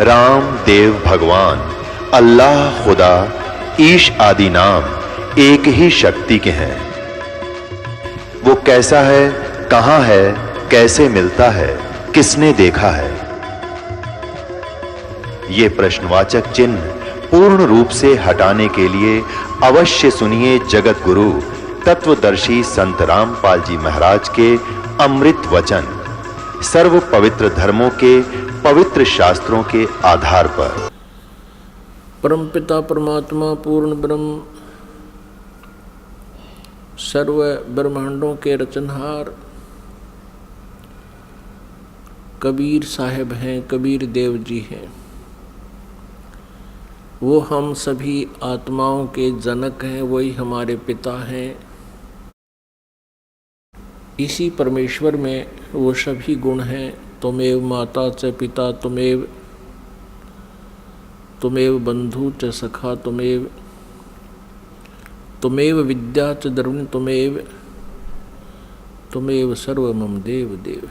राम देव भगवान, अल्लाह खुदा, ईश आदि नाम एक ही शक्ति के हैं। वो कैसा है, कहां है, कैसे मिलता है, किसने देखा है? ये प्रश्नवाचक चिन्ह पूर्ण रूप से हटाने के लिए अवश्य सुनिए जगत गुरु तत्वदर्शी संत रामपाल जी महाराज के अमृत वचन, सर्व पवित्र धर्मों के पवित्र शास्त्रों के आधार पर। परमपिता परमात्मा पूर्ण ब्रह्म, सर्व ब्रह्मांडों के रचनहार कबीर साहब हैं, कबीर देव जी हैं। वो हम सभी आत्माओं के जनक हैं, वही हमारे पिता हैं। इसी परमेश्वर में वो सभी गुण हैं। त्वमेव माता च पिता त्वमेव, त्वमेव बंधु च सखा त्वमेव, त्वमेव विद्या च द्रविण त्वमेव, त्वमेव सर्व मम देव देव।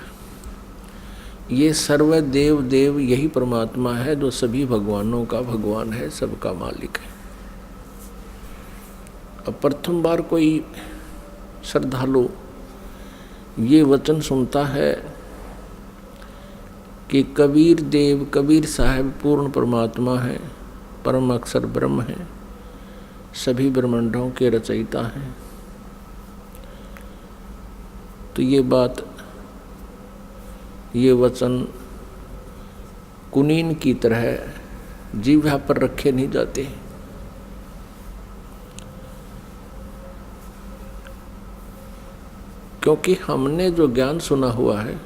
ये सर्व देव देव यही परमात्मा है जो सभी भगवानों का भगवान है, सबका मालिक है। अब प्रथम बार कोई श्रद्धालु ये वचन सुनता है कि कबीर देव, कबीर साहब पूर्ण परमात्मा है, परम अक्षर ब्रह्म है, सभी ब्रह्मांडों के रचयिता हैं, तो ये बात, ये वचन कुनीन की तरह जीवा पर रखे नहीं जाते। क्योंकि हमने जो ज्ञान सुना हुआ है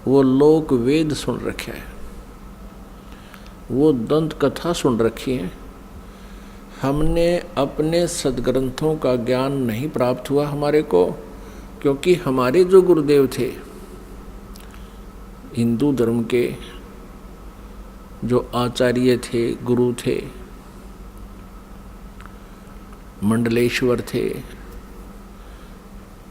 वो लोक वेद सुन रखे है, वो दंत कथा सुन रखी है। हमने अपने सदग्रंथों का ज्ञान नहीं प्राप्त हुआ हमारे को, क्योंकि हमारे जो गुरुदेव थे हिंदू धर्म के, जो आचार्य थे, गुरु थे, मंडलेश्वर थे,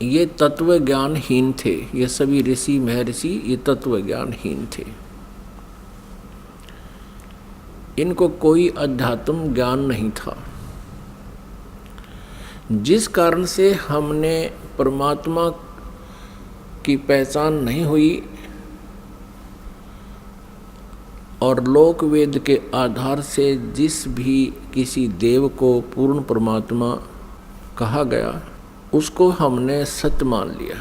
ये तत्व ज्ञानहीन थे। ये सभी ऋषि महर्षि ये तत्व ज्ञानहीन थे। इनको कोई अध्यात्म ज्ञान नहीं था, जिस कारण से हमने परमात्मा की पहचान नहीं हुई और लोक वेद के आधार से जिस भी किसी देव को पूर्ण परमात्मा कहा गया उसको हमने सत्य मान लिया।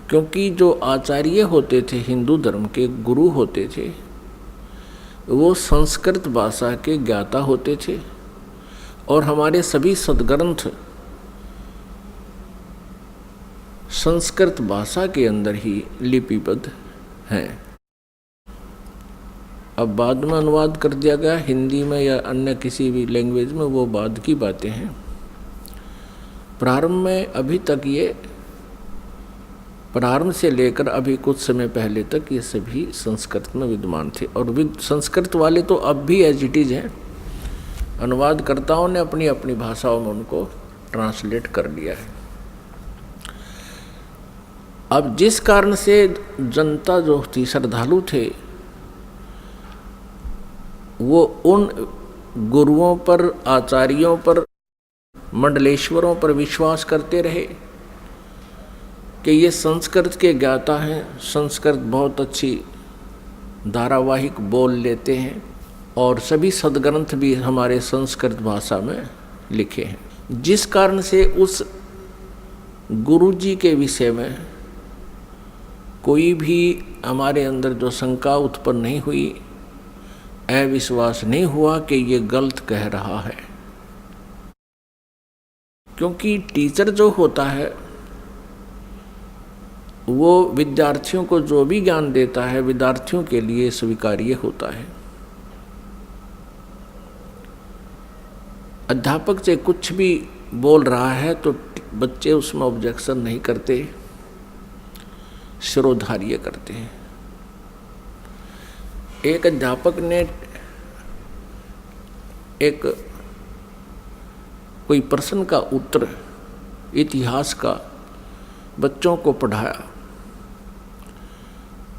क्योंकि जो आचार्य होते थे, हिंदू धर्म के गुरु होते थे, वो संस्कृत भाषा के ज्ञाता होते थे और हमारे सभी सदग्रंथ संस्कृत भाषा के अंदर ही लिपिबद्ध हैं। अब बाद में अनुवाद कर दिया गया हिंदी में या अन्य किसी भी लैंग्वेज में, वो बाद की बातें हैं। प्रारंभ में अभी तक ये, प्रारंभ से लेकर अभी कुछ समय पहले तक ये सभी संस्कृत में विद्यमान थे और संस्कृत वाले तो अब भी एज इट इज हैं। अनुवादकर्ताओं ने अपनी अपनी भाषाओं में उनको ट्रांसलेट कर लिया है। अब जिस कारण से जनता जो थी, श्रद्धालु थे, वो उन गुरुओं पर, आचार्यों पर, मंडलेश्वरों पर विश्वास करते रहे कि ये संस्कृत के ज्ञाता हैं, संस्कृत बहुत अच्छी धारावाहिक बोल लेते हैं और सभी सदग्रंथ भी हमारे संस्कृत भाषा में लिखे हैं। जिस कारण से उस गुरु जी के विषय में कोई भी हमारे अंदर जो शंका उत्पन्न नहीं हुई, अविश्वास नहीं हुआ कि ये गलत कह रहा है। क्योंकि टीचर जो होता है वो विद्यार्थियों को जो भी ज्ञान देता है विद्यार्थियों के लिए स्वीकार्य होता है। अध्यापक से कुछ भी बोल रहा है तो बच्चे उसमें ऑब्जेक्शन नहीं करते, शिरोधार्य करते हैं। एक अध्यापक ने एक कोई प्रश्न का उत्तर इतिहास का बच्चों को पढ़ाया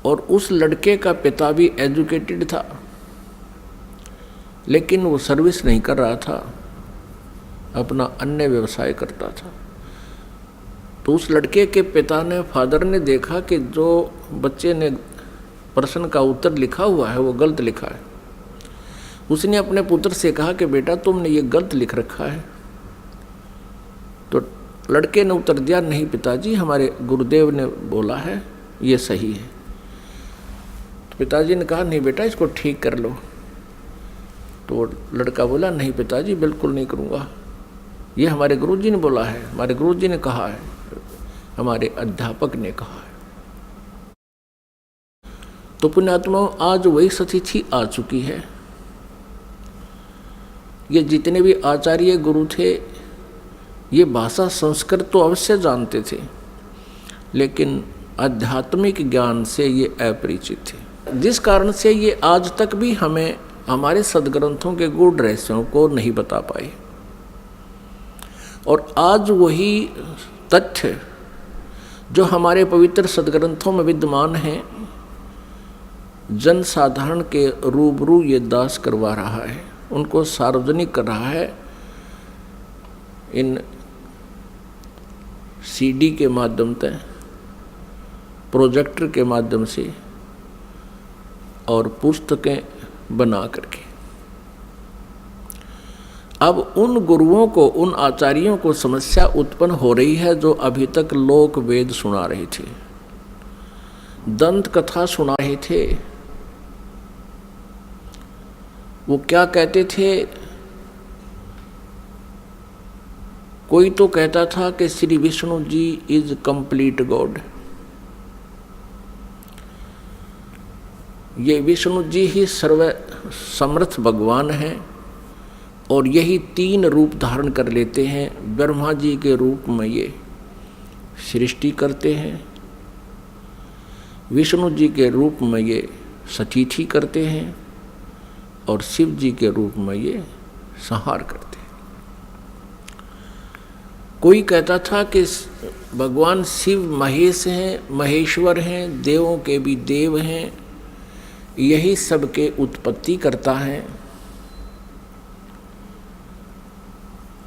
और उस लड़के का पिता भी एजुकेटेड था, लेकिन वो सर्विस नहीं कर रहा था, अपना अन्य व्यवसाय करता था। तो उस लड़के के पिता ने, फादर ने देखा कि जो बच्चे ने प्रश्न का उत्तर लिखा हुआ है वो गलत लिखा है। उसने अपने पुत्र से कहा कि बेटा तुमने ये गलत लिख रखा है। तो लड़के ने उत्तर दिया, नहीं पिताजी, हमारे गुरुदेव ने बोला है ये सही है। तो पिताजी ने कहा, नहीं बेटा इसको ठीक कर लो। तो लड़का बोला, नहीं पिताजी बिल्कुल नहीं करूँगा, ये हमारे गुरुजी ने बोला है, हमारे गुरुजी ने कहा है, हमारे अध्यापक ने कहा है। तो पुण्यात्मा, आज वही सतिथि आ चुकी है। ये जितने भी आचार्य गुरु थे ये भाषा संस्कृत तो अवश्य जानते थे, लेकिन आध्यात्मिक ज्ञान से ये अपरिचित थे, जिस कारण से ये आज तक भी हमें हमारे सदग्रंथों के गूढ़ रहस्यों को नहीं बता पाए। और आज वही तथ्य जो हमारे पवित्र सदग्रंथों में विद्यमान हैं, जन साधारण के रूबरू ये दास करवा रहा है, उनको सार्वजनिक कर रहा है इन सीडी के माध्यम से, प्रोजेक्टर के माध्यम से और पुस्तकें बना करके। अब उन गुरुओं को, उन आचार्यों को समस्या उत्पन्न हो रही है जो अभी तक लोक वेद सुना रहे थे, दंत कथा सुना रहे थे। वो क्या कहते थे? कोई तो कहता था कि Shri Vishnu ji is complete God, ये विष्णु जी ही सर्व समर्थ भगवान हैं और यही 3 रूप धारण कर लेते हैं। ब्रह्मा जी के रूप में ये सृष्टि करते हैं, विष्णु जी के रूप में ये सतिथि करते हैं और शिव जी के रूप में ये संहार करते हैं। कोई कहता था कि भगवान शिव महेश हैं, महेश्वर हैं, देवों के भी देव हैं, यही सबके उत्पत्ति करता है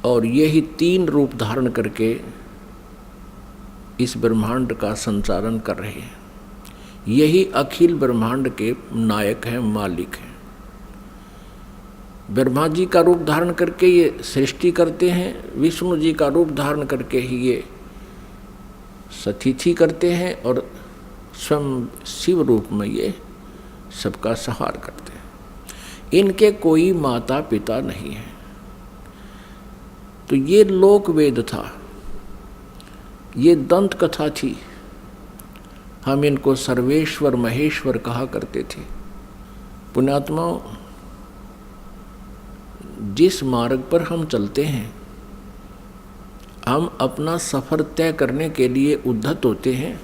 और यही 3 रूप धारण करके इस ब्रह्मांड का संचालन कर रहे हैं। यही अखिल ब्रह्मांड के नायक हैं, मालिक हैं। ब्रह्मा जी का रूप धारण करके ये सृष्टि करते हैं, विष्णु जी का रूप धारण करके ही ये सतिथि करते हैं और स्वयं शिव रूप में ये सबका संहार करते हैं। इनके कोई माता पिता नहीं है। तो ये लोक वेद था, ये दंत कथा थी। हम इनको सर्वेश्वर महेश्वर कहा करते थे। पुण्यात्माओं, जिस मार्ग पर हम चलते हैं, हम अपना सफ़र तय करने के लिए उद्धत होते हैं,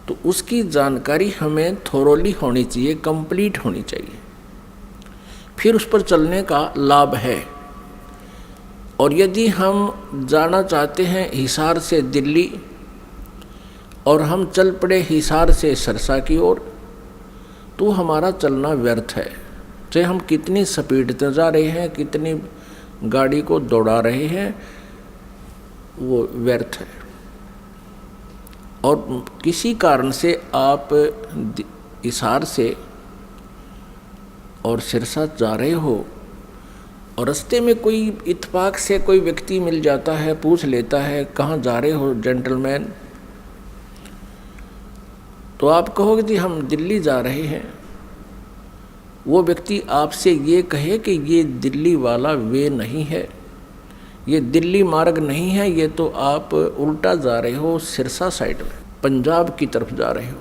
तो उसकी जानकारी हमें थोरोली होनी चाहिए, कंप्लीट होनी चाहिए, फिर उस पर चलने का लाभ है। और यदि हम जाना चाहते हैं हिसार से दिल्ली और हम चल पड़े हिसार से सरसा की ओर, तो हमारा चलना व्यर्थ है। चाहे हम कितनी स्पीड से जा रहे हैं, कितनी गाड़ी को दौड़ा रहे हैं, वो व्यर्थ है। और किसी कारण से आप हिसार से और सिरसा जा रहे हो और रास्ते में कोई इत्तेफाक से कोई व्यक्ति मिल जाता है, पूछ लेता है कहाँ जा रहे हो जेंटलमैन, तो आप कहोगे जी हम दिल्ली जा रहे हैं। वो व्यक्ति आपसे ये कहे कि ये दिल्ली वाला वे नहीं है, ये दिल्ली मार्ग नहीं है, ये तो आप उल्टा जा रहे हो, सिरसा साइड में पंजाब की तरफ जा रहे हो।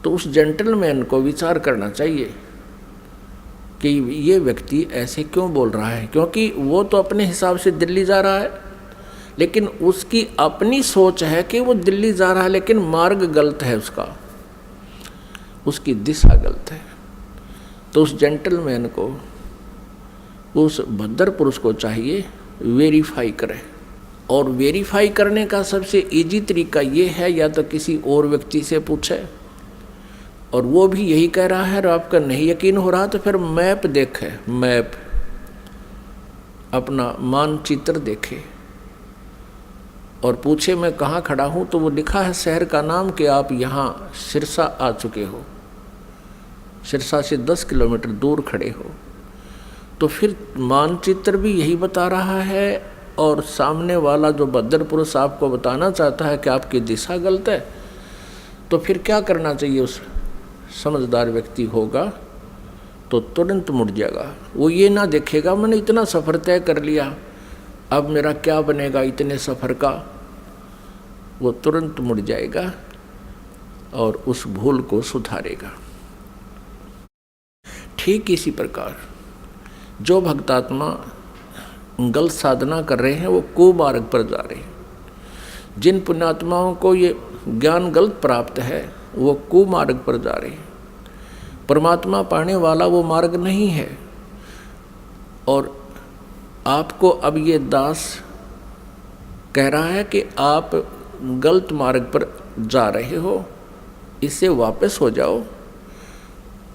तो उस जेंटलमैन को विचार करना चाहिए कि ये व्यक्ति ऐसे क्यों बोल रहा है, क्योंकि वो तो अपने हिसाब से दिल्ली जा रहा है, लेकिन उसकी अपनी सोच है कि वो दिल्ली जा रहा है, लेकिन मार्ग गलत है उसका, उसकी दिशा गलत है। तो उस जेंटलमैन को, उस भद्र पुरुष को चाहिए वेरीफाई करे। और वेरीफाई करने का सबसे इजी तरीका ये है, या तो किसी और व्यक्ति से पूछे और वो भी यही कह रहा है और आपका नहीं यकीन हो रहा तो फिर मैप देखे, मैप अपना मानचित्र देखे और पूछे मैं कहाँ खड़ा हूँ, तो वो लिखा है शहर का नाम कि आप यहाँ सिरसा आ चुके हो, सिरसा से 10 किलोमीटर दूर खड़े हो। तो फिर मानचित्र भी यही बता रहा है और सामने वाला जो बद्दर पुरुष आपको बताना चाहता है कि आपकी दिशा गलत है, तो फिर क्या करना चाहिए? उस समझदार व्यक्ति होगा तो तुरंत मुड़ जाएगा। वो ये ना देखेगा मैंने इतना सफ़र तय कर लिया, अब मेरा क्या बनेगा इतने सफ़र का। वो तुरंत मुड़ जाएगा और उस भूल को सुधारेगा। ठीक इसी प्रकार जो भक्तात्मा गलत साधना कर रहे हैं वो कुमार्ग पर जा रहे हैं। जिन पुण्यात्माओं को ये ज्ञान गलत प्राप्त है वो कुमार्ग पर जा रहे हैं। परमात्मा पाने वाला वो मार्ग नहीं है। और आपको अब ये दास कह रहा है कि आप गलत मार्ग पर जा रहे हो, इससे वापस हो जाओ।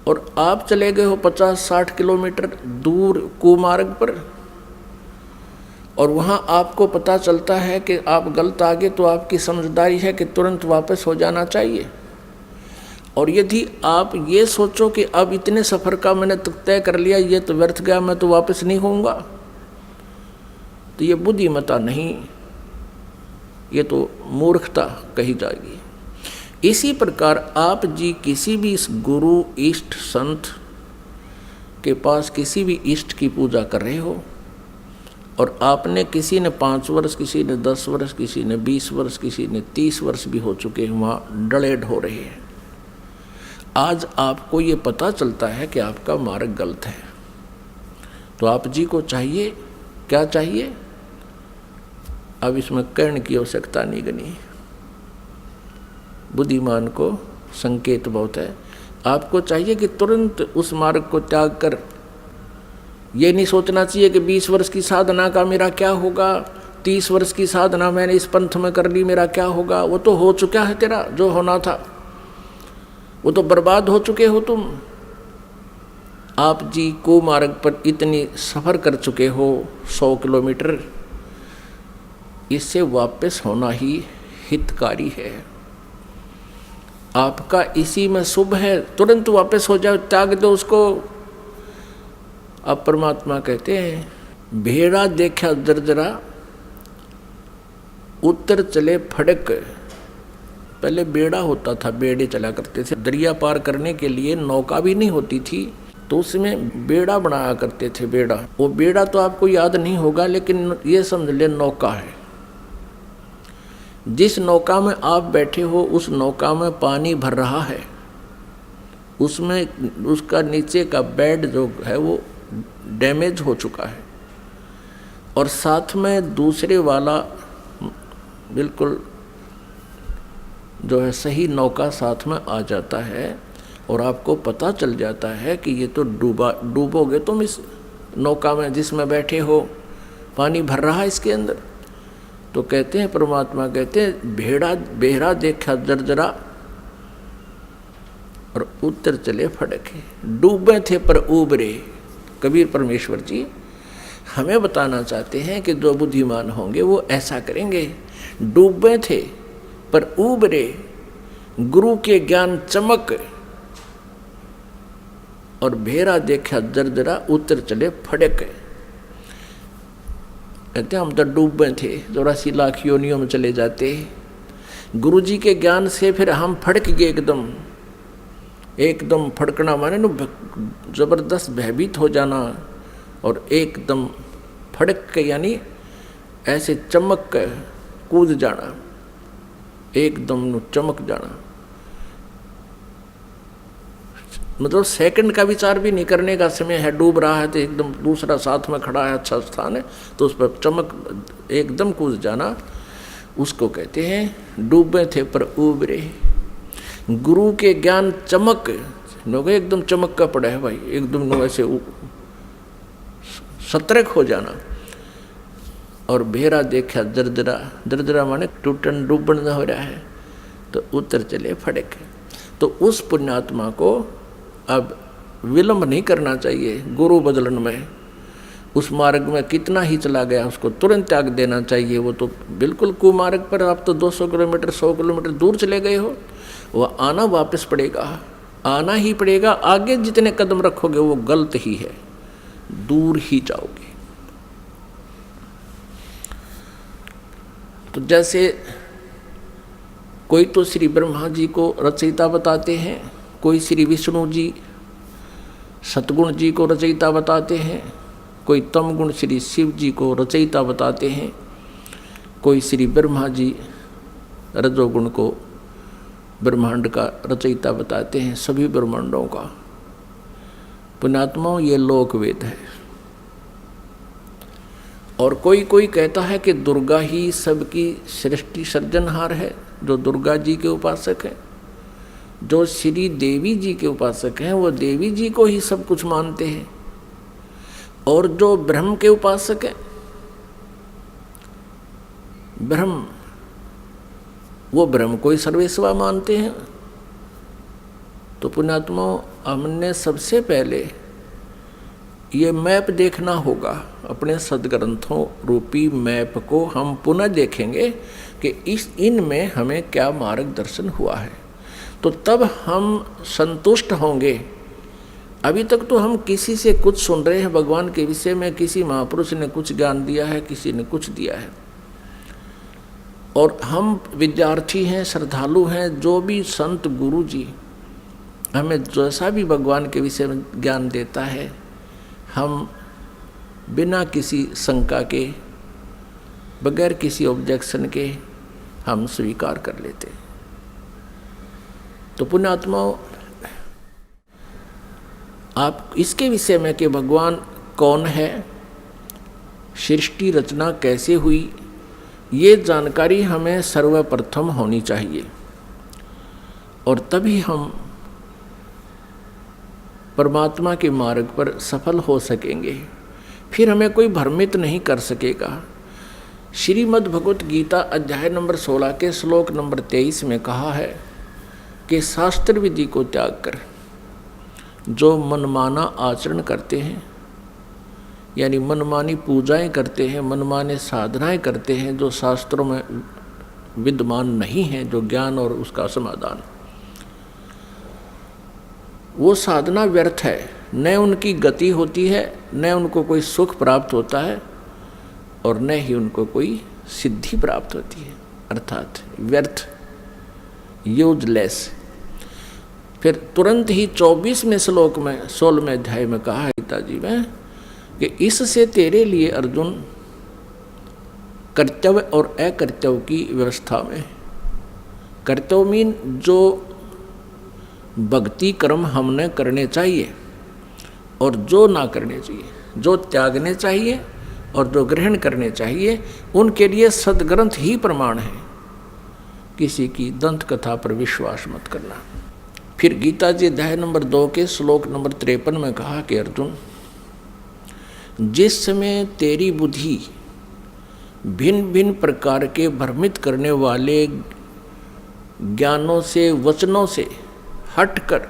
और आप चले गए हो 50-60 किलोमीटर दूर कुमार्ग पर, और वहाँ आपको पता चलता है कि आप गलत आ गए, तो आपकी समझदारी है कि तुरंत वापस हो जाना चाहिए। और यदि आप ये सोचो कि अब इतने सफ़र का मैंने तय कर लिया, ये तो व्यर्थ गया, मैं तो वापस नहीं होऊंगा, तो ये बुद्धिमता नहीं, ये तो मूर्खता कही जाएगी। इसी प्रकार आप जी किसी भी इस गुरु इष्ट संत के पास किसी भी इष्ट की पूजा कर रहे हो, और आपने किसी ने 5 वर्ष, किसी ने 10 वर्ष, किसी ने 20 वर्ष, किसी ने 30 वर्ष भी हो चुके हैं, वहाँ डलेड हो रहे हैं। आज आपको ये पता चलता है कि आपका मार्ग गलत है, तो आप जी को चाहिए, क्या चाहिए? अब इसमें कहने की आवश्यकता नहीं गनी, बुद्धिमान को संकेत बहुत है। आपको चाहिए कि तुरंत उस मार्ग को त्याग कर, ये नहीं सोचना चाहिए कि 20 वर्ष की साधना का मेरा क्या होगा, 30 वर्ष की साधना मैंने इस पंथ में कर ली, मेरा क्या होगा। वो तो हो चुका है, तेरा जो होना था वो तो बर्बाद हो चुके हो तुम। आप जी को मार्ग पर इतनी सफ़र कर चुके हो 100 किलोमीटर, इससे वापस होना ही हितकारी है। आपका इसी में शुभ है, तुरंत वापस हो जाओ, त्याग दो उसको। अब परमात्मा कहते हैं भेड़ा देखा जर्जरा उत्तर चले फड़क। पहले बेड़ा होता था, बेड़े चला करते थे, दरिया पार करने के लिए नौका भी नहीं होती थी, तो उसमें बेड़ा बनाया करते थे। बेड़ा, वो बेड़ा तो आपको याद नहीं होगा, लेकिन ये समझ ले नौका है। जिस नौका में आप बैठे हो उस नौका में पानी भर रहा है, उसमें उसका नीचे का बेड जो है वो डैमेज हो चुका है, और साथ में दूसरे वाला बिल्कुल जो है सही नौका साथ में आ जाता है, और आपको पता चल जाता है कि ये तो डूबोगे तुम इस नौका में जिसमें बैठे हो, पानी भर रहा है इसके अंदर। तो कहते हैं परमात्मा कहते हैं बेड़ा देखा जर्जरा और उत्तर चले फड़के। डूबे थे पर उबरे। कबीर परमेश्वर जी हमें बताना चाहते हैं कि जो बुद्धिमान होंगे वो ऐसा करेंगे। डूबे थे पर उबरे, गुरु के ज्ञान चमक, और भेड़ा देखा जर्जरा उत्तर चले फड़क। कहते हम तो डूबे थे, 84 लाख योनियों में चले जाते। गुरु जी के ज्ञान से फिर हम फड़क गए, एकदम फड़कना माने न जबरदस्त भयभीत हो जाना, और एकदम फड़क के यानी ऐसे चमक के कूद जाना, एकदम चमक जाना। मतलब सेकंड का विचार भी नहीं करने का समय है। डूब रहा है तो एकदम दूसरा साथ में खड़ा है, अच्छा स्थान है, तो उस पर चमक एकदम कूद जाना, उसको कहते हैं डूबे थे पर उबरे। गुरु के ज्ञान चमक, लोग एकदम चमक का पड़ा है भाई, एकदम ऐसे सतर्क हो जाना। और बेहरा देखा दरदरा, दरदरा माने टूटन डूबन हो रहा है, तो उतर चले फड़क। तो उस पुण्यात्मा को अब विलंब नहीं करना चाहिए गुरु बदलन में। उस मार्ग में कितना ही चला गया उसको तुरंत त्याग देना चाहिए। वो तो बिल्कुल कुमार्ग पर, आप तो 200 किलोमीटर 100 किलोमीटर दूर चले गए हो, वो आना वापस पड़ेगा, आना ही पड़ेगा। आगे जितने कदम रखोगे वो गलत ही है, दूर ही जाओगे। तो जैसे कोई तो श्री ब्रह्मा जी को रचयिता बताते हैं, कोई श्री विष्णु जी सतगुण जी को रचयिता बताते हैं, कोई तम गुण श्री शिव जी को रचयिता बताते हैं, कोई श्री ब्रह्मा जी रजोगुण को ब्रह्मांड का रचयिता बताते हैं, सभी ब्रह्मांडों का। पुण्यात्माओं, ये लोकवेद है। और कोई कोई कहता है कि दुर्गा ही सबकी सृष्टि सर्जनहार है, जो दुर्गा जी के उपासक हैं। जो श्री देवी जी के उपासक हैं वो देवी जी को ही सब कुछ मानते हैं। और जो ब्रह्म के उपासक हैं, ब्रह्म, वो ब्रह्म को ही सर्वेश्वर मानते हैं। तो पुण्यात्माओं, हमने सबसे पहले ये मैप देखना होगा, अपने सदग्रंथों रूपी मैप को हम पुनः देखेंगे कि इनमें हमें क्या मार्गदर्शन हुआ है, तो तब हम संतुष्ट होंगे। अभी तक तो हम किसी से कुछ सुन रहे हैं भगवान के विषय में, किसी महापुरुष ने कुछ ज्ञान दिया है, किसी ने कुछ दिया है, और हम विद्यार्थी हैं, श्रद्धालु हैं। जो भी संत गुरु जी हमें जैसा भी भगवान के विषय में ज्ञान देता है, हम बिना किसी शंका के, बगैर किसी ऑब्जेक्शन के हम स्वीकार कर लेते हैं। तो पुण्यात्माओं, आप इसके विषय में कि भगवान कौन है, सृष्टि रचना कैसे हुई, ये जानकारी हमें सर्वप्रथम होनी चाहिए, और तभी हम परमात्मा के मार्ग पर सफल हो सकेंगे। फिर हमें कोई भ्रमित नहीं कर सकेगा। श्रीमद् भगवत गीता अध्याय नंबर 16 के श्लोक नंबर 23 में कहा है कि शास्त्र विधि को त्याग कर जो मनमाना आचरण करते हैं, यानी मनमानी पूजाएं करते हैं, मनमाने साधनाएं करते हैं जो शास्त्रों में विद्यमान नहीं है, जो ज्ञान और उसका समाधान, वो साधना व्यर्थ है। न उनकी गति होती है, न उनको कोई सुख प्राप्त होता है, और न ही उनको कोई सिद्धि प्राप्त होती है, अर्थात व्यर्थ, यूजलेस। फिर तुरंत ही 24वें श्लोक में 16वें अध्याय में कहा है गीता जी में कि इससे तेरे लिए अर्जुन कर्तव्य और अकर्तव्य की व्यवस्था में, कर्तव्य मीन जो भक्ति कर्म हमने करने चाहिए और जो ना करने चाहिए, जो त्यागने चाहिए और जो ग्रहण करने चाहिए, उनके लिए सदग्रंथ ही प्रमाण है। किसी की दंत कथा पर विश्वास मत करना। फिर गीता जी अध्याय नंबर 2 के श्लोक नंबर 53 में कहा कि अर्जुन, जिस समय तेरी बुद्धि भिन्न भिन्न प्रकार के भ्रमित करने वाले ज्ञानों से, वचनों से हटकर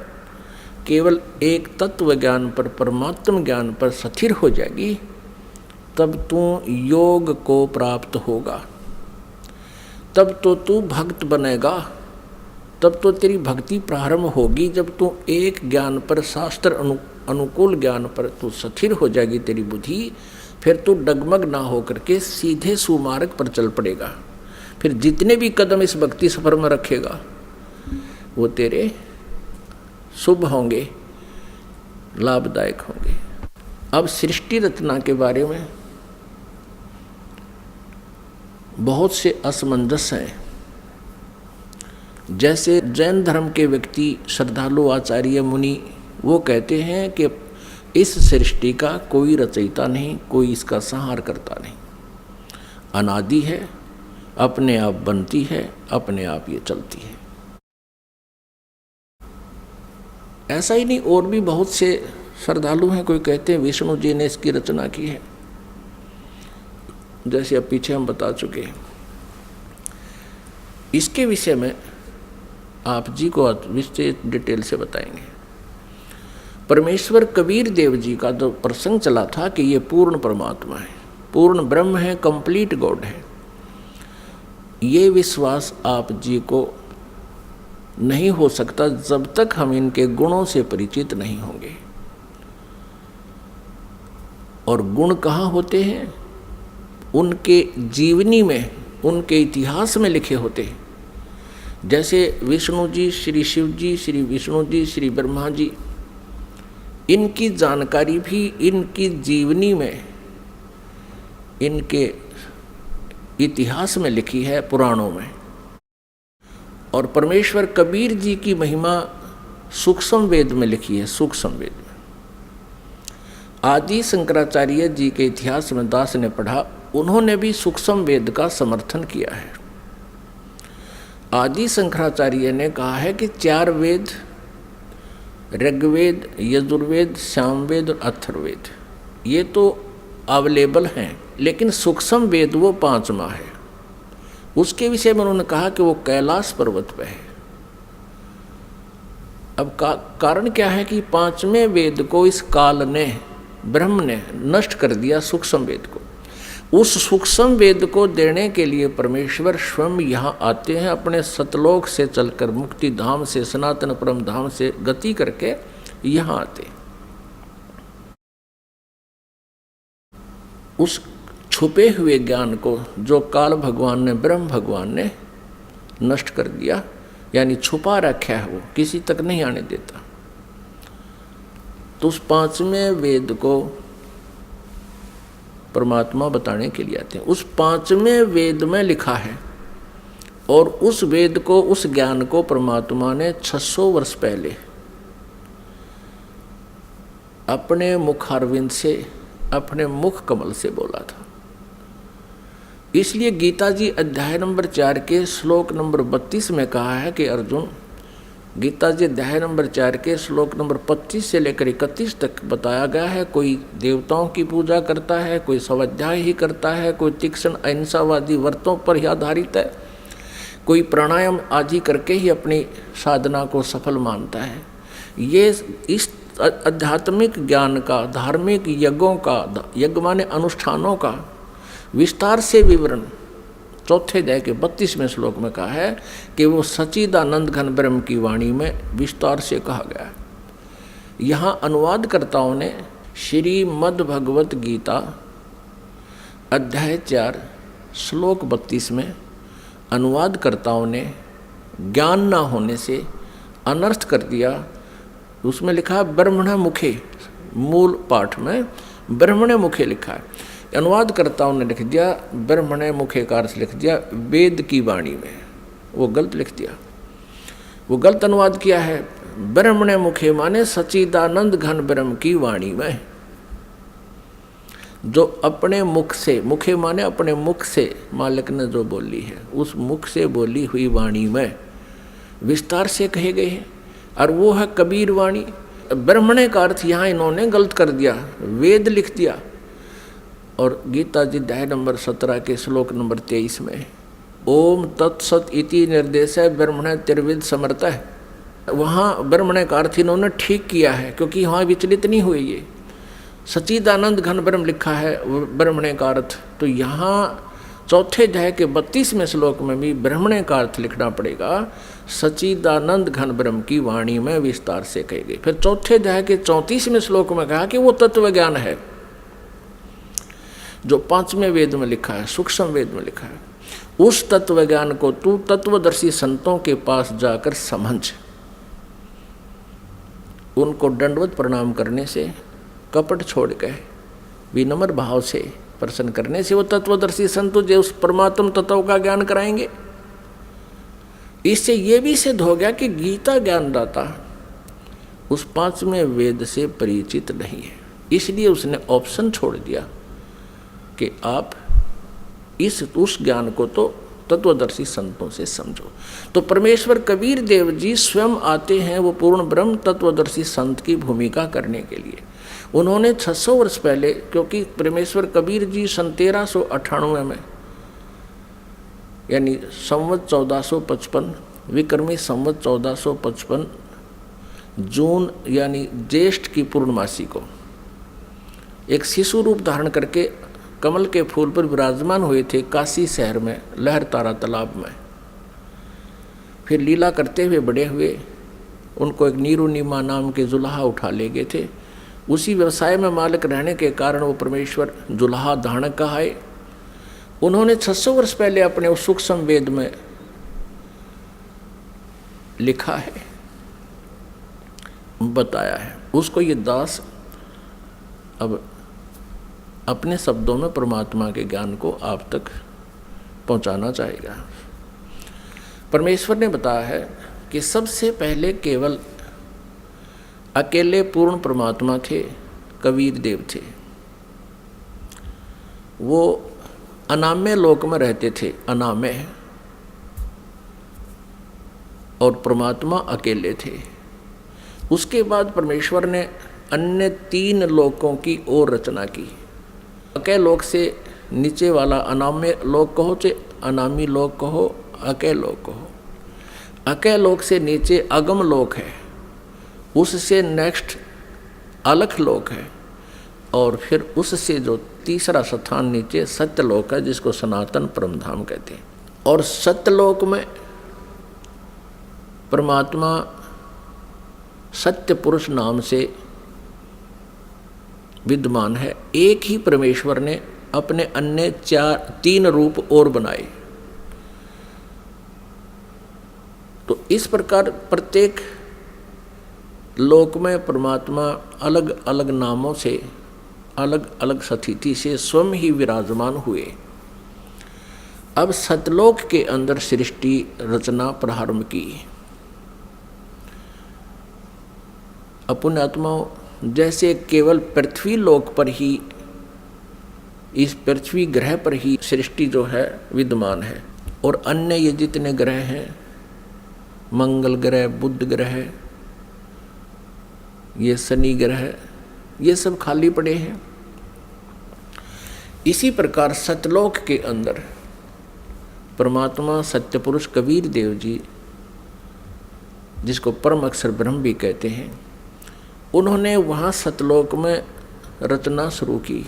केवल एक तत्व ज्ञान पर, परमात्म ज्ञान पर स्थिर हो जाएगी, तब तू योग को प्राप्त होगा, तब तो तू भक्त बनेगा, तब तो तेरी भक्ति प्रारंभ होगी। जब तू एक ज्ञान पर, शास्त्र अनुकूल ज्ञान पर तू स्थिर हो जाएगी तेरी बुद्धि, फिर तू डगमग ना हो करके सीधे सुमार्ग पर चल पड़ेगा। फिर जितने भी कदम इस भक्ति सफर में रखेगा वो तेरे शुभ होंगे, लाभदायक होंगे। अब सृष्टि रचना के बारे में बहुत से असमंजस हैं। जैसे जैन धर्म के व्यक्ति, श्रद्धालु, आचार्य, मुनि, वो कहते हैं कि इस सृष्टि का कोई रचयिता नहीं, कोई इसका संहार करता नहीं, अनादि है, अपने आप बनती है, अपने आप ये चलती है। ऐसा ही नहीं, और भी बहुत से श्रद्धालु हैं, कोई कहते हैं विष्णु जी ने इसकी रचना की है। जैसे अब पीछे हम बता चुके हैं। इसके विषय में आप जी को विशेष डिटेल से बताएंगे। परमेश्वर कबीर देव जी का जो प्रसंग चला था कि ये पूर्ण परमात्मा है, पूर्ण ब्रह्म है, कंप्लीट गॉड है, ये विश्वास आप जी को नहीं हो सकता जब तक हम इनके गुणों से परिचित नहीं होंगे। और गुण कहाँ होते हैं? उनके जीवनी में, उनके इतिहास में लिखे होते हैं। जैसे विष्णु जी, श्री शिव जी, श्री विष्णु जी, श्री ब्रह्मा जी, इनकी जानकारी भी इनकी जीवनी में, इनके इतिहास में लिखी है, पुराणों में। और परमेश्वर कबीर जी की महिमा सूक्ष्म वेद में लिखी है, सूक्ष्म वेद में। आदि शंकराचार्य जी के इतिहास में दास ने पढ़ा, उन्होंने भी सूक्ष्म वेद का समर्थन किया है। आदि शंकराचार्य ने कहा है कि 4 वेद, ऋग्वेद, यजुर्वेद, सामवेद और अथर्ववेद, ये तो अवेलेबल हैं, लेकिन सूक्ष्म वेद वो 5वां है। उसके विषय में उन्होंने कहा कि वो कैलाश पर्वत पे है। अब कारण क्या है कि 5वें वेद को इस काल ने, ब्रह्म ने नष्ट कर दिया, सूक्ष्म वेद को। उस सूक्ष्म वेद को देने के लिए परमेश्वर स्वयं यहाँ आते हैं, अपने सतलोक से चलकर, मुक्ति धाम से, सनातन परम धाम से गति करके यहाँ आते। उस छुपे हुए ज्ञान को जो काल भगवान ने, ब्रह्म भगवान ने नष्ट कर दिया, यानी छुपा रखा है, वो किसी तक नहीं आने देता। तो उस 5वें वेद को परमात्मा बताने के लिए आते हैं। उस 5वें वेद में लिखा है, और उस वेद को, उस ज्ञान को परमात्मा ने 600 वर्ष पहले अपने मुखारविंद से, अपने मुख कमल से बोला था। इसलिए गीता जी अध्याय नंबर 4 के श्लोक नंबर 32 में कहा है कि अर्जुन, गीता जी अध्याय नंबर 4 के श्लोक नंबर 25 से लेकर 31 तक बताया गया है, कोई देवताओं की पूजा करता है, कोई स्वाध्याय ही करता है, कोई तीक्ष्ण अहिंसावादी व्रतों पर ही आधारित है, कोई प्राणायाम आदि करके ही अपनी साधना को सफल मानता है। ये इस आध्यात्मिक ज्ञान का, धार्मिक यज्ञों का, यज्ञ माने अनुष्ठानों का विस्तार से विवरण 4थे अध्याय के 32वें श्लोक में कहा है कि वो सच्चिदानंद घन ब्रह्म की वाणी में विस्तार से कहा गया है। यहाँ अनुवादकर्ताओं ने श्रीमद् भगवत गीता अध्याय 4 श्लोक 32 में अनुवादकर्ताओं ने ज्ञान न होने से अनर्थ कर दिया। उसमें लिखा है ब्रह्मण मुखे, मूल पाठ में ब्रह्मण मुखे लिखा है, अनुवादकर्ताओं ने लिख दिया ब्रह्मण मुखे का अर्थ लिख दिया वेद की वाणी में। वो गलत लिख दिया, वो गलत अनुवाद किया है। ब्रह्मण मुखे माने सच्चिदानंद घन ब्रह्म की वाणी में, जो अपने मुख से, मुखे माने अपने मुख से मालिक ने जो बोली है, उस मुख से बोली हुई वाणी में विस्तार से कहे गए हैं, और वो है कबीर वाणी। ब्रह्मण का अर्थ यहाँ इन्होंने गलत कर दिया, वेद लिख दिया। और गीता जी अध्याय नंबर 17 के श्लोक नंबर 23 में ओम तत्सत इति निर्देश है ब्रह्मण त्रिविद समर्थ है, वहाँ ब्रह्मण का अर्थ इन्होंने ठीक किया है, क्योंकि वहाँ विचलित नहीं हुए। ये सच्चिदानंद घन ब्रह्म लिखा है ब्रह्मण का अर्थ, तो यहाँ 4थे अध्याय के 32वें श्लोक में भी ब्रह्मण का अर्थ लिखना पड़ेगा, सच्चिदानंद घन ब्रह्म की वाणी में विस्तार से कही गई। फिर 4थे अध्याय के 34वें श्लोक में कहा कि वो तत्व ज्ञान है जो 5वें वेद में लिखा है, सूक्ष्म वेद में लिखा है। उस तत्व ज्ञान को तू तत्वदर्शी संतों के पास जाकर समझ। उनको दंडवत प्रणाम करने से, कपट छोड़ के विनम्र भाव से प्रसन्न करने से वो तत्वदर्शी संत तुझे उस परमात्म तत्व का ज्ञान कराएंगे। इससे ये भी सिद्ध हो गया कि गीता ज्ञानदाता उस 5वें वेद से परिचित नहीं है, इसलिए उसने ऑप्शन छोड़ दिया कि आप उस ज्ञान को तो तत्वदर्शी संतों से समझो। तो परमेश्वर कबीर देव जी स्वयं आते हैं वो पूर्ण ब्रह्म तत्वदर्शी संत की भूमिका करने के लिए। उन्होंने 600 वर्ष पहले, क्योंकि परमेश्वर कबीर जी सन 1398 में यानी संवत 1455 विक्रमी संवत 1455 जून यानी ज्येष्ठ की पूर्णमासी को एक शिशु रूप धारण करके कमल के फूल पर विराजमान हुए थे काशी शहर में लहर तारा तालाब में। फिर लीला करते हुए बड़े हुए। उनको एक नीरुनिमा नाम के जुलाहा उठा ले गए थे। उसी व्यवसाय में मालिक रहने के कारण वो परमेश्वर जुलाहा धारणक कहाए। उन्होंने 600 वर्ष पहले अपने उस सूक्ष्म वेद में लिखा है, बताया है। उसको ये दास अब अपने शब्दों में परमात्मा के ज्ञान को आप तक पहुंचाना चाहेगा। परमेश्वर ने बताया है कि सबसे पहले केवल अकेले पूर्ण परमात्मा थे, कबीर देव थे। वो अनामय लोक में रहते थे, अनामय, और परमात्मा अकेले थे। उसके बाद परमेश्वर ने अन्य 3 लोकों की और रचना की। अकय लोक से नीचे वाला अनामय लोक कहो चाहे अनामी लोक कहो, अकय लोक कहो। अकय लोक से नीचे अगम लोक है, उससे नेक्स्ट अलख लोक है, और फिर उससे जो तीसरा स्थान नीचे सत्यलोक है, जिसको सनातन परमधाम कहते हैं। और सत्यलोक में परमात्मा सत्य पुरुष नाम से विद्यमान है। एक ही परमेश्वर ने अपने अन्य 3 रूप और बनाए। तो इस प्रकार प्रत्येक लोक में परमात्मा अलग अलग नामों से, अलग अलग स्थिति से स्वयं ही विराजमान हुए। अब सतलोक के अंदर सृष्टि रचना प्रारंभ की। अपने आत्माओं, जैसे केवल पृथ्वी लोक पर ही, इस पृथ्वी ग्रह पर ही सृष्टि जो है विद्यमान है, और अन्य ये जितने ग्रह हैं, मंगल ग्रह, बुध ग्रह, ये शनि ग्रह, ये सब खाली पड़े हैं। इसी प्रकार सतलोक के अंदर परमात्मा सत्य पुरुष कबीर देव जी, जिसको परम अक्षर ब्रह्म भी कहते हैं, उन्होंने वहाँ सतलोक में रचना शुरू की।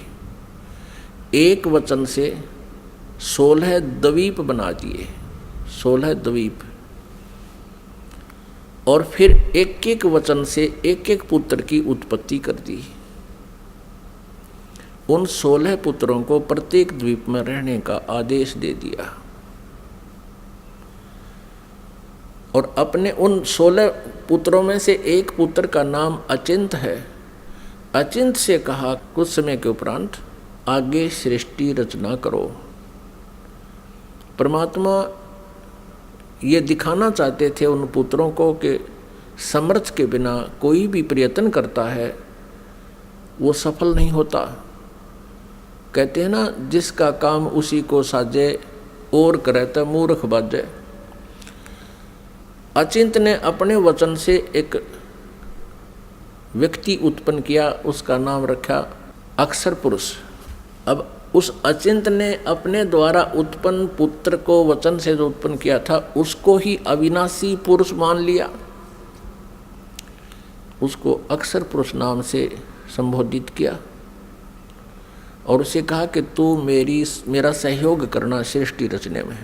एक वचन से 16 द्वीप बना दिए, 16 द्वीप, और फिर एक एक वचन से एक एक पुत्र की उत्पत्ति कर दी। उन 16 पुत्रों को प्रत्येक द्वीप में रहने का आदेश दे दिया, और अपने उन 16 पुत्रों में से एक पुत्र का नाम अचिंत है। अचिंत से कहा कुछ समय के उपरांत आगे सृष्टि रचना करो। परमात्मा ये दिखाना चाहते थे उन पुत्रों को कि समर्थ के बिना कोई भी प्रयत्न करता है वो सफल नहीं होता। कहते हैं ना, जिसका काम उसी को साजे और करे तो मूर्ख बाजे। अचिंत ने अपने वचन से एक व्यक्ति उत्पन्न किया, उसका नाम रखा अक्षर पुरुष। अब उस अचिंत ने अपने द्वारा उत्पन्न पुत्र को वचन से जो उत्पन्न किया था उसको ही अविनाशी पुरुष मान लिया, उसको अक्षर पुरुष नाम से संबोधित किया, और उसे कहा कि तू मेरा सहयोग करना सृष्टि रचने में।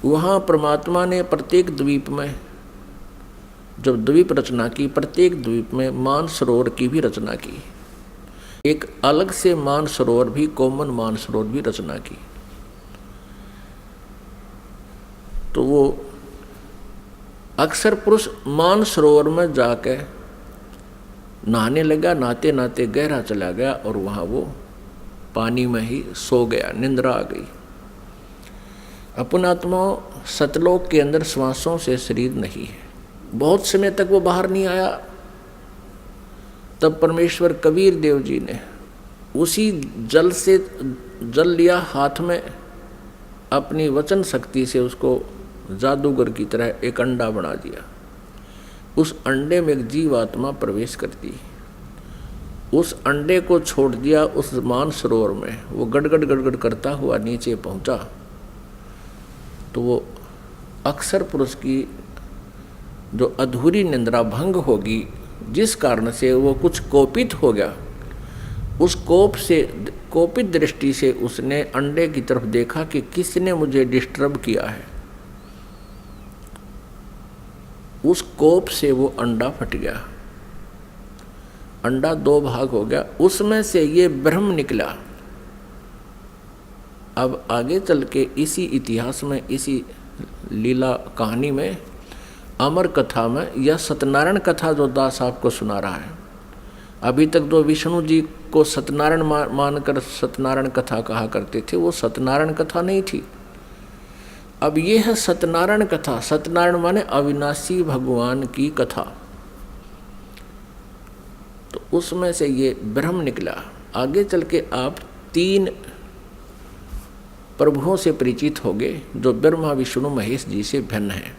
वहाँ परमात्मा ने प्रत्येक द्वीप में जब द्वीप रचना की, प्रत्येक द्वीप में मानसरोवर की भी रचना की। एक अलग से मानसरोवर भी, कॉमन मानसरोवर भी रचना की। तो वो अक्षर पुरुष मानसरोवर में जाके नहाने लगा, नहाते नहाते गहरा चला गया और वहाँ वो पानी में ही सो गया, निंद्रा आ गई। अपना आत्मा सतलोक के अंदर श्वासों से शरीर नहीं है, बहुत समय तक वो बाहर नहीं आया। तब परमेश्वर कबीर देव जी ने उसी जल से जल लिया हाथ में, अपनी वचन शक्ति से उसको जादूगर की तरह एक अंडा बना दिया। उस अंडे में एक जीवात्मा प्रवेश करती, उस अंडे को छोड़ दिया उस मानसरोवर में, वो गड़गड़ गड़गड़ करता हुआ नीचे पहुंचा, तो वो अक्सर पुरुष की जो अधूरी निंद्रा भंग होगी, जिस कारण से वो कुछ कोपित हो गया, उस कोपित दृष्टि से उसने अंडे की तरफ देखा कि किसने मुझे डिस्टर्ब किया है। उस कोप से वो अंडा फट गया, अंडा 2 भाग हो गया, उसमें से ये ब्रह्म निकला। अब आगे चल के इसी इतिहास में, इसी लीला कहानी में, अमर कथा में, यह सत्यनारायण कथा जो दास आपको सुना रहा है, अभी तक जो विष्णु जी को सत्यनारायण मानकर सत्यनारायण कथा कहा करते थे, वो सत्यनारायण कथा नहीं थी। अब ये है सत्यनारायण कथा। सत्यनारायण माने अविनाशी भगवान की कथा। तो उसमें से ये ब्रह्म निकला। आगे चल के आप 3 प्रभुओं से परिचित होंगे जो ब्रह्मा विष्णु महेश जी से भिन्न है।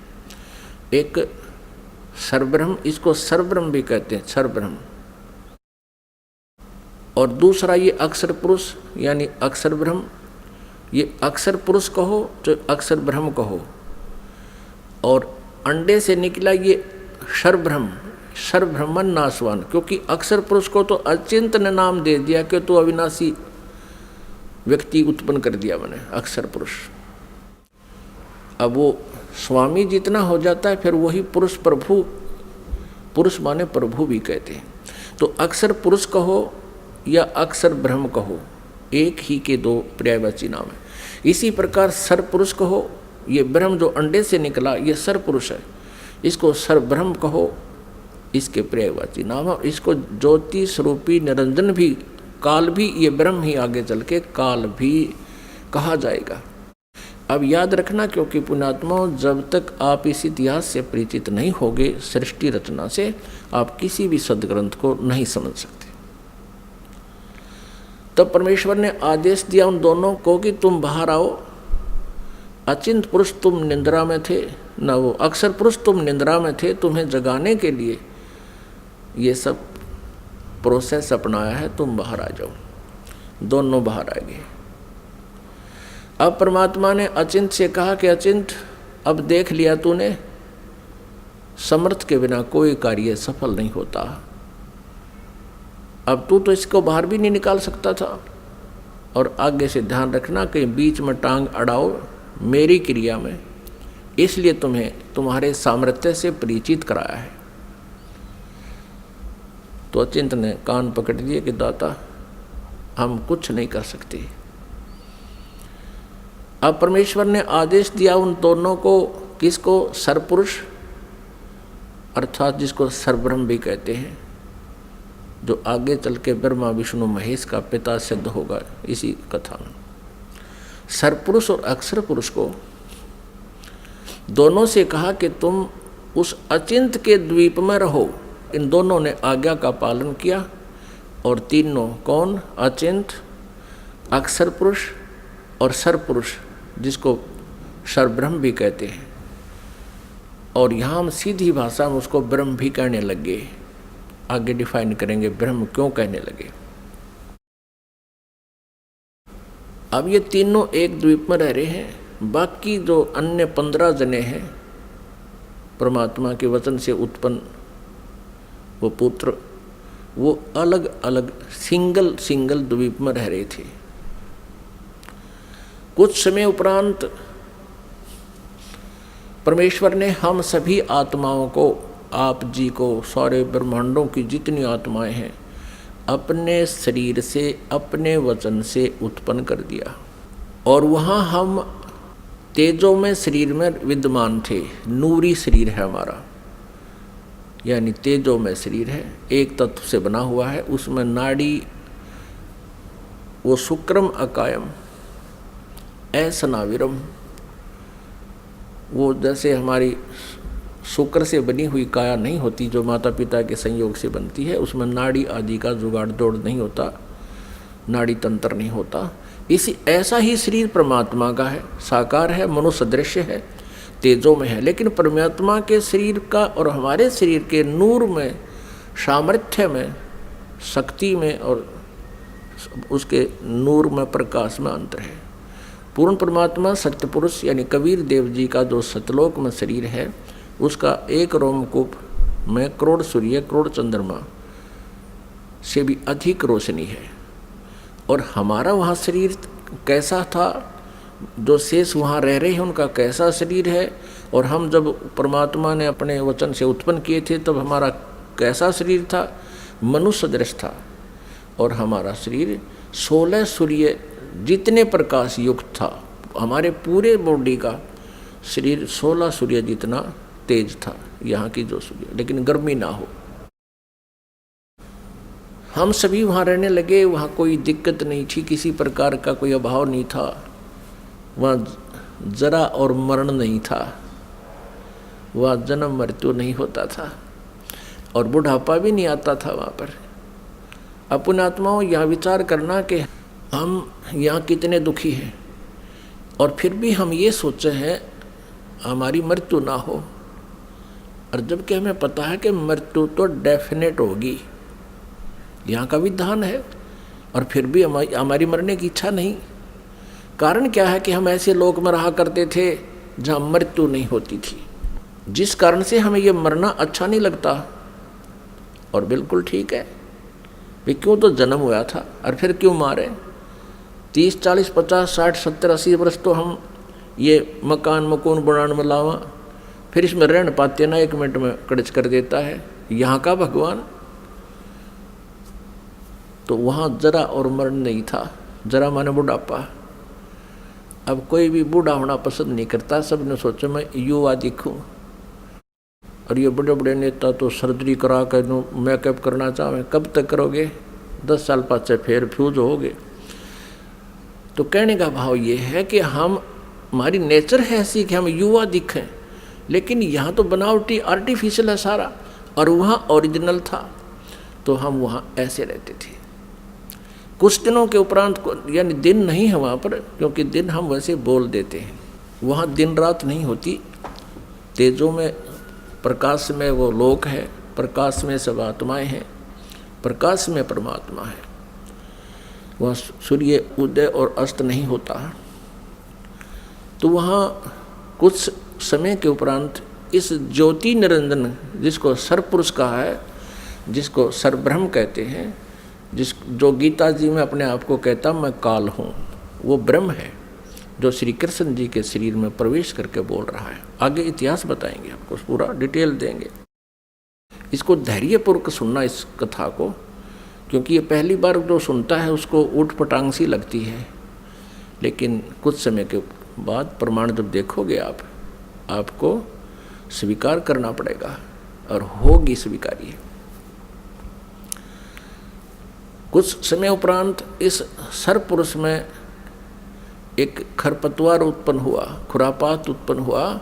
एक सर्वब्रह्म, इसको सर्वब्रह्म भी कहते हैं, सर्वब्रह्म। और दूसरा ये अक्षर पुरुष यानी अक्षर ब्रह्म। ये अक्षर पुरुष कहो तो अक्षर ब्रह्म कहो। और अंडे से निकला ये सर्वब्रह्म, सर्वब्रह्मन नाशवान, क्योंकि अक्षर पुरुष को तो अचिंत ने नाम दे दिया कि तो अविनाशी व्यक्ति उत्पन्न कर दिया मैंने, अक्षर पुरुष। अब वो स्वामी जितना हो जाता है फिर वही पुरुष प्रभु, पुरुष माने प्रभु भी कहते हैं। तो अक्षर पुरुष कहो या अक्षर ब्रह्म कहो, एक ही के 2 पर्यायवाची नाम है। इसी प्रकार सर पुरुष कहो, ये ब्रह्म जो अंडे से निकला ये सर पुरुष है, इसको सर ब्रह्म कहो, इसके पर्यायवाची नाम है। इसको ज्योति स्वरूपी निरंजन भी, काल भी, ये ब्रह्म ही आगे चल के काल भी कहा जाएगा। अब याद रखना, क्योंकि पुण्यात्माओं, जब तक आप इस इतिहास से परिचित नहीं होगे, सृष्टि रचना से, आप किसी भी सदग्रंथ को नहीं समझ सकते। तब परमेश्वर ने आदेश दिया उन दोनों को कि तुम बाहर आओ। अचिंत पुरुष तुम निंद्रा में थे, न वो अक्षर पुरुष तुम निंद्रा में थे, तुम्हें जगाने के लिए ये सब प्रोसेस अपनाया है, तुम बाहर आ जाओ। दोनों बाहर आ गए। अब परमात्मा ने अचिंत से कहा कि अचिंत, अब देख लिया तूने, समर्थ के बिना कोई कार्य सफल नहीं होता। अब तू तो इसको बाहर भी नहीं निकाल सकता था। और आगे से ध्यान रखना कि बीच में टांग अड़ाओ मेरी क्रिया में, इसलिए तुम्हें तुम्हारे सामर्थ्य से परिचित कराया है। तो अचिंत ने कान पकड़ दिए कि दाता हम कुछ नहीं कर सकते। अब परमेश्वर ने आदेश दिया उन दोनों को, किसको? सरपुरुष अर्थात जिसको सर्वब्रह्म भी कहते हैं, जो आगे चल के ब्रह्मा विष्णु महेश का पिता सिद्ध होगा इसी कथा में। सरपुरुष और अक्षर पुरुष को दोनों से कहा कि तुम उस अचिंत के द्वीप में रहो। इन दोनों ने आज्ञा का पालन किया। और तीनों कौन? अचिंत, अक्षर पुरुष और सरपुरुष, जिसको सर्वब्रह्म भी कहते हैं। और यहाँ हम सीधी भाषा में उसको ब्रह्म भी कहने लगे। आगे डिफाइन करेंगे ब्रह्म क्यों कहने लगे। अब ये तीनों एक द्वीप में रह रहे हैं। बाकी जो अन्य 15 जने हैं, परमात्मा के वचन से उत्पन्न वो पुत्र, वो अलग अलग सिंगल द्वीप में रह रहे थे। कुछ समय उपरांत परमेश्वर ने हम सभी आत्माओं को, आप जी को, सारे ब्रह्मांडों की जितनी आत्माएं हैं, अपने शरीर से, अपने वचन से उत्पन्न कर दिया। और वहाँ हम तेजोमय शरीर में विद्यमान थे। नूरी शरीर है हमारा, यानी तेजोमय शरीर है, एक तत्व से बना हुआ है। उसमें नाड़ी, वो शुक्रम अकायम ऐसनाविरम, वो जैसे हमारी शुक्र से बनी हुई काया नहीं होती जो माता पिता के संयोग से बनती है, उसमें नाड़ी आदि का जुगाड़ जोड़ नहीं होता, नाड़ी तंत्र नहीं होता। इसी ऐसा ही शरीर परमात्मा का है, साकार है, मनुष्य दृश्य है, तेजों में है। लेकिन परमात्मा के शरीर का और हमारे शरीर के नूर में, सामर्थ्य में शक्ति में और उसके नूर में, प्रकाश में अंतर है। पूर्ण परमात्मा सत्य पुरुष यानी कबीर देव जी का जो सतलोक में शरीर है, उसका एक रोमकूप में करोड़ सूर्य करोड़ चंद्रमा से भी अधिक रोशनी है। और हमारा वहाँ शरीर कैसा था, जो शेष वहाँ रह रहे हैं उनका कैसा शरीर है, और हम जब परमात्मा ने अपने वचन से उत्पन्न किए थे तब हमारा कैसा शरीर था, मनुष्य सदृश था। और हमारा शरीर 16 सूर्य जितने प्रकाश युक्त था, हमारे पूरे बॉडी का शरीर 16 सूर्य जितना तेज था यहाँ की जो सूर्य, लेकिन गर्मी ना हो। हम सभी वहाँ रहने लगे, वहाँ कोई दिक्कत नहीं थी, किसी प्रकार का कोई अभाव नहीं था, वहाँ जरा और मरण नहीं था, वहाँ जन्म मृत्यु नहीं होता था और बुढ़ापा भी नहीं आता था वहाँ पर। अपने आत्माओं यह विचार करना कि हम यहाँ कितने दुखी हैं और फिर भी हम ये सोचे हैं हमारी मृत्यु ना हो, और जबकि हमें पता है कि मृत्यु तो डेफिनेट होगी, यहाँ का विधान है, और फिर भी हमारी मरने की इच्छा नहीं। कारण क्या है कि हम ऐसे लोक में रहा करते थे जहाँ मृत्यु नहीं होती थी, जिस कारण से हमें ये मरना अच्छा नहीं लगता। और बिल्कुल ठीक है, वे क्यों तो जन्म हुआ था और फिर क्यों मारे। 30, 40, 50, 60, 70, 80 वर्ष तो हम ये मकान मकून बनाने में लावा, फिर इसमें रहने पाते ना, 1 मिनट में कड़च कर देता है यहाँ का भगवान। तो वहाँ जरा और मरण नहीं था, जरा माने बुढ़ापा। अब कोई भी बूढ़ा होना पसंद नहीं करता, सब ने सोचा मैं युवा दिखूं। और ये बड़े बड़े नेता तो सर्जरी करा कर मेकअप करना चाहें, कब तक करोगे, 10 साल पाछे फिर फ्यूज होगे। तो कहने का भाव ये है कि हमारी नेचर है ऐसी कि हम युवा दिखें, लेकिन यहाँ तो बनावटी आर्टिफिशियल है सारा, और वहाँ ओरिजिनल था, तो हम वहाँ ऐसे रहते थे। कुछ दिनों के उपरांत यानी दिन नहीं है वहाँ पर, क्योंकि दिन हम वैसे बोल देते हैं, वहाँ दिन रात नहीं होती, तेजों में प्रकाश में वो लोक है, प्रकाश में सब आत्माएं हैं, प्रकाश में परमात्मा है, वहाँ सूर्य उदय और अस्त नहीं होता। तो वहाँ कुछ समय के उपरांत इस ज्योति निरंजन, जिसको सर्वपुरुष कहा है, जिसको सर्वब्रह्म कहते हैं, जो गीता जी में अपने आप को कहता मैं काल हूँ, वो ब्रह्म है जो श्री कृष्ण जी के शरीर में प्रवेश करके बोल रहा है। आगे इतिहास बताएंगे आपको, पूरा डिटेल देंगे। इसको धैर्यपूर्वक सुनना इस कथा को, क्योंकि ये पहली बार जो सुनता है उसको ऊट पटांग सी लगती है, लेकिन कुछ समय के बाद प्रमाण जब देखोगे आपको स्वीकार करना पड़ेगा और होगी स्वीकार्य। कुछ समय उपरांत इस सर्वपुरुष में एक खरपतवार उत्पन्न हुआ, खुरापात उत्पन्न हुआ।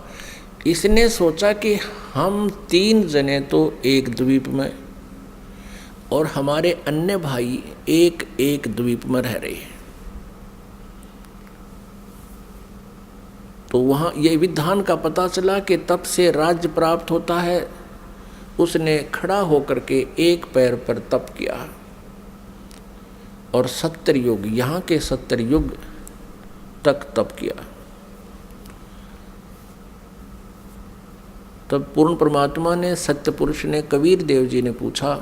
इसने सोचा कि हम 3 जने तो एक द्वीप में और हमारे अन्य भाई एक एक द्वीप में रह रहे हैं, तो वहाँ ये विधान का पता चला कि तप से राज्य प्राप्त होता है। उसने खड़ा होकर के एक पैर पर तप किया और 70 युग, यहाँ के 70 युग तक तप किया। तब पूर्ण परमात्मा ने, सत्य पुरुष ने, कबीर देव जी ने पूछा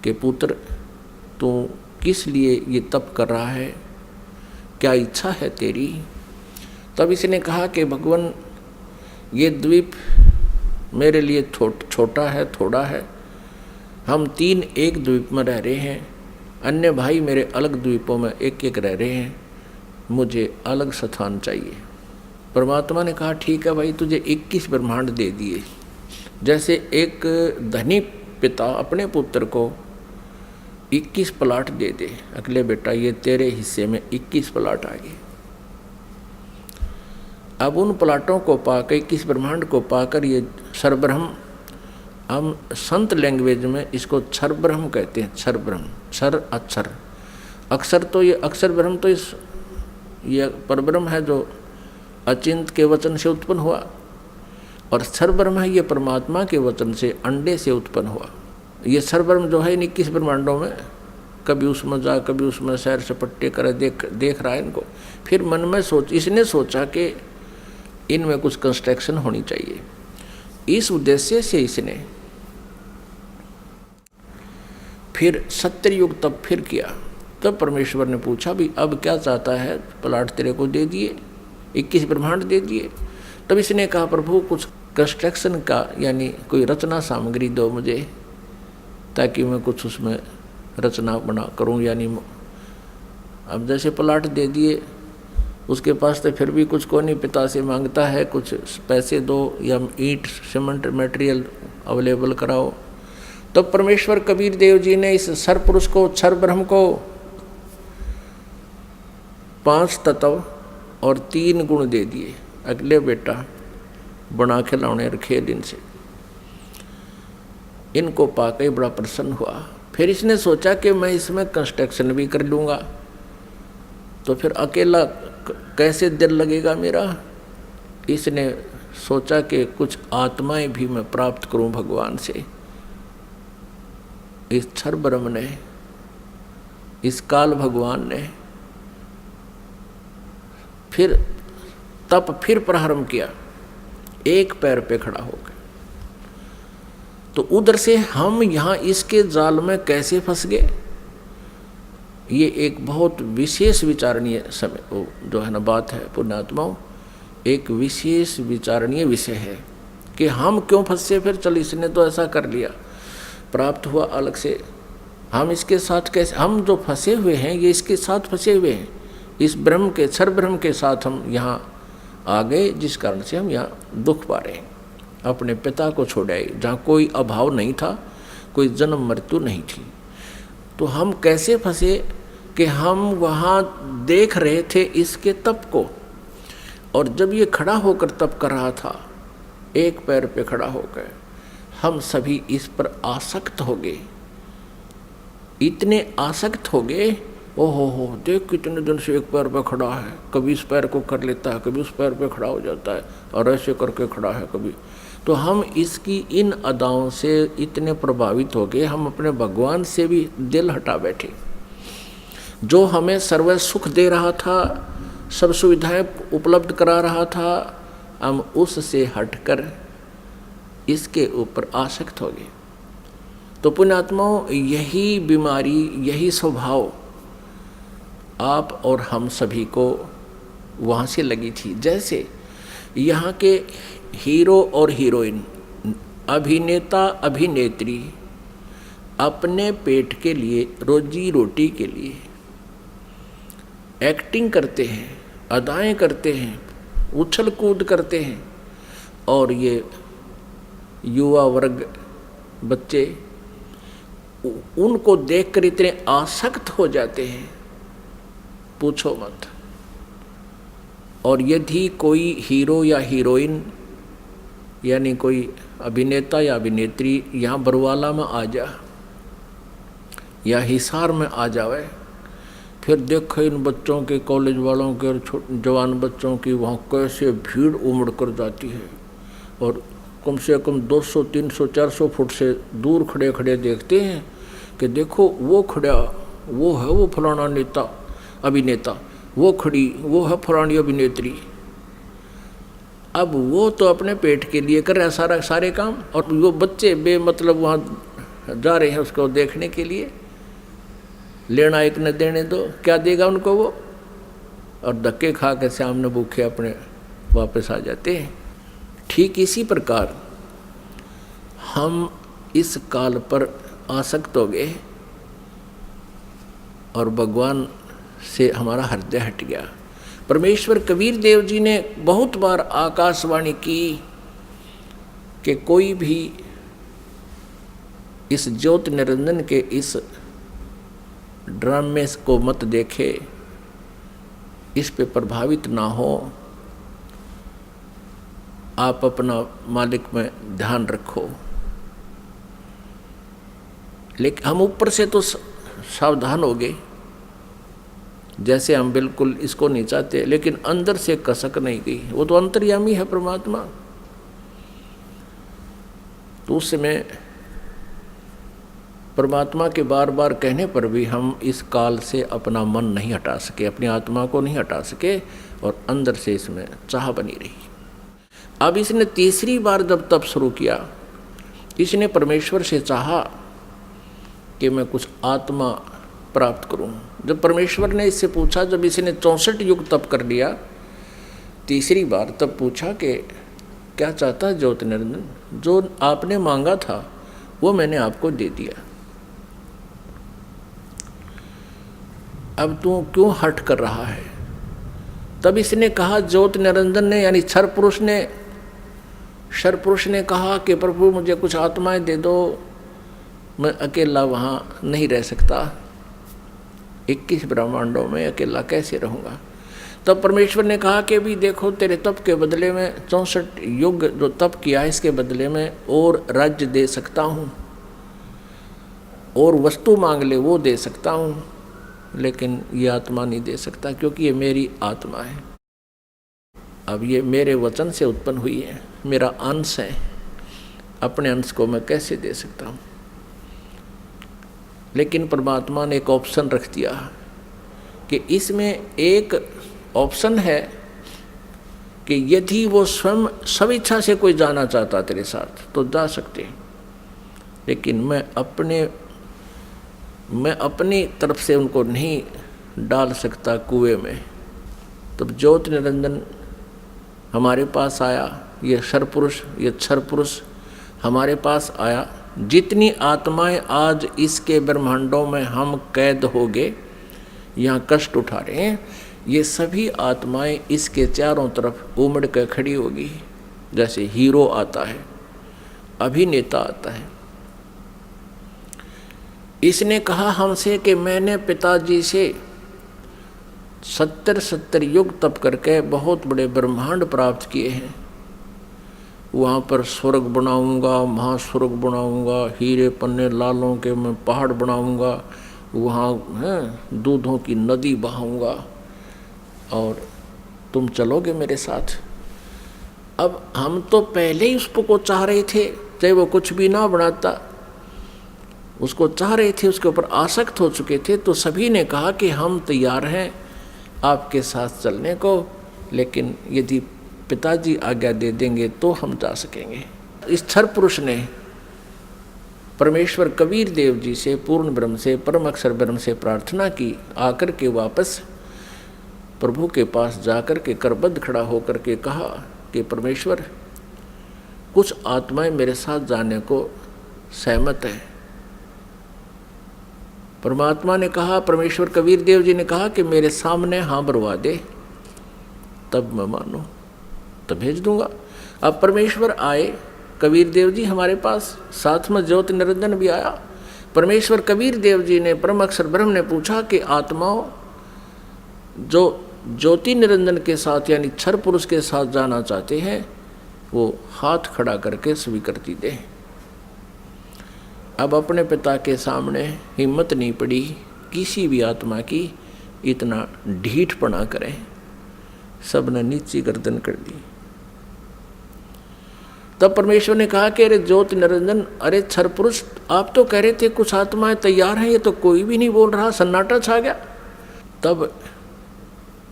कि पुत्र तू किस लिए ये तप कर रहा है, क्या इच्छा है तेरी। तब इसने कहा कि भगवान ये द्वीप मेरे लिए छोटा है, थोड़ा है, हम 3 एक द्वीप में रह रहे हैं, अन्य भाई मेरे अलग द्वीपों में एक एक रह रहे हैं, मुझे अलग स्थान चाहिए। परमात्मा ने कहा ठीक है भाई, तुझे 21 ब्रह्मांड दे दिए। जैसे एक धनी पिता अपने पुत्र को 21 प्लाट दे दे, अगले बेटा ये तेरे हिस्से में 21 प्लाट आ गए। अब उन प्लाटों को पाकर, 21 ब्रह्मांड को पाकर, ये सर्वब्रह्म, हम संत लैंग्वेज में इसको क्षर ब्रह्म कहते हैं। क्षर ब्रह्म, क्षर अक्षर, अक्षर तो ये अक्षर ब्रह्म तो ये परब्रह्म है जो अचिंत के वचन से उत्पन्न हुआ, और क्षर ब्रह्म है ये परमात्मा के वचन से अंडे से उत्पन्न हुआ। ये सरब्रह्म जो है 21 ब्रह्मांडों में, कभी उसमें जा कभी उसमें सैर सपट्टे करे, देख रहा है इनको। फिर मन में इसने सोचा कि इनमें कुछ कंस्ट्रक्शन होनी चाहिए। इस उद्देश्य से इसने फिर सत्ययुग तब फिर किया। तब परमेश्वर ने पूछा भी अब क्या चाहता है, प्लाट तेरे को दे दिए, 21 ब्रह्मांड दे दिए। तब इसने कहा प्रभु कुछ कंस्ट्रक्शन का यानी कोई रचना सामग्री दो मुझे, ताकि मैं कुछ उसमें रचना बना करूं। यानी अब जैसे प्लाट दे दिए, उसके पास तो फिर भी कुछ को नहीं, पिता से मांगता है कुछ पैसे दो या ईंट सीमेंट मटेरियल अवेलेबल कराओ। तो परमेश्वर कबीर देव जी ने इस सरपुरुष को, क्षर ब्रह्म को 5 तत्व और 3 गुण दे दिए। अगले बेटा बना खिलौने रखे दिन से, इनको पाके बड़ा प्रसन्न हुआ। फिर इसने सोचा कि मैं इसमें कंस्ट्रक्शन भी कर लूँगा, तो फिर अकेला कैसे दिल लगेगा मेरा। इसने सोचा कि कुछ आत्माएं भी मैं प्राप्त करूं भगवान से। इस क्षर ब्रह्म ने, इस काल भगवान ने फिर तप फिर प्रारंभ किया, एक पैर पे खड़ा होकर। तो उधर से हम यहाँ इसके जाल में कैसे फंस गए, ये एक बहुत विशेष विचारणीय समय जो है ना बात है पुण्यात्माओं, एक विशेष विचारणीय विषय है कि हम क्यों फंसे। फिर चल इसने तो ऐसा कर लिया, प्राप्त हुआ अलग से, हम इसके साथ कैसे, हम जो फंसे हुए हैं ये इसके साथ फंसे हुए हैं, इस ब्रह्म के क्षर ब्रह्म के साथ हम यहाँ आ गए, जिस कारण से हम यहाँ दुख पा रहे हैं। अपने पिता को छोड़ आए जहाँ कोई अभाव नहीं था, कोई जन्म मृत्यु नहीं थी। तो हम कैसे फंसे कि हम वहाँ देख रहे थे इसके तप को, और जब ये खड़ा होकर तप कर रहा था, एक पैर पे खड़ा होकर, हम सभी इस पर आसक्त हो गए, इतने आसक्त हो गए। ओहो हो, देख कितने दिन से एक पैर पे खड़ा है, कभी इस पैर को कर लेता है, कभी उस पैर पे खड़ा हो जाता है, और ऐसे करके खड़ा है कभी। तो हम इसकी इन अदाओं से इतने प्रभावित हो गए, हम अपने भगवान से भी दिल हटा बैठे। जो हमें सर्व सुख दे रहा था, सब सुविधाएं उपलब्ध करा रहा था, हम उससे हटकर इसके ऊपर आसक्त हो गए। तो पुण्यात्माओं, यही बीमारी, यही स्वभाव आप और हम सभी को वहाँ से लगी थी। जैसे यहाँ के हीरो और हीरोइन, अभिनेता अभिनेत्री अपने पेट के लिए, रोजी रोटी के लिए एक्टिंग करते हैं, अदाएं करते हैं, उछल कूद करते हैं, और ये युवा वर्ग बच्चे उनको देखकर इतने आसक्त हो जाते हैं, पूछो मत। और यदि कोई हीरो या हीरोइन यानी कोई अभिनेता या अभिनेत्री यहाँ बरवाला में आ जा या हिसार में आ जावे, फिर देखो इन बच्चों के, कॉलेज वालों के और जवान बच्चों की वहाँ कैसे भीड़ उमड़ कर जाती है, और कम से कम 200, 300, 400 फुट से दूर खड़े खड़े देखते हैं कि देखो वो खड़ा, वो है वो फलाना नेता अभिनेता, वो खड़ी, वो है फलानी अभिनेत्री। अब वो तो अपने पेट के लिए कर रहा है सारे काम, और वो बच्चे बेमतलब वहाँ जा रहे हैं उसको देखने के लिए। लेना एक न देने दो, क्या देगा उनको वो, और धक्के खा के सामने भूखे अपने वापस आ जाते हैं। ठीक इसी प्रकार हम इस काल पर आसक्त हो गए और भगवान से हमारा हृदय हट गया। परमेश्वर कबीर देव जी ने बहुत बार आकाशवाणी की कि कोई भी इस ज्योति निरंजन के इस ड्रामे को मत देखे, इस पे प्रभावित ना हो, आप अपना मालिक में ध्यान रखो। लेकिन हम ऊपर से तो सावधान हो गए, जैसे हम बिल्कुल इसको नहीं चाहते, लेकिन अंदर से कसक नहीं गई। वो तो अंतर्यामी है परमात्मा। तो उस समय परमात्मा के बार बार कहने पर भी हम इस काल से अपना मन नहीं हटा सके, अपनी आत्मा को नहीं हटा सके और अंदर से इसमें चाह बनी रही। अब इसने तीसरी बार जब तप शुरू किया, इसने परमेश्वर से चाहा कि मैं कुछ आत्मा प्राप्त करूं। जब परमेश्वर ने इससे पूछा, जब इसने 64 युग तप कर लिया तीसरी बार, तब पूछा कि क्या चाहता है ज्योति निरंजन? जो आपने मांगा था वो मैंने आपको दे दिया, अब तू क्यों हट कर रहा है? तब इसने कहा, ज्योति निरंजन ने यानी क्षर पुरुष ने कहा कि प्रभु मुझे कुछ आत्माएं दे दो, मैं अकेला वहाँ नहीं रह सकता, 21 ब्रह्मांडों में अकेला कैसे रहूँगा। तब परमेश्वर ने कहा कि भी देखो, तेरे तप के बदले में 64 युग जो तप किया है इसके बदले में और राज्य दे सकता हूँ, और वस्तु मांग ले वो दे सकता हूँ, लेकिन ये आत्मा नहीं दे सकता, क्योंकि ये मेरी आत्मा है। अब ये मेरे वचन से उत्पन्न हुई है, मेरा अंश है, अपने अंश को मैं कैसे दे सकता हूँ। लेकिन परमात्मा ने एक ऑप्शन रख दिया कि इसमें एक ऑप्शन है कि यदि वो स्वयं स्वेच्छा से कोई जाना चाहता तेरे साथ तो जा सकते, लेकिन मैं अपनी तरफ से उनको नहीं डाल सकता कुएं में। तब ज्योति निरंजन हमारे पास आया, ये क्षर पुरुष हमारे पास आया। जितनी आत्माएं आज इसके ब्रह्मांडों में हम कैद हो गए, यहाँ कष्ट उठा रहे हैं, ये सभी आत्माएं इसके चारों तरफ उमड़ कर खड़ी होगी। जैसे हीरो आता है, अभिनेता आता है। इसने कहा हमसे कि मैंने पिताजी से 70 युग तप करके बहुत बड़े ब्रह्मांड प्राप्त किए हैं, वहाँ पर स्वर्ग बनाऊंगा, महास्वर्ग बनाऊंगा, हीरे पन्ने लालों के मैं पहाड़ बनाऊंगा, वहाँ दूधों की नदी बहाऊंगा और तुम चलोगे मेरे साथ। अब हम तो पहले ही उसको चाह रहे थे, चाहे वो कुछ भी ना बनाता, उसको चाह रहे थे, उसके ऊपर आसक्त हो चुके थे। तो सभी ने कहा कि हम तैयार हैं आपके साथ चलने को, लेकिन यदि पिताजी आज्ञा दे देंगे तो हम जा सकेंगे। इस क्षर पुरुष ने परमेश्वर कबीर देव जी से, पूर्ण ब्रह्म से, परम अक्षर ब्रह्म से प्रार्थना की। आकर के वापस प्रभु के पास जाकर के करबद्ध खड़ा होकर के कहा कि परमेश्वर, कुछ आत्माएं मेरे साथ जाने को सहमत है। परमात्मा ने कहा, परमेश्वर कबीर देव जी ने कहा कि मेरे सामने हाँ भरवा दे, तब मैं मानूं, तब भेज दूंगा। अब परमेश्वर आए, कबीर देव जी हमारे पास, साथ में ज्योति निरंजन भी आया। परमेश्वर कबीर देव जी ने, परम अक्षर ब्रह्म ने पूछा कि आत्माओं जो ज्योति निरंजन के साथ यानी क्षर पुरुष के साथ जाना चाहते हैं, वो हाथ खड़ा करके स्वीकृति दें। अब अपने पिता के सामने हिम्मत नहीं पड़ी किसी भी आत्मा की इतना ढीठपना करें, सब ने नीची गर्दन कर दी। तब परमेश्वर ने कहा कि अरे ज्योति निरंजन, अरे क्षर पुरुष, आप तो कह रहे थे कुछ आत्माएं तैयार हैं, ये तो कोई भी नहीं बोल रहा, सन्नाटा छा गया। तब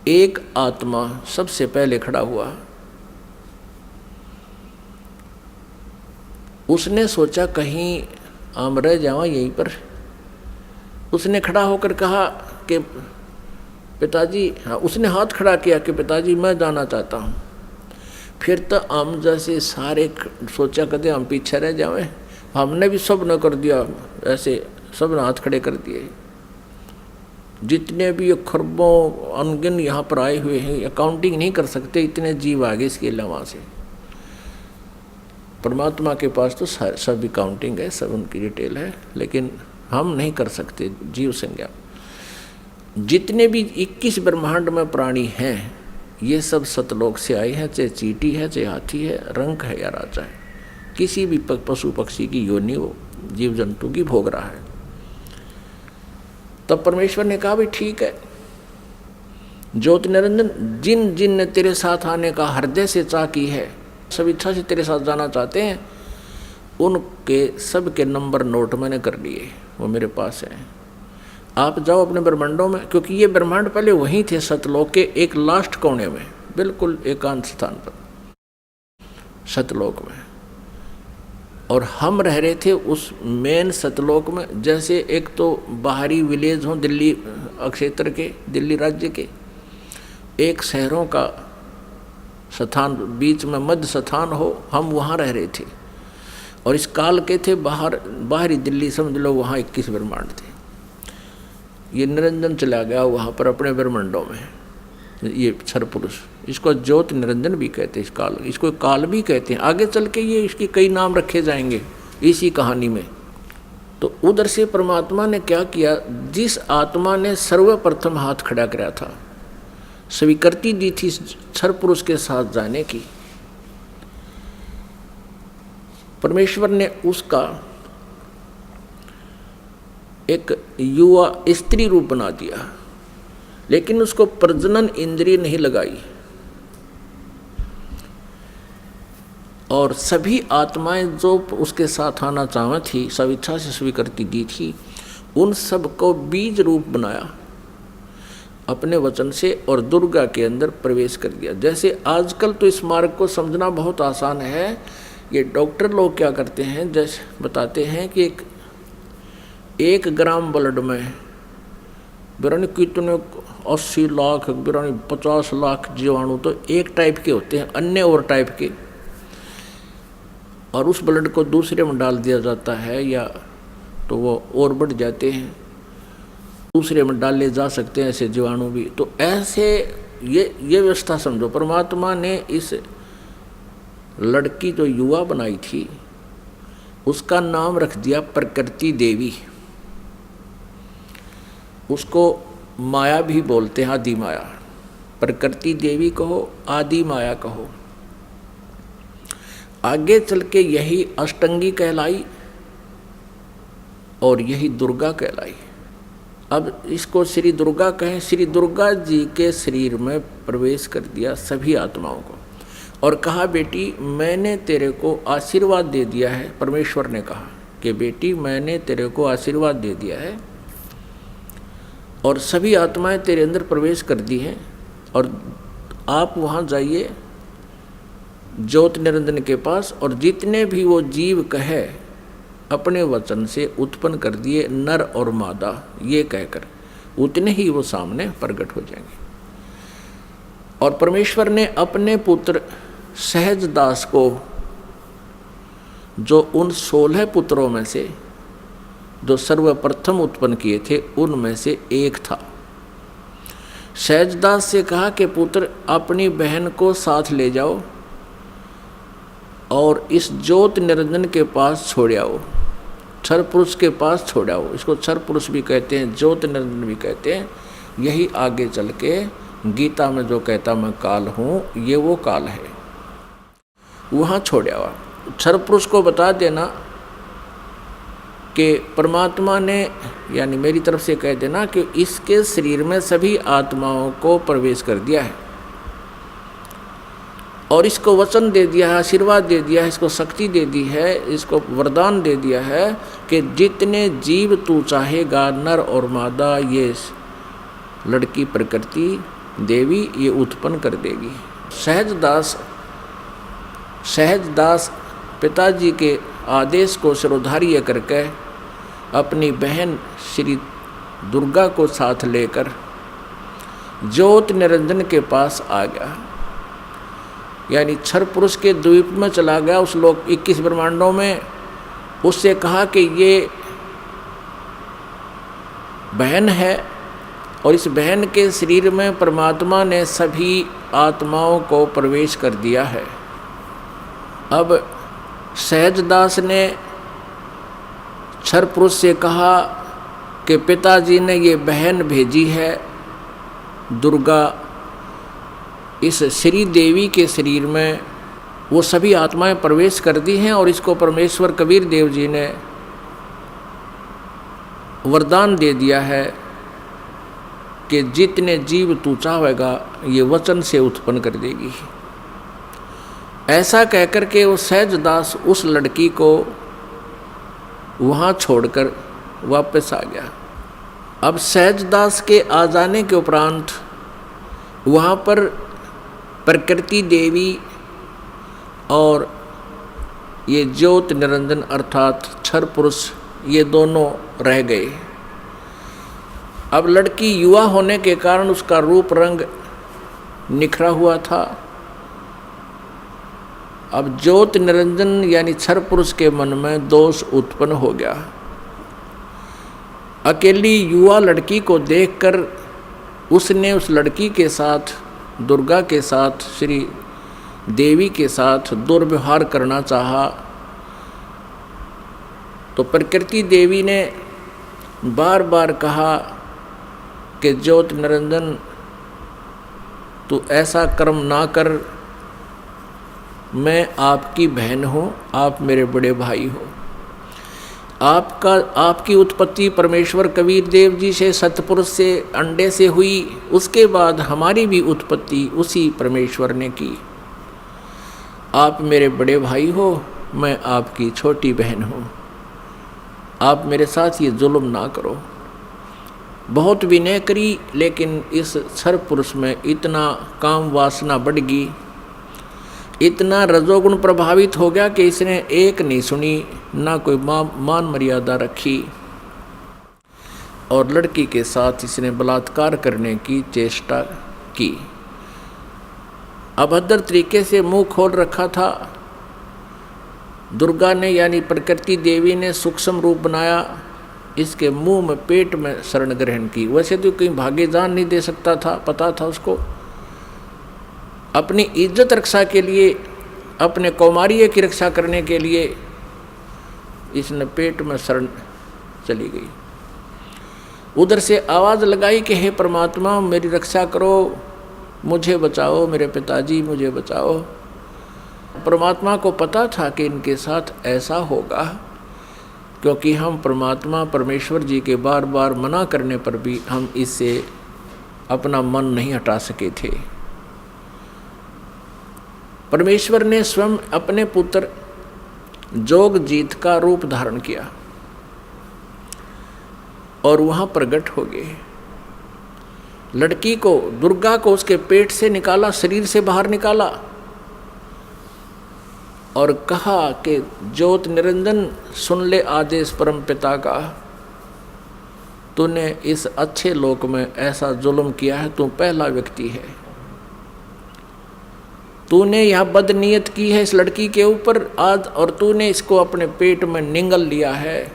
एक आत्मा सबसे पहले खड़ा हुआ। उसने सोचा कहीं हम रह जावा यहीं पर। उसने खड़ा होकर कहा कि पिताजी, हाँ, उसने हाथ खड़ा किया कि पिताजी मैं जाना चाहता हूँ। फिर तो हम जैसे सारे सोचा करते हम पीछे रह जाएं, हमने भी सब न कर दिया, ऐसे सब ने हाथ खड़े कर दिए। जितने भी खरबों अनगिन यहाँ पर आए हुए हैं, अकाउंटिंग नहीं कर सकते, इतने जीव आगे इसके अलावा से। परमात्मा के पास तो सब अकाउंटिंग है, सब उनकी डिटेल है, लेकिन हम नहीं कर सकते जीव संज्ञा। जितने भी 21 ब्रह्मांड में प्राणी हैं, ये सब सतलोक से आए हैं, चाहे चींटी है, चाहे हाथी है, रंक है या राजा है, किसी भी पशु पक्षी की योनि वो जीव जंतु की भोग रहा है। तब परमेश्वर ने कहा भी ठीक है ज्योति निरंजन, जिन जिन ने तेरे साथ आने का हृदय से चाह की है, सब इच्छा से तेरे साथ जाना चाहते हैं, उनके सब के नंबर नोट मैंने कर लिए। वो मेरे पास है, आप जाओ अपने ब्रह्मांडों में, क्योंकि ये ब्रह्मांड पहले वहीं थे सतलोक के एक लास्ट कोने में, बिल्कुल एकांत स्थान पर सतलोक में, और हम रह रहे थे उस मेन सतलोक में। जैसे एक तो बाहरी विलेज हो दिल्ली क्षेत्र के, दिल्ली राज्य के एक शहरों का स्थान, बीच में मध्य स्थान हो, हम वहाँ रह रहे थे। और इस काल के थे बाहरी दिल्ली, समझ लो वहाँ 21 ब्रह्मांड थे। ये निरंजन चला गया वहाँ पर अपने ब्रह्मांडों में, ये क्षर पुरुष, इसको ज्योत निरंजन भी कहते हैं, इस काल, इसको काल भी कहते हैं। आगे चल के ये इसके कई नाम रखे जाएंगे इसी कहानी में। तो उधर से परमात्मा ने क्या किया, जिस आत्मा ने सर्वप्रथम हाथ खड़ा कराया था, स्वीकृति दी थी क्षर पुरुष के साथ जाने की, परमेश्वर ने उसका एक युवा स्त्री रूप बना दिया, लेकिन उसको प्रजनन इंद्रिय नहीं लगाई। और सभी आत्माएं जो उसके साथ आना चाहती थी, सब इच्छा से स्वीकृति दी थी, उन सब को बीज रूप बनाया अपने वचन से, और दुर्गा के अंदर प्रवेश कर दिया। जैसे आजकल तो इस मार्ग को समझना बहुत आसान है। ये डॉक्टर लोग क्या करते हैं, जैसे बताते हैं कि एक ग्राम ब्लड में बिरानी कितने 80 लाख बिरानी 50 लाख जीवाणु तो एक टाइप के होते हैं, अन्य और टाइप के, और उस ब्लड को दूसरे में डाल दिया जाता है, या तो वो और बढ़ जाते हैं, दूसरे में डाले जा सकते हैं ऐसे जीवाणु भी। तो ऐसे ये व्यवस्था समझो, परमात्मा ने इस लड़की जो युवा बनाई थी उसका नाम रख दिया प्रकृति देवी। उसको माया भी बोलते हैं, आदि माया, प्रकृति देवी कहो, आदि माया कहो। आगे चल के यही अष्टंगी कहलाई और यही दुर्गा कहलाई। अब इसको श्री दुर्गा कहें, श्री दुर्गा जी के शरीर में प्रवेश कर दिया सभी आत्माओं को, और कहा बेटी मैंने तेरे को आशीर्वाद दे दिया है। परमेश्वर ने कहा कि बेटी मैंने तेरे को आशीर्वाद दे दिया है, और सभी आत्माएं तेरे अंदर प्रवेश कर दी हैं, और आप वहाँ जाइए ज्योत निरंजन के पास, और जितने भी वो जीव कहे अपने वचन से उत्पन्न कर दिए नर और मादा, ये कहकर उतने ही वो सामने प्रकट हो जाएंगे। और परमेश्वर ने अपने पुत्र सहज दास को, जो उन 16 पुत्रों में से जो सर्वप्रथम उत्पन्न किए थे उनमें से एक था, सहजदास से कहा कि पुत्र अपनी बहन को साथ ले जाओ और इस ज्योत निरंजन के पास छोड़ आओ, क्षर पुरुष के पास छोड़ आओ। इसको क्षर पुरुष भी कहते हैं, ज्योत निरंजन भी कहते हैं। यही आगे चल के गीता में जो कहता मैं काल हूँ, ये वो काल है, वहाँ छोड़ आओ। क्षर पुरुष को बता देना कि परमात्मा ने, यानी मेरी तरफ से कह देना कि इसके शरीर में सभी आत्माओं को प्रवेश कर दिया है, और इसको वचन दे दिया है, आशीर्वाद दे दिया है, इसको शक्ति दे दी है, इसको वरदान दे दिया है कि जितने जीव तू चाहेगा नर और मादा, ये लड़की प्रकृति देवी ये उत्पन्न कर देगी। सहजदास पिताजी के आदेश को सिरोधार्य करके अपनी बहन श्री दुर्गा को साथ लेकर ज्योत निरंजन के पास आ गया, यानी क्षर पुरुष के द्वीप में चला गया, उस लोक 21 ब्रह्मांडों में। उससे कहा कि ये बहन है, और इस बहन के शरीर में परमात्मा ने सभी आत्माओं को प्रवेश कर दिया है। अब सहजदास ने क्षर पुरुष से कहा कि पिताजी ने ये बहन भेजी है दुर्गा, इस श्री देवी के शरीर में वो सभी आत्माएं प्रवेश कर दी हैं, और इसको परमेश्वर कबीर देव जी ने वरदान दे दिया है कि जितने जीव तू चाहेगा ये वचन से उत्पन्न कर देगी। ऐसा कहकर के वो सहजदास उस लड़की को वहाँ छोड़कर वापस आ गया। अब सहजदास के आ जाने के उपरांत वहाँ पर प्रकृति देवी और ये ज्योत निरंजन अर्थात क्षर पुरुष ये दोनों रह गए। अब लड़की युवा होने के कारण उसका रूप रंग निखरा हुआ था। अब ज्योत निरंजन यानी क्षर पुरुष के मन में दोष उत्पन्न हो गया। अकेली युवा लड़की को देखकर उसने उस लड़की के साथ, दुर्गा के साथ, श्री देवी के साथ दुर्व्यवहार करना चाहा। तो प्रकृति देवी ने बार बार कहा कि ज्योत निरंजन तू ऐसा कर्म ना कर, मैं आपकी बहन हूँ, आप मेरे बड़े भाई हो। आपकी उत्पत्ति परमेश्वर कबीर देव जी से, सतपुरुष से, अंडे से हुई, उसके बाद हमारी भी उत्पत्ति उसी परमेश्वर ने की। आप मेरे बड़े भाई हो, मैं आपकी छोटी बहन हूँ, आप मेरे साथ ये जुल्म ना करो। बहुत विनय करी, लेकिन इस क्षर पुरुष में इतना काम वासना बढ़ गई, इतना रजोगुण प्रभावित हो गया कि इसने एक नहीं सुनी, ना कोई मान मर्यादा रखी और लड़की के साथ इसने बलात्कार करने की चेष्टा की। अभद्र तरीके से मुंह खोल रखा था। दुर्गा ने यानी प्रकृति देवी ने सूक्ष्म रूप बनाया, इसके मुंह में, पेट में शरण ग्रहण की। वैसे तो कहीं भागे जान नहीं दे सकता था, पता था उसको। अपनी इज्जत रक्षा के लिए, अपने कौमार्य की रक्षा करने के लिए इसने पेट में शरण चली गई। उधर से आवाज़ लगाई कि हे परमात्मा मेरी रक्षा करो, मुझे बचाओ, मेरे पिताजी मुझे बचाओ। परमात्मा को पता था कि इनके साथ ऐसा होगा, क्योंकि हम परमात्मा परमेश्वर जी के बार बार मना करने पर भी हम इससे अपना मन नहीं हटा सके थे। परमेश्वर ने स्वयं अपने पुत्र जोगजीत का रूप धारण किया और वहाँ प्रकट हो गए। लड़की को, दुर्गा को उसके पेट से निकाला, शरीर से बाहर निकाला और कहा कि ज्योत निरंजन सुन ले आदेश परम पिता का, तूने इस अच्छे लोक में ऐसा जुल्म किया है, तू पहला व्यक्ति है। तूने यह बदनीयत की है इस लड़की के ऊपर आज, और तूने इसको अपने पेट में निगल लिया है,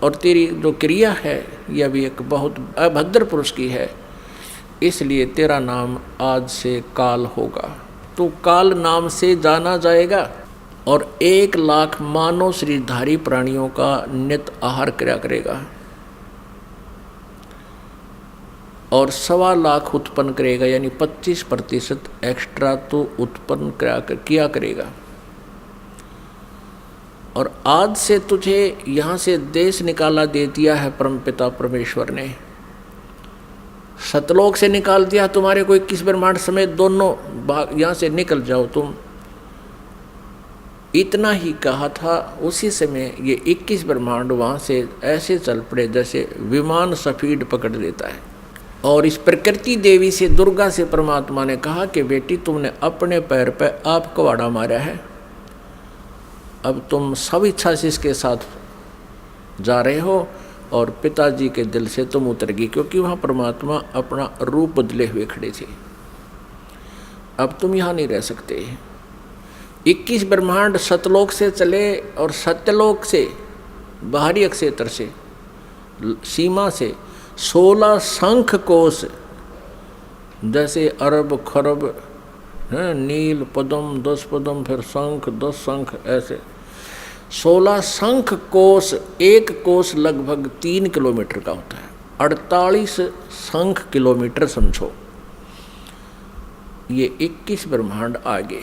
और तेरी जो क्रिया है यह भी एक बहुत अभद्र पुरुष की है, इसलिए तेरा नाम आज से काल होगा। तू काल नाम से जाना जाएगा और 1 लाख मानव शरीरधारी प्राणियों का नित आहार किया करेगा और 1.25 लाख उत्पन्न करेगा, यानी 25% एक्स्ट्रा तो उत्पन्न किया करेगा। और आज से तुझे यहाँ से देश निकाला दे दिया है परमपिता परमेश्वर ने, सतलोक से निकाल दिया तुम्हारे को 21 ब्रह्मांड समेत दोनों भाग, यहाँ से निकल जाओ तुम। इतना ही कहा था, उसी समय ये 21 ब्रह्मांड वहाँ से ऐसे चल पड़े जैसे विमान स्पीड पकड़ लेता है। और इस प्रकृति देवी से, दुर्गा से परमात्मा ने कहा कि बेटी तुमने अपने पैर पर आप कवाड़ा मारा है, अब तुम सब इच्छा से इसके साथ जा रहे हो और पिताजी के दिल से तुम उतर गई, क्योंकि वहाँ परमात्मा अपना रूप बदले हुए खड़े थे। अब तुम यहाँ नहीं रह सकते। 21 ब्रह्मांड सतलोक से चले और सत्यलोक से, बाहरी अक्षेत्र से, सीमा से 16 शंख कोश, जैसे अरब खरब हैं, नील पद्म 10 पद्म, फिर शंख 10 शंख, ऐसे 16 शंख कोश। एक कोश लगभग 3 किलोमीटर का होता है, 48 शंख किलोमीटर समझो। ये 21 ब्रह्मांड आगे।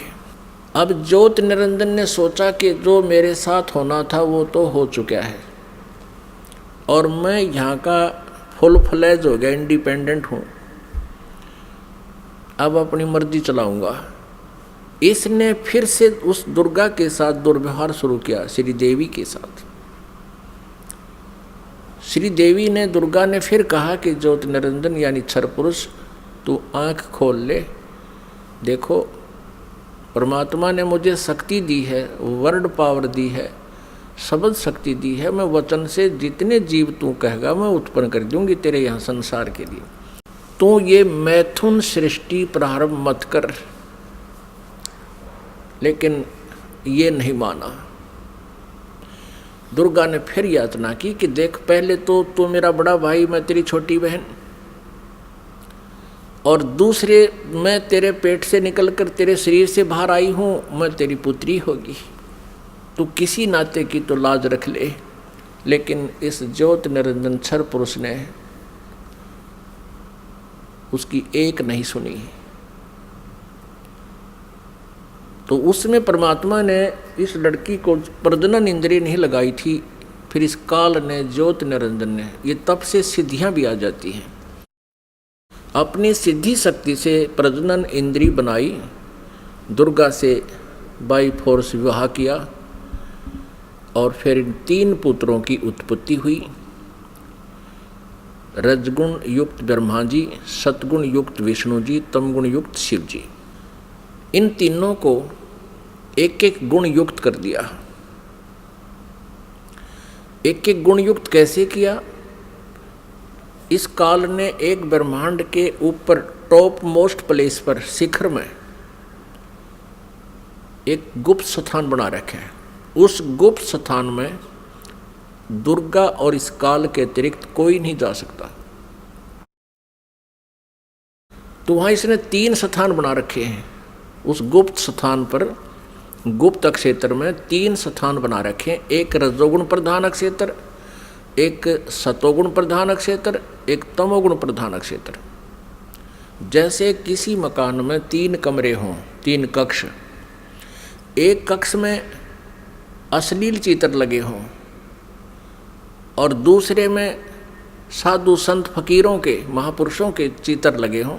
अब ज्योत निरंजन ने सोचा कि जो मेरे साथ होना था वो तो हो चुका है और मैं यहाँ का फुल फ्लैज हो गया, इंडिपेंडेंट हूँ, अब अपनी मर्जी चलाऊंगा। इसने फिर से उस दुर्गा के साथ दुर्व्यवहार शुरू किया, श्री देवी के साथ। श्री देवी ने, दुर्गा ने फिर कहा कि ज्योति निरंजन यानी क्षर पुरुष, तू आँख खोल ले। देखो, परमात्मा ने मुझे शक्ति दी है, वर्ड पावर दी है, शब्द शक्ति दी है। मैं वचन से जितने जीव तू कहेगा मैं उत्पन्न कर दूंगी तेरे यहाँ संसार के लिए। तू ये मैथुन सृष्टि प्रारंभ मत कर। लेकिन ये नहीं माना। दुर्गा ने फिर याचना की कि देख, पहले तो तू मेरा बड़ा भाई, मैं तेरी छोटी बहन, और दूसरे मैं तेरे पेट से निकलकर तेरे शरीर से बाहर आई हूँ, मैं तेरी पुत्री होगी। तू किसी नाते की तो लाज रख ले। लेकिन इस ज्योति निरंजन क्षर पुरुष ने उसकी एक नहीं सुनी। तो उसमें परमात्मा ने इस लड़की को प्रजनन इंद्रिय नहीं लगाई थी। फिर इस काल ने, ज्योति निरंजन ने, ये तब से सिद्धियां भी आ जाती हैं, अपनी सिद्धि शक्ति से प्रजनन इंद्रिय बनाई। दुर्गा से बाई फोर्स विवाह किया और फिर इन 3 पुत्रों की उत्पत्ति हुई। रजगुण युक्त ब्रह्मा जी, सतगुण युक्त विष्णु जी, तमगुण युक्त शिव जी। इन तीनों को एक एक गुण युक्त कर दिया। एक एक गुण युक्त कैसे किया? इस काल ने एक ब्रह्मांड के ऊपर टॉप मोस्ट प्लेस पर, शिखर में एक गुप्त स्थान बना रखा है। उस गुप्त स्थान में दुर्गा और इस काल के अतिरिक्त कोई नहीं जा सकता। तो वहां इसने 3 स्थान बना रखे हैं। उस गुप्त स्थान पर, गुप्त क्षेत्र में 3 स्थान बना रखे हैं। एक रजोगुण प्रधान क्षेत्र, एक सतोगुण प्रधान क्षेत्र, एक तमोगुण प्रधान क्षेत्र। जैसे किसी मकान में 3 कमरे हों, 3 कक्ष, एक कक्ष में अश्लील चित्र लगे हों और दूसरे में साधु संत फकीरों के, महापुरुषों के चित्र लगे हों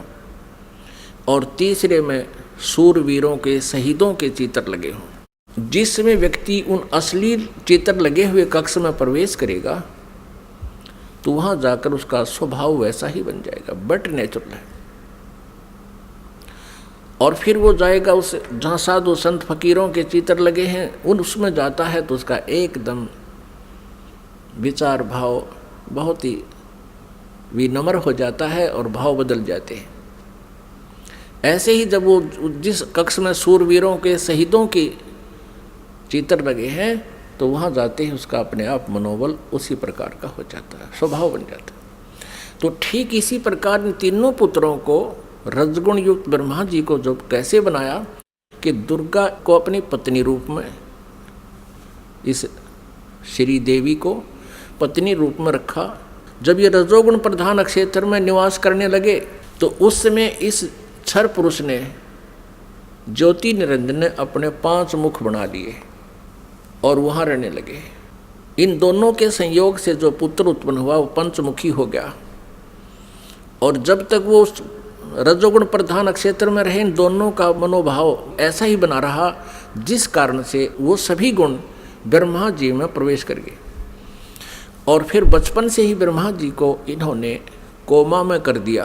और तीसरे में सूरवीरों के, शहीदों के चित्र लगे हों। जिसमें व्यक्ति उन अश्लील चित्र लगे हुए कक्ष में प्रवेश करेगा तो वहां जाकर उसका स्वभाव वैसा ही बन जाएगा, बट नेचुरल है। और फिर वो जाएगा उस जहाँ साधु संत फकीरों के चित्र लगे हैं, उसमें जाता है तो उसका एकदम विचार भाव बहुत ही विनम्र हो जाता है और भाव बदल जाते हैं। ऐसे ही जब वो जिस कक्ष में सूरवीरों के, शहीदों के चित्र लगे हैं तो वहाँ जाते ही उसका अपने आप मनोबल उसी प्रकार का हो जाता है, स्वभाव बन जाता है। तो ठीक इसी प्रकार इन तीनों पुत्रों को, रजगुण युक्त ब्रह्मा जी को जब कैसे बनाया कि दुर्गा को अपनी पत्नी रूप में, इस श्री देवी को पत्नी रूप में रखा। जब ये रजोगुण प्रधान क्षेत्र में निवास करने लगे तो उस समय इस क्षर पुरुष ने, ज्योति निरंजन ने अपने 5 मुख बना लिए और वहाँ रहने लगे। इन दोनों के संयोग से जो पुत्र उत्पन्न हुआ वो पंचमुखी हो गया। और जब तक वो रजोगुण प्रधान क्षेत्र में रहे, इन दोनों का मनोभाव ऐसा ही बना रहा, जिस कारण से वो सभी गुण ब्रह्मा जी में प्रवेश कर गए। और फिर बचपन से ही ब्रह्मा जी को इन्होंने कोमा में कर दिया,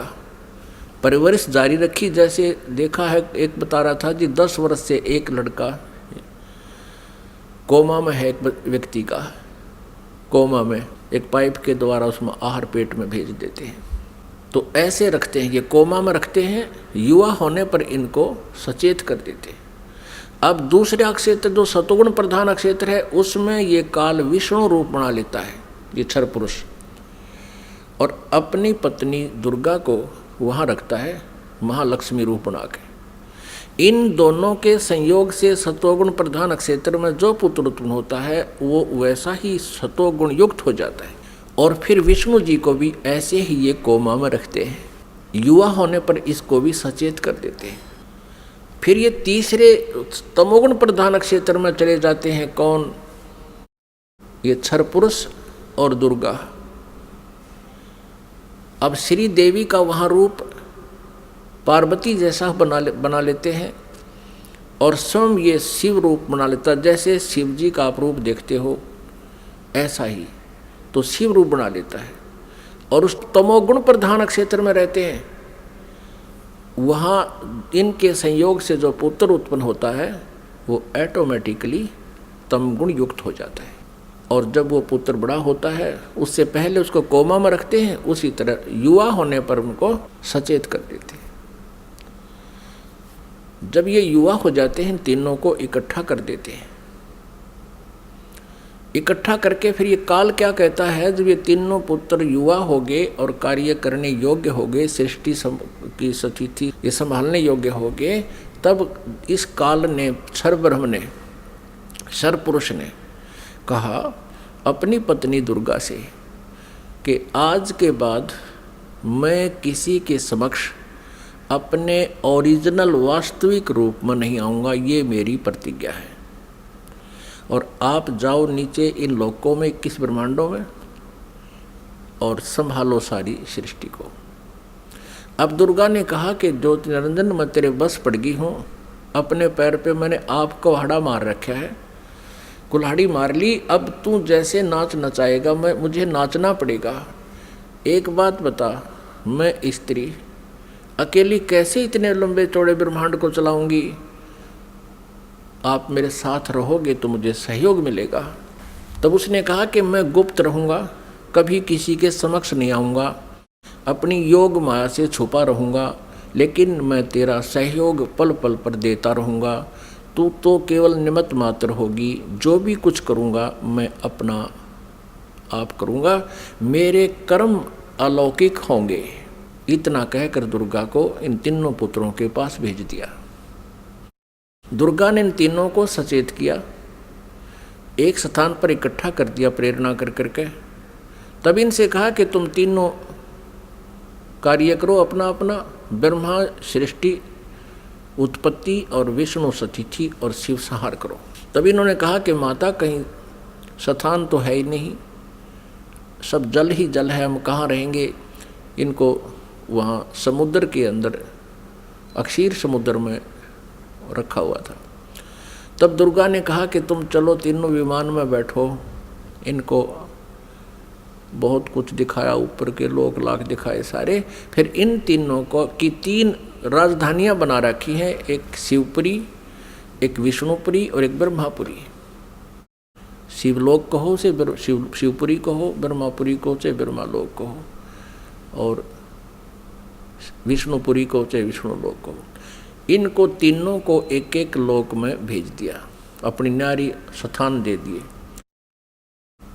परवरिश जारी रखी। जैसे देखा है, एक बता रहा था जी 10 वर्ष से एक लड़का कोमा में है, एक व्यक्ति का कोमा में, एक पाइप के द्वारा उसमें आहार पेट में भेज देते हैं। तो ऐसे रखते हैं, ये कोमा में रखते हैं, युवा होने पर इनको सचेत कर देते हैं। अब दूसरा क्षेत्र जो सतोगुण प्रधान क्षेत्र है, उसमें ये काल विष्णु रूप बना लेता है, ये क्षर पुरुष, और अपनी पत्नी दुर्गा को वहाँ रखता है महालक्ष्मी रूप बना के। इन दोनों के संयोग से सतोगुण प्रधान क्षेत्र में जो पुत्र उत्पन्न होता है वो वैसा ही सतोगुण युक्त हो जाता है। और फिर विष्णु जी को भी ऐसे ही ये कोमा में रखते हैं, युवा होने पर इसको भी सचेत कर देते हैं। फिर ये तीसरे तमोगुण प्रधान क्षेत्र में चले जाते हैं। कौन? ये क्षर पुरुष और दुर्गा। अब श्री देवी का वहाँ रूप पार्वती जैसा बना लेते हैं और स्वयं ये शिव रूप बना लेता है। जैसे शिव जी का आप रूप देखते हो ऐसा ही। तो शिव रूप बना लेता है, और उस तमोगुण प्रधान क्षेत्र में रहते हैं, वहाँ इनके संयोग से जो पुत्र उत्पन्न होता है वो ऑटोमेटिकली तमगुण युक्त हो जाता है। और जब वो पुत्र बड़ा होता है उससे पहले उसको कोमा में रखते हैं, उसी तरह युवा होने पर उनको सचेत कर देते हैं। जब ये युवा हो जाते हैं तीनों को इकट्ठा कर देते हैं। इकट्ठा करके फिर ये काल क्या कहता है, जब ये तीनों पुत्र युवा हो गए और कार्य करने योग्य हो गए, सृष्टि की स्थिति ये संभालने योग्य हो गए, तब इस काल ने क्षरब्रह्म ने क्षरपुरुष ने कहा अपनी पत्नी दुर्गा से कि आज के बाद मैं किसी के समक्ष अपने ओरिजिनल वास्तविक रूप में नहीं आऊँगा, ये मेरी प्रतिज्ञा है। और आप जाओ नीचे इन लोकों में 21 ब्रह्मांडों में और संभालो सारी सृष्टि को। अब दुर्गा ने कहा कि ज्योति निरंजन मैं तेरे बस पड़ गई हूँ, अपने पैर पे मैंने आपको हड़ा मार रखा है, कुल्हाड़ी मार ली, अब तू जैसे नाच नचाएगा मुझे नाचना पड़ेगा। एक बात बता, मैं स्त्री अकेली कैसे इतने लंबे चौड़े ब्रह्मांड को चलाऊंगी, आप मेरे साथ रहोगे तो मुझे सहयोग मिलेगा। तब उसने कहा कि मैं गुप्त रहूँगा, कभी किसी के समक्ष नहीं आऊँगा, अपनी योग माया से छुपा रहूँगा, लेकिन मैं तेरा सहयोग पल पल पर देता रहूँगा। तू तो केवल निमित्त मात्र होगी, जो भी कुछ करूँगा मैं अपना आप करूँगा, मेरे कर्म अलौकिक होंगे। इतना कहकर दुर्गा को इन तीनों पुत्रों के पास भेज दिया। दुर्गा ने इन तीनों को सचेत किया, एक स्थान पर इकट्ठा कर दिया प्रेरणा कर करके। तब इनसे कहा कि तुम तीनों कार्य करो अपना अपना, ब्रह्मा सृष्टि उत्पत्ति और विष्णु सतिथि और शिव संहार करो। तब इन्होंने कहा कि माता कहीं स्थान तो है ही नहीं, सब जल ही जल है, हम कहाँ रहेंगे। इनको वहाँ समुद्र के अंदर अक्षीर समुद्र में रखा हुआ था। तब दुर्गा ने कहा कि तुम चलो तीनों विमान में बैठो। इनको बहुत कुछ दिखाया, ऊपर के लोक लाख दिखाए सारे। फिर इन तीनों को की 3 राजधानियां बना रखी हैं, एक शिवपुरी, एक विष्णुपुरी और एक ब्रह्मापुरी। शिवलोक कहो से शिवपुरी कहो, ब्रह्मापुरी को चाहे ब्रह्मालोक कहो, और विष्णुपुरी को चाहे विष्णुलोक कहो। इनको तीनों को एक एक लोक में भेज दिया, अपनी न्यारी स्थान दे दिए।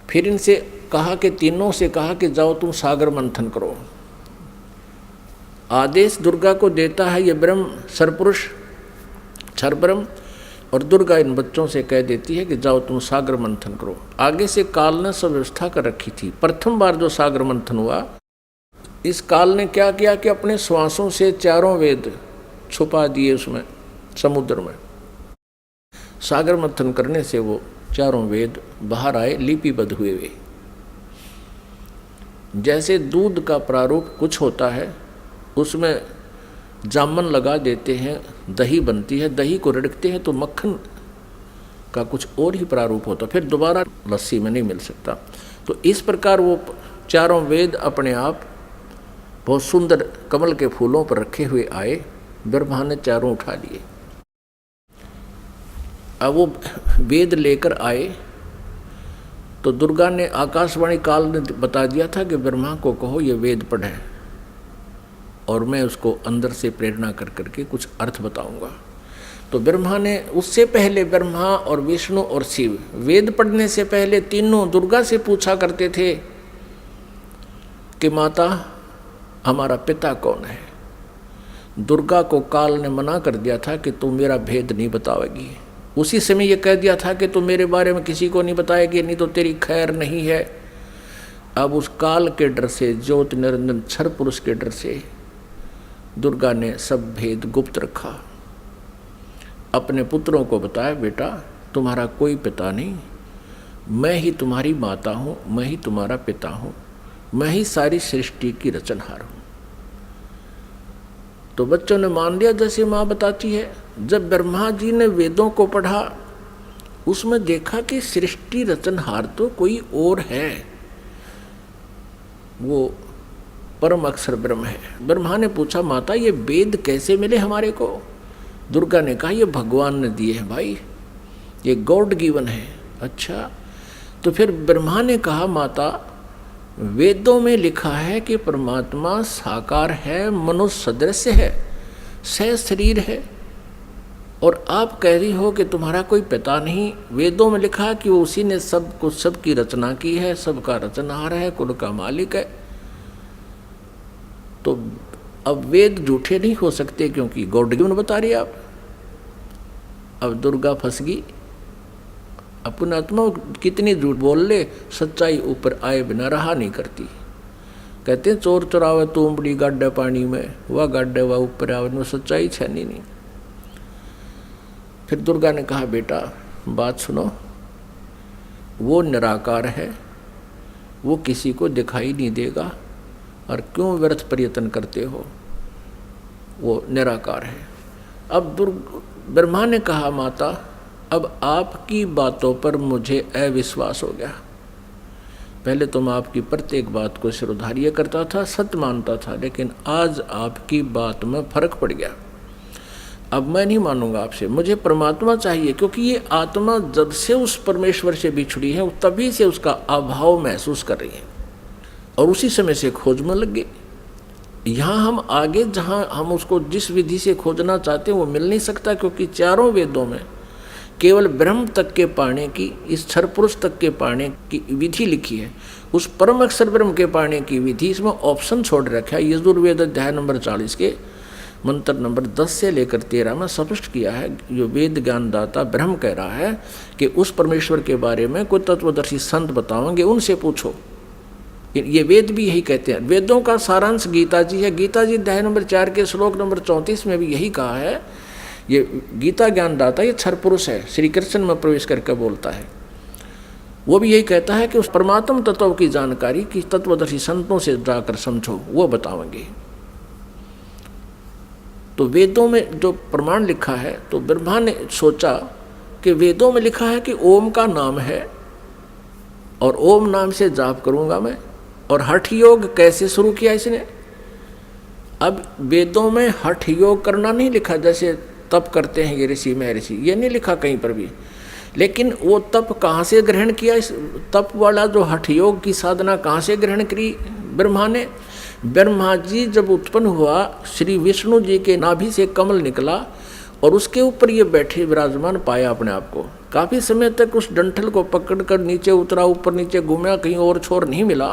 फिर इनसे कहा कि तीनों से कहा कि जाओ तुम सागर मंथन करो। आदेश दुर्गा को देता है ये ब्रह्म सरपुरुष क्षरब्रह्म, और दुर्गा इन बच्चों से कह देती है कि जाओ तुम सागर मंथन करो। आगे से काल ने सब व्यवस्था कर रखी थी। प्रथम बार जो सागर मंथन हुआ, इस काल ने क्या किया कि अपने श्वासों से 4 वेद छुपा दिए उसमें समुद्र में। सागर मंथन करने से वो 4 वेद बाहर आए, लिपिबद्ध हुए वे। जैसे दूध का प्रारूप कुछ होता है, उसमें जामन लगा देते हैं, दही बनती है, दही को रिड़कते हैं तो मक्खन का कुछ और ही प्रारूप होता, फिर दोबारा लस्सी में नहीं मिल सकता। तो इस प्रकार वो 4 वेद अपने आप बहुत सुंदर कमल के फूलों पर रखे हुए आए। ब्रह्मा ने 4 उठा लिए। अब वो वेद लेकर आए तो दुर्गा ने आकाशवाणी काल ने बता दिया था कि ब्रह्मा को कहो ये वेद पढ़े, और मैं उसको अंदर से प्रेरणा कर करके कुछ अर्थ बताऊंगा। तो ब्रह्मा ने उससे पहले, ब्रह्मा और विष्णु और शिव वेद पढ़ने से पहले तीनों दुर्गा से पूछा करते थे कि माता हमारा पिता कौन है। दुर्गा को काल ने मना कर दिया था कि तू मेरा भेद नहीं बतावेगी। उसी समय ये कह दिया था कि तू मेरे बारे में किसी को नहीं बताएगी, नहीं तो तेरी खैर नहीं है। अब उस काल के डर से, ज्योति निरंजन क्षर पुरुष के डर से दुर्गा ने सब भेद गुप्त रखा। अपने पुत्रों को बताया, बेटा तुम्हारा कोई पिता नहीं, मैं ही तुम्हारी माता हूँ, मैं ही तुम्हारा पिता हूँ, मैं ही सारी सृष्टि की रचनहार हूँ। तो बच्चों ने मान लिया जैसे माँ बताती है। जब ब्रह्मा जी ने वेदों को पढ़ा, उसमें देखा कि सृष्टि रचनहार तो कोई और है, वो परम अक्षर ब्रह्म है। ब्रह्मा ने पूछा माता ये वेद कैसे मिले हमारे को? दुर्गा ने कहा ये भगवान ने दिए हैं भाई, ये गॉड गिवन है। अच्छा, तो फिर ब्रह्मा ने कहा माता वेदों में लिखा है कि परमात्मा साकार है, मनुष्य सदृश है, सह शरीर है, और आप कह रही हो कि तुम्हारा कोई पिता नहीं। वेदों में लिखा है कि वो उसी ने सब कुछ, सबकी रचना की है, सबका रचनहार है, कुल का मालिक है। तो अब वेद झूठे नहीं हो सकते क्योंकि गॉड गिवन बता रही आप। अब दुर्गा फंस गई, अपने आत्मा कितनी झूठ बोल ले, सच्चाई ऊपर आए बिना रहा नहीं करती। कहते हैं चोर चुरावे तुमड़ी गाड्डे पानी में, वह गाड्डे वह ऊपर आवे, में सच्चाई छनी नहीं। फिर दुर्गा ने कहा बेटा बात सुनो, वो निराकार है, वो किसी को दिखाई नहीं देगा, और क्यों व्यर्थ प्रयत्न करते हो, वो निराकार है। अब ब्रह्मा ने कहा माता अब आपकी बातों पर मुझे अविश्वास हो गया। पहले तो मैं आपकी प्रत्येक बात को सिरोधार्य करता था, सत्य मानता था, लेकिन आज आपकी बात में फर्क पड़ गया। अब मैं नहीं मानूंगा आपसे, मुझे परमात्मा चाहिए, क्योंकि ये आत्मा जब से उस परमेश्वर से बिछड़ी है तभी से उसका अभाव महसूस कर रही है, और उसी समय से खोज में लग गई। यहाँ हम आगे जहाँ हम उसको जिस विधि से खोजना चाहते हैं वो मिल नहीं सकता, क्योंकि चारों वेदों में केवल ब्रह्म तक के पाने की, इस क्षर पुरुष तक के पाने की विधि लिखी है। उस परम अक्षर ब्रह्म के पाने की विधि इसमें ऑप्शन छोड़ रखा है। यजुर्वेद अध्याय नंबर 40 के मंत्र नंबर 10 से लेकर 13 में स्पष्ट किया है। जो वेद ज्ञानदाता ब्रह्म कह रहा है कि उस परमेश्वर के बारे में कोई तत्वदर्शी संत बताओगे, उनसे पूछो। ये वेद भी यही कहते हैं। वेदों का सारांश गीता जी है। गीता जी अध्याय नंबर 4 के श्लोक नंबर 34 में भी यही कहा है। ये गीता ज्ञानदाता ये क्षर पुरुष है, श्री कृष्ण में प्रवेश करके बोलता है। वो भी यही कहता है कि उस परमात्म तत्व की जानकारी की तत्वदर्शी संतों से जाकर समझो, वो बताओगे। तो वेदों में जो प्रमाण लिखा है, तो ब्रह्मा ने सोचा कि वेदों में लिखा है कि ओम का नाम है और ओम नाम से जाप करूंगा मैं। और हठ योग कैसे शुरू किया इसने? अब वेदों में हठ योग करना नहीं लिखा, जैसे तप करते हैं ये ऋषि महर्षि, ये नहीं लिखा कहीं पर भी। लेकिन वो तप कहाँ से ग्रहण किया? इस तप वाला जो हठ योग की साधना कहाँ से ग्रहण करी ब्रह्मा ने? ब्रह्मा जी जब उत्पन्न हुआ, श्री विष्णु जी के नाभि से कमल निकला और उसके ऊपर ये बैठे विराजमान पाया अपने आप को। काफ़ी समय तक उस डंठल को पकड़कर नीचे उतरा, ऊपर नीचे घूमा, कहीं और छोर नहीं मिला,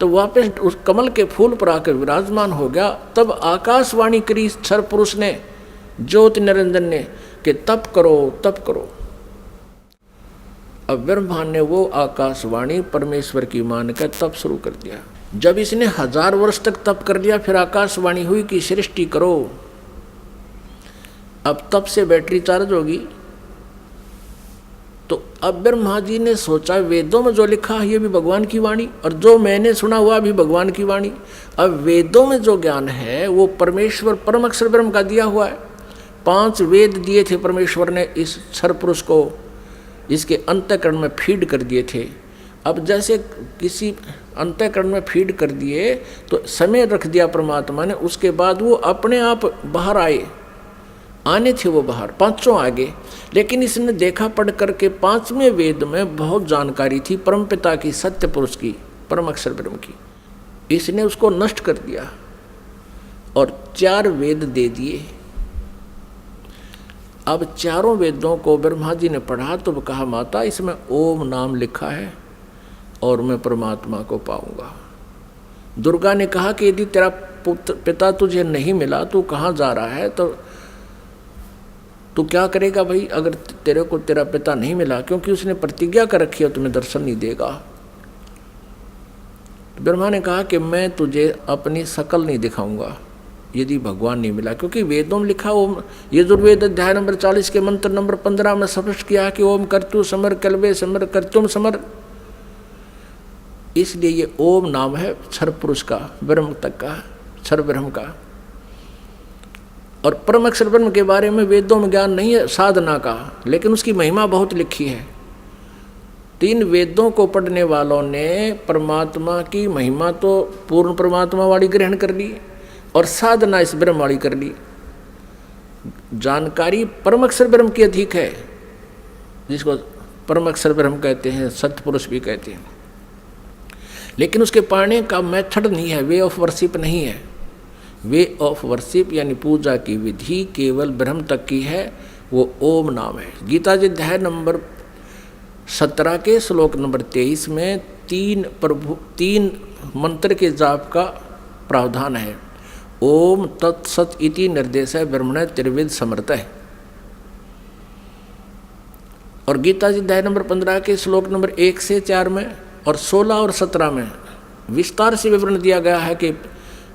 तो वापस उस कमल के फूल पर आकर विराजमान हो गया। तब आकाशवाणी करी क्षर पुरुष ने, ज्योति निरंजन ने, कि तप करो तप करो। अब ब्रह्मा ने वो आकाशवाणी परमेश्वर की मान कर तप शुरू कर दिया। जब इसने 1000 वर्ष तक तप कर लिया, फिर आकाशवाणी हुई कि सृष्टि करो। अब तप से बैटरी चार्ज होगी। तो अब ब्रह्मा जी ने सोचा वेदों में जो लिखा है ये भी भगवान की वाणी, और जो मैंने सुना हुआ भी भगवान की वाणी। अब वेदों में जो ज्ञान है वो परमेश्वर परम अक्षर ब्रह्म का दिया हुआ है। 5 वेद दिए थे परमेश्वर ने इस क्षर पुरुष को, इसके अंतःकरण में फीड कर दिए थे। अब जैसे किसी अंतःकरण में फीड कर दिए तो समय रख दिया परमात्मा ने, उसके बाद वो अपने आप बाहर आने थे वो बाहर, 5 आगे। लेकिन इसने देखा पढ़ करके 5वें वेद में बहुत जानकारी थी परमपिता की, सत्य पुरुष की, परम अक्षर ब्रह्म की। इसने उसको नष्ट कर दिया और 4 वेद दे दिए। अब चारों वेदों को ब्रह्मा जी ने पढ़ा तो कहा माता इसमें ओम नाम लिखा है और मैं परमात्मा को पाऊंगा। दुर्गा ने कहा कि यदि तेरा पिता तुझे नहीं मिला, तू कहाँ जा रहा है, तो तू क्या करेगा भाई अगर तेरे को तेरा पिता नहीं मिला, क्योंकि उसने प्रतिज्ञा कर रखी है तुम्हें दर्शन नहीं देगा। तो ब्रह्मा ने कहा कि मैं तुझे अपनी शकल नहीं दिखाऊंगा यदि भगवान नहीं मिला, क्योंकि वेदों में लिखा ओम, यजुर्वेद अध्याय नंबर 40 के मंत्र नंबर 15 में स्पष्ट किया कि ओम कर्तु समर कल्वे समर कर्तुम समर। इसलिए ये ओम नाम है क्षर पुरुष का, ब्रह्म तक का, क्षर ब्रह्म का। और परम अक्षर ब्रह्म के बारे में वेदों में ज्ञान नहीं है साधना का, लेकिन उसकी महिमा बहुत लिखी है। तीन वेदों को पढ़ने वालों ने परमात्मा की महिमा तो पूर्ण परमात्मा वाली ग्रहण कर ली और साधना इस ब्रह्म वाली कर ली। जानकारी परम अक्षर ब्रह्म की अधिक है, जिसको परम अक्षर ब्रह्म कहते हैं, सत्पुरुष भी कहते हैं, लेकिन उसके पाने का मेथड नहीं है, वे ऑफ वर्शिप नहीं है। वे ऑफ वर्शिप यानी पूजा की विधि केवल ब्रह्म तक की है, वो ओम नाम है। गीता जी अध्याय नंबर 17 के श्लोक नंबर 23 में तीन मंत्र के जाप का प्रावधान है। ओम तत्सत इति निर्देश है ब्रह्मण त्रिविध समर्थ है। और गीता जी अध्याय नंबर 15 के श्लोक नंबर 1 से 4 में और 16 और 17 में विस्तार से विवरण दिया गया है कि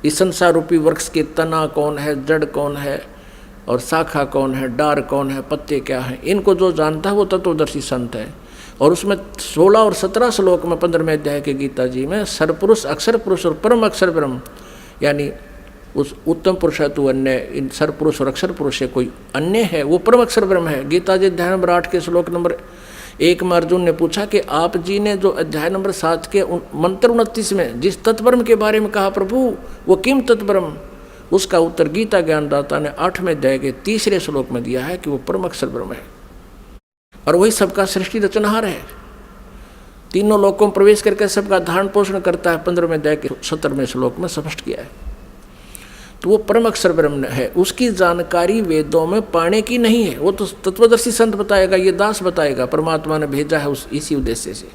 इस संसार रूपी वृक्ष के तना कौन है, जड़ कौन है और शाखा कौन है, डार कौन है, पत्ते क्या हैं। इनको जो जानता है वो तत्वदर्शी संत है। और उसमें 16 और 17 श्लोक में 15वें अध्याय के गीता जी में सरपुरुष, अक्षर पुरुष और परम अक्षर ब्रह्म, यानी उस उत्तम पुरुष है तू अन्य, इन सरपुरुष और अक्षर पुरुष से कोई अन्य है, वो परम अक्षर ब्रह्म है। गीता जी अध्याय नंबर 8 के श्लोक नंबर 1 में अर्जुन ने पूछा कि आप जी ने जो अध्याय नंबर 7 के मंत्र 29 में जिस तत्ब्रह्म के बारे में कहा प्रभु वो किम तत्ब्रह्म, उसका उत्तर गीता ज्ञानदाता ने 8वें अध्याय के 3रे श्लोक में दिया है कि वो परम अक्षर ब्रह्म है और वही सबका सृष्टि रचनहार है। तीनों लोकों में प्रवेश करके सबका धारण पोषण करता है, 15वें अध्याय के 17वें श्लोक में स्पष्ट किया है। तो वो परम अक्षर ब्रह्म है, उसकी जानकारी वेदों में पाने की नहीं है, वो तो तत्वदर्शी संत बताएगा, ये दास बताएगा, परमात्मा ने भेजा है उस इसी उद्देश्य से।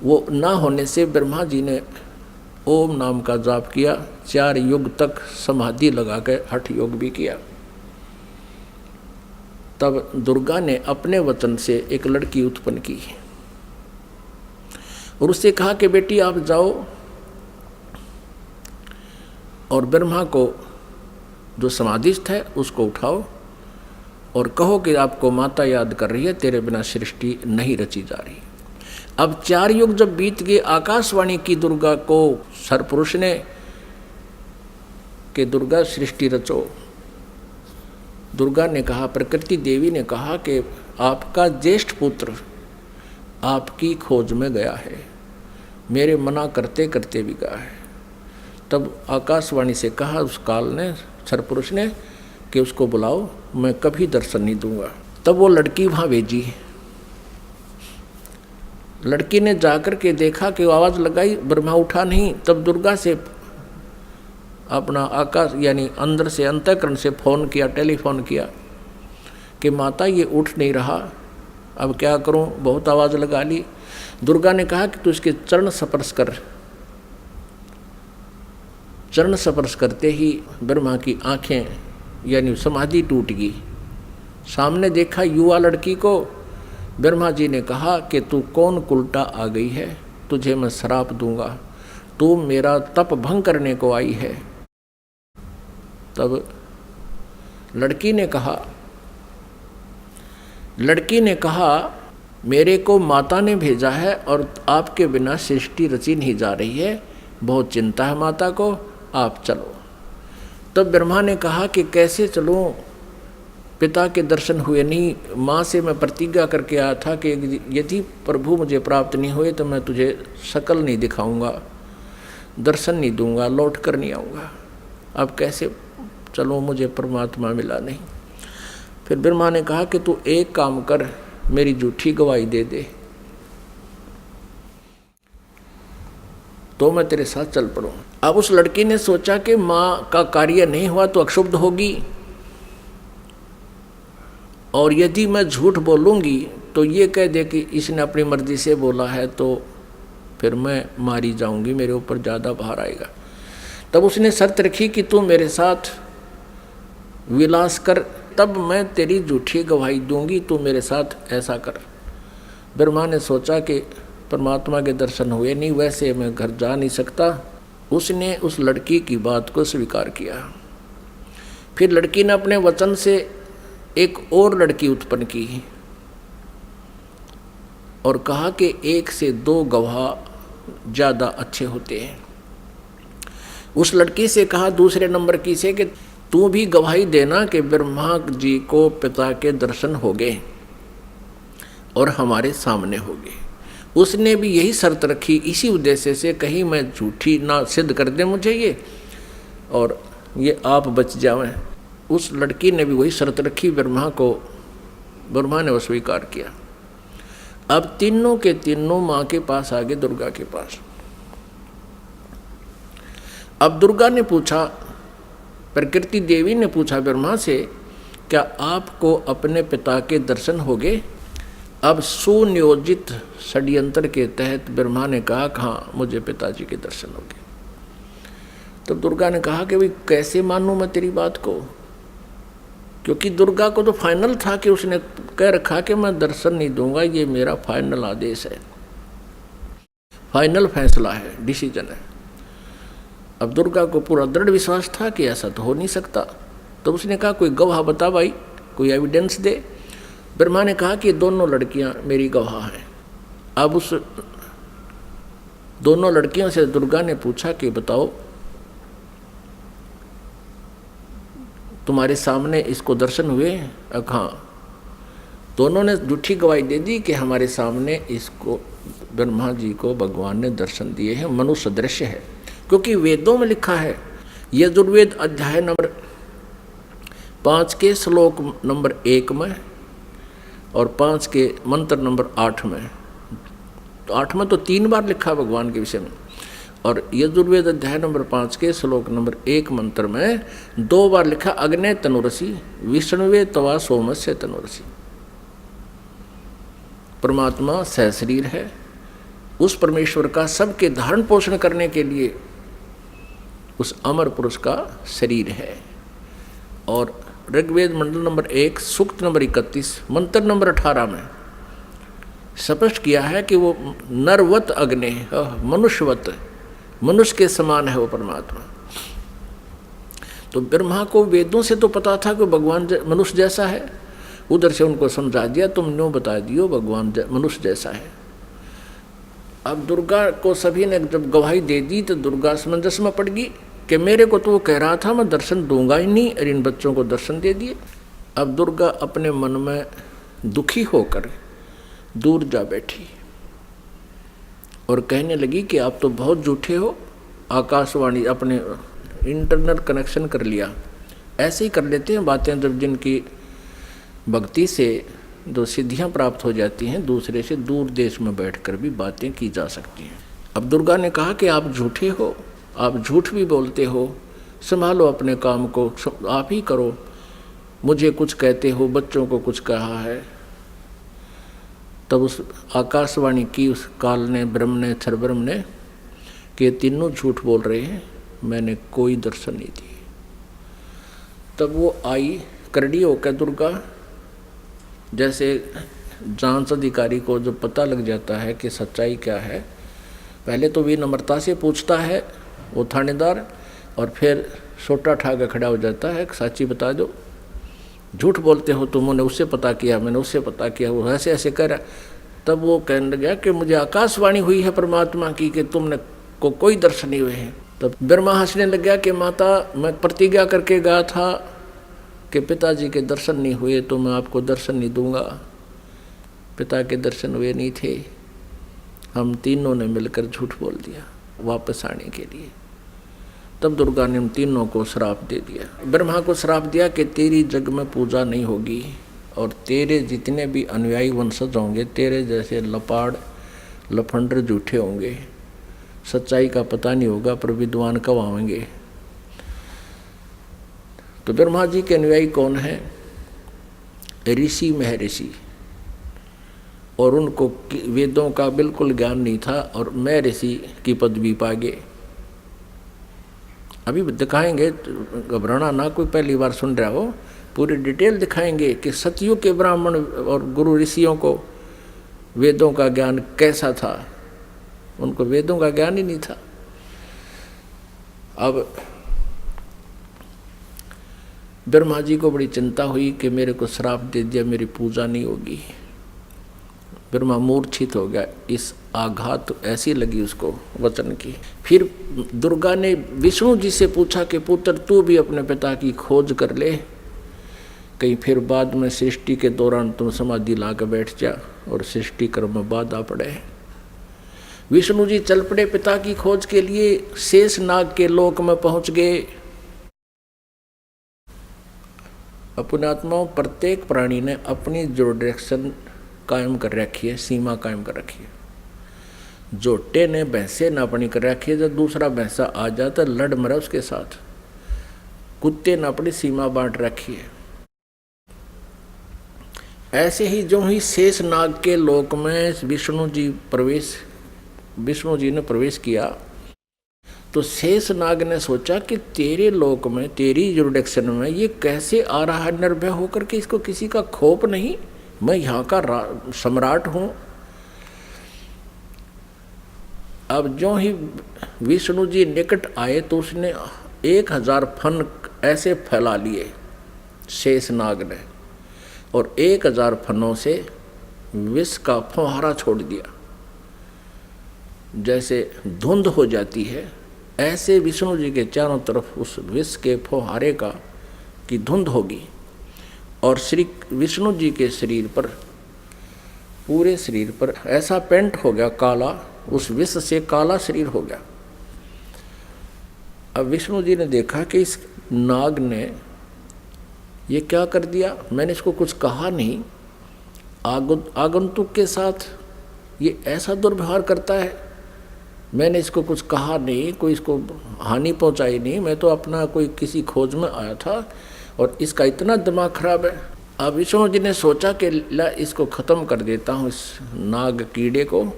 वो ना होने से ब्रह्मा जी ने ओम नाम का जाप किया, 4 युग तक समाधि लगा के हठ योग भी किया। तब दुर्गा ने अपने वचन से एक लड़की उत्पन्न की और उससे कहा कि बेटी आप जाओ और ब्रह्मा को जो समाधिस्थ है उसको उठाओ और कहो कि आपको माता याद कर रही है, तेरे बिना सृष्टि नहीं रची जा रही। अब 4 युग जब बीत गए, आकाशवाणी की दुर्गा को सरपुरुष ने कि दुर्गा सृष्टि रचो। दुर्गा ने कहा, प्रकृति देवी ने कहा कि आपका ज्येष्ठ पुत्र आपकी खोज में गया है, मेरे मना करते करते भी गया है। तब आकाशवाणी से कहा उस काल ने, सरपुरुष ने, कि उसको बुलाओ, मैं कभी दर्शन नहीं दूंगा। तब वो लड़की वहाँ भेजी। लड़की ने जाकर के देखा कि आवाज़ लगाई, ब्रह्मा उठा नहीं। तब दुर्गा से अपना आकाश यानी अंदर से अंतःकरण से फ़ोन किया, टेलीफोन किया कि माता ये उठ नहीं रहा, अब क्या करूं, बहुत आवाज़ लगा ली। दुर्गा ने कहा कि तू इसके चरण स्पर्श कर। चरण स्पर्श करते ही ब्रह्मा की आंखें यानी समाधि टूट गई। सामने देखा युवा लड़की को। ब्रह्मा जी ने कहा कि तू कौन कुलटा आ गई है, तुझे मैं श्राप दूंगा, तू मेरा तप भंग करने को आई है। तब लड़की ने कहा मेरे को माता ने भेजा है और आपके बिना सृष्टि रची नहीं जा रही है, बहुत चिंता है माता को, आप चलो। तब ब्रह्मा ने कहा कि कैसे चलूं, पिता के दर्शन हुए नहीं। माँ से मैं प्रतिज्ञा करके आया था कि यदि प्रभु मुझे प्राप्त नहीं हुए तो मैं तुझे शकल नहीं दिखाऊंगा, दर्शन नहीं दूंगा, लौट कर नहीं आऊँगा। अब कैसे चलो, मुझे परमात्मा मिला नहीं। फिर ब्रह्मा ने कहा कि तू एक काम कर, मेरी झूठी गवाही दे दे तो मैं तेरे साथ चल पड़ूँ। अब उस लड़की ने सोचा कि माँ का कार्य नहीं हुआ तो अक्षुब्ध होगी और यदि मैं झूठ बोलूँगी तो ये कह दे कि इसने अपनी मर्जी से बोला है, तो फिर मैं मारी जाऊँगी, मेरे ऊपर ज़्यादा भार आएगा। तब उसने शर्त रखी कि तू मेरे साथ विलास कर, तब मैं तेरी झूठी गवाही दूंगी, तू मेरे साथ ऐसा कर। ब्रह्मा ने सोचा कि परमात्मा के दर्शन हुए नहीं, वैसे मैं घर जा नहीं सकता। उसने उस लड़की की बात को स्वीकार किया। फिर लड़की ने अपने वचन से एक और लड़की उत्पन्न की और कहा कि 1 से 2 गवाह ज़्यादा अच्छे होते हैं। उस लड़की से कहा दूसरे नंबर की से कि तू भी गवाही देना कि ब्रह्मा जी को पिता के दर्शन हो गए और हमारे सामने होगे। उसने भी यही शर्त रखी इसी उद्देश्य से, कहीं मैं झूठी ना सिद्ध कर दे मुझे ये और ये आप बच जावें। उस लड़की ने भी वही शर्त रखी, ब्रह्मा ने वो स्वीकार किया। अब तीनों के तीनों माँ के पास आ गए, दुर्गा के पास। अब दुर्गा ने पूछा, प्रकृति देवी ने पूछा ब्रह्मा से, क्या आपको अपने पिता के दर्शन हो गए? अब सुनियोजित षड्यंत्र के तहत ब्रह्मा ने कहा कि हाँ, मुझे पिताजी के दर्शन हो गए। तो दुर्गा ने कहा कि भाई कैसे मानूं मैं तेरी बात को, क्योंकि दुर्गा को तो फाइनल था कि उसने कह रखा कि मैं दर्शन नहीं दूंगा, ये मेरा फाइनल आदेश है, फाइनल फैसला है, डिसीजन है। अब दुर्गा को पूरा दृढ़ विश्वास था कि ऐसा तो हो नहीं सकता। तो उसने कहा कोई गवाह बता भाई, कोई एविडेंस दे। ब्रह्मा ने कहा कि दोनों लड़कियां मेरी गवाह हैं। अब उस दोनों लड़कियों से दुर्गा ने पूछा कि बताओ, तुम्हारे सामने इसको दर्शन हुए? हाँ। दोनों ने झूठी गवाही दे दी कि हमारे सामने इसको ब्रह्मा जी को भगवान ने दर्शन दिए हैं, मनुष्य दृश्य है। क्योंकि वेदों में लिखा है, यजुर्वेद अध्याय नंबर 5 के श्लोक नंबर 1 में और 5 के मंत्र नंबर 8 में, तो 8 में तो 3 बार लिखा भगवान के विषय में, और यजुर्वेद अध्याय नंबर 5 के श्लोक नंबर 1 मंत्र में 2 बार लिखा, अग्ने तनुरसी विष्णुवे तवा सोमस्य तनुरसी। परमात्मा सहशरीर है, उस परमेश्वर का सबके धारण पोषण करने के लिए उस अमर पुरुष का शरीर है। और ऋग्वेद मंडल नंबर 1 सूक्त नंबर 31 मंत्र नंबर 18 में स्पष्ट किया है कि वो नरवत अग्नि, मनुष्यवत, मनुष्य के समान है वो परमात्मा। तो ब्रह्मा को वेदों से तो पता था कि भगवान मनुष्य जैसा है, उधर से उनको समझा दिया, तुम न्यों बता दियो भगवान मनुष्य जैसा है। अब दुर्गा को सभी ने जब गवाही दे दी तो दुर्गा समंजस में पड़ गई कि मेरे को तो वो कह रहा था मैं दर्शन दूंगा ही नहीं, और इन बच्चों को दर्शन दे दिए। अब दुर्गा अपने मन में दुखी होकर दूर जा बैठी और कहने लगी कि आप तो बहुत झूठे हो। आकाशवाणी अपने इंटरनल कनेक्शन कर लिया, ऐसे ही कर लेते हैं बातें जब जिनकी भक्ति से जो सिद्धियां प्राप्त हो जाती हैं, दूसरे से दूर देश में बैठकर भी बातें की जा सकती हैं। अब दुर्गा ने कहा कि आप झूठे हो, आप झूठ भी बोलते हो, संभालो अपने काम को, आप ही करो, मुझे कुछ कहते हो, बच्चों को कुछ कहा है। तब उस आकाशवाणी की उस काल ने, ब्रह्म ने, क्षरब्रह्म ने, कि तीनों झूठ बोल रहे हैं, मैंने कोई दर्शन नहीं दिए। तब वो आई करड़ी होकर दुर्गा, जैसे जांच अधिकारी को जब पता लग जाता है कि सच्चाई क्या है, पहले तो विनम्रता से पूछता है वो थानेदार, और फिर सोटा ठा के खड़ा हो जाता है, सच्ची बता दो, झूठ बोलते हो तुमने, उससे पता किया, मैंने उससे पता किया, वो ऐसे ऐसे कह रहा। तब वो कहने लगा कि मुझे आकाशवाणी हुई है परमात्मा की कि तुमने को कोई दर्शन नहीं हुए हैं। तब ब्रह्मा हंसने लग गया कि माता, मैं प्रतिज्ञा करके गया था कि पिताजी के दर्शन नहीं हुए तो मैं आपको दर्शन नहीं दूंगा। पिता के दर्शन हुए नहीं थे, हम तीनों ने मिलकर झूठ बोल दिया वापस आने के लिए। तब दुर्गा ने उन तीनों को श्राप दे दिया। ब्रह्मा को श्राप दिया कि तेरी जग में पूजा नहीं होगी और तेरे जितने भी अनुयायी वंशज होंगे, तेरे जैसे लपाड़ लफंडर झूठे होंगे, सच्चाई का पता नहीं होगा, पर विद्वान कब आएंगे। तो ब्रह्मा जी के अनुयायी कौन है? ऋषि महर्षि, और उनको वेदों का बिल्कुल ज्ञान नहीं था और महर्षि की पदवी पा गए। अभी दिखाएंगे, घबराना ना, कोई पहली बार सुन रहा हो, पूरी डिटेल दिखाएंगे कि सतयुग के ब्राह्मण और गुरु ऋषियों को वेदों का ज्ञान कैसा था। उनको वेदों का ज्ञान ही नहीं था। अब ब्रह्मा जी को बड़ी चिंता हुई कि मेरे को श्राप दे दिया, मेरी पूजा नहीं होगी। ब्रह्मा मूर्छित हो गया, इस आघात ऐसी लगी उसको वचन की। फिर दुर्गा ने विष्णु जी से पूछा कि पुत्र तू भी अपने पिता की खोज कर ले कहीं फिर बाद में सृष्टि के दौरान तुम समाधि ला कर बैठ जा और सृष्टि कर्म में बाधा पड़े। विष्णु जी चल पड़े पिता की खोज के लिए, शेष नाग के लोक में पहुंच गए। पुण्यात्माओं, प्रत्येक प्राणी ने अपनी जो डायरेक्शन कायम कर रखी है, सीमा कायम कर रखी है। जोटे ने भैंसे ना अपनी कर रखी है, जब दूसरा भैंसा आ जाता लड़ मरा उसके साथ। कुत्ते ने अपनी सीमा बांट रखी है। ऐसे ही जो ही शेष नाग के लोक में विष्णु जी ने प्रवेश किया, तो शेष नाग ने सोचा कि तेरे लोक में, तेरी जुरिडिक्शन में ये कैसे आ रहा है निर्भय होकर के, इसको किसी का खौफ नहीं, मैं यहाँ का सम्राट हूँ। अब जो ही विष्णु जी निकट आए तो उसने 1000 फन ऐसे फैला लिए शेष नाग ने, और 1000 फनों से विष का फुहारा छोड़ दिया। जैसे धुंध हो जाती है, ऐसे विष्णु जी के चारों तरफ उस विष के फुहारे की धुंध होगी, और श्री विष्णु जी के शरीर पर, पूरे शरीर पर ऐसा पेंट हो गया काला, उस विष से काला शरीर हो गया। अब विष्णु जी ने देखा कि इस नाग ने ये क्या कर दिया, मैंने इसको कुछ कहा नहीं, आगंतुक के साथ ये ऐसा दुर्व्यवहार करता है, मैंने इसको कुछ कहा नहीं, कोई इसको हानि पहुंचाई नहीं, मैं तो अपना कोई किसी खोज में आया था और इसका इतना दिमाग खराब है। अब विष्णु जी ने सोचा कि ला इसको ख़त्म कर देता हूँ, इस नाग कीड़े को।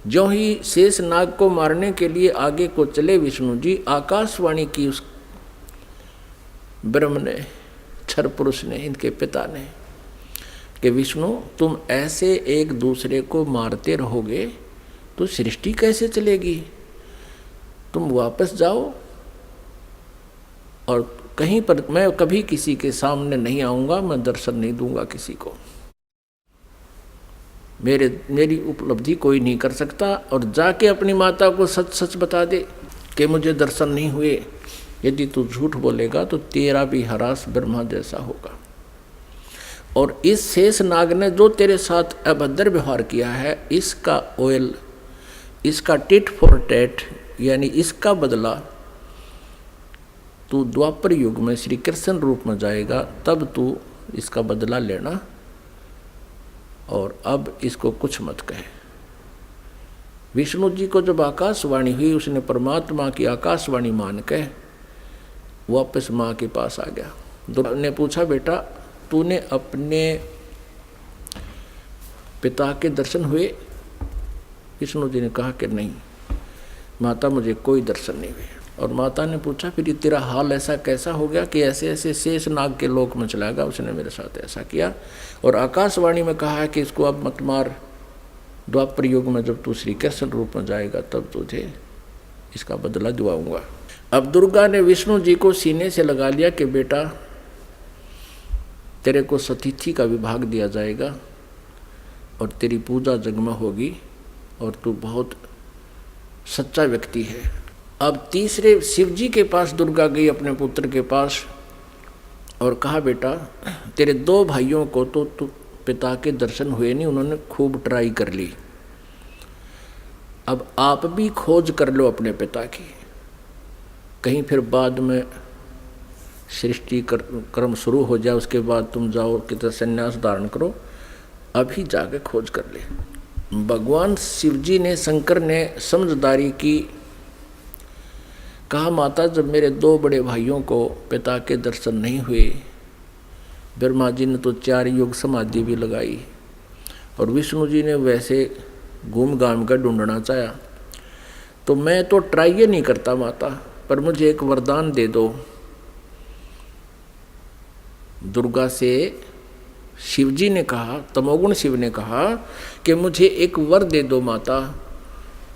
जो ही शेष नाग को मारने के लिए आगे को चले विष्णु जी, आकाशवाणी की उस ब्रह्म ने, क्षर पुरुष ने, इनके पिता ने, कि विष्णु तुम ऐसे एक दूसरे को मारते रहोगे तो सृष्टि कैसे चलेगी, तुम वापस जाओ, और कहीं पर मैं कभी किसी के सामने नहीं आऊँगा, मैं दर्शन नहीं दूंगा किसी को, मेरी उपलब्धि कोई नहीं कर सकता। और जाके अपनी माता को सच सच बता दे कि मुझे दर्शन नहीं हुए। यदि तू झूठ बोलेगा तो तेरा भी हरास ब्रह्मा जैसा होगा। और इस शेष नाग ने जो तेरे साथ अभद्र व्यवहार किया है, इसका ऑयल, इसका टिट फॉर टैट, यानी इसका बदला तू द्वापर युग में श्री कृष्ण रूप में जाएगा, तब तू इसका बदला लेना, और अब इसको कुछ मत कहे। विष्णु जी को जब आकाशवाणी हुई, उसने परमात्मा की आकाशवाणी मान के वापस माँ के पास आ गया। दुर्गा ने पूछा, बेटा तूने अपने पिता के दर्शन हुए? विष्णु जी ने कहा कि नहीं माता, मुझे कोई दर्शन नहीं हुए। और माता ने पूछा, फिर तेरा हाल ऐसा कैसा हो गया कि ऐसे ऐसे शेष नाग के लोक में चला गया, उसने मेरे साथ ऐसा किया, और आकाशवाणी में कहा है कि इसको अब मत मार, द्वापर युग में जब तू श्री कृष्ण रूप में जाएगा तब तुझे इसका बदला दिलाऊंगा। अब दुर्गा ने विष्णु जी को सीने से लगा लिया कि बेटा तेरे को सतिथि का विभाग दिया जाएगा और तेरी पूजा जगमग होगी और तू बहुत सच्चा व्यक्ति है। अब तीसरे शिव जी के पास दुर्गा गई, अपने पुत्र के पास, और कहा बेटा तेरे 2 भाइयों को तो पिता के दर्शन हुए नहीं, उन्होंने खूब ट्राई कर ली, अब आप भी खोज कर लो अपने पिता की, कहीं फिर बाद में सृष्टि कर्म शुरू हो जाए, उसके बाद तुम जाओ कि संन्यास धारण करो, अभी जाके खोज कर ले। भगवान शिव जी ने, शंकर ने समझदारी की, कहा माता जब मेरे 2 बड़े भाइयों को पिता के दर्शन नहीं हुए, ब्रह्मा जी ने तो 4 युग समाधि भी लगाई, और विष्णु जी ने वैसे घूम घाम कर ढूंढना चाहा, तो मैं तो ट्राई ये नहीं करता माता, पर मुझे एक वरदान दे दो। दुर्गा से शिव जी ने कहा, तमोगुण शिव ने कहा कि मुझे एक वर दे दो माता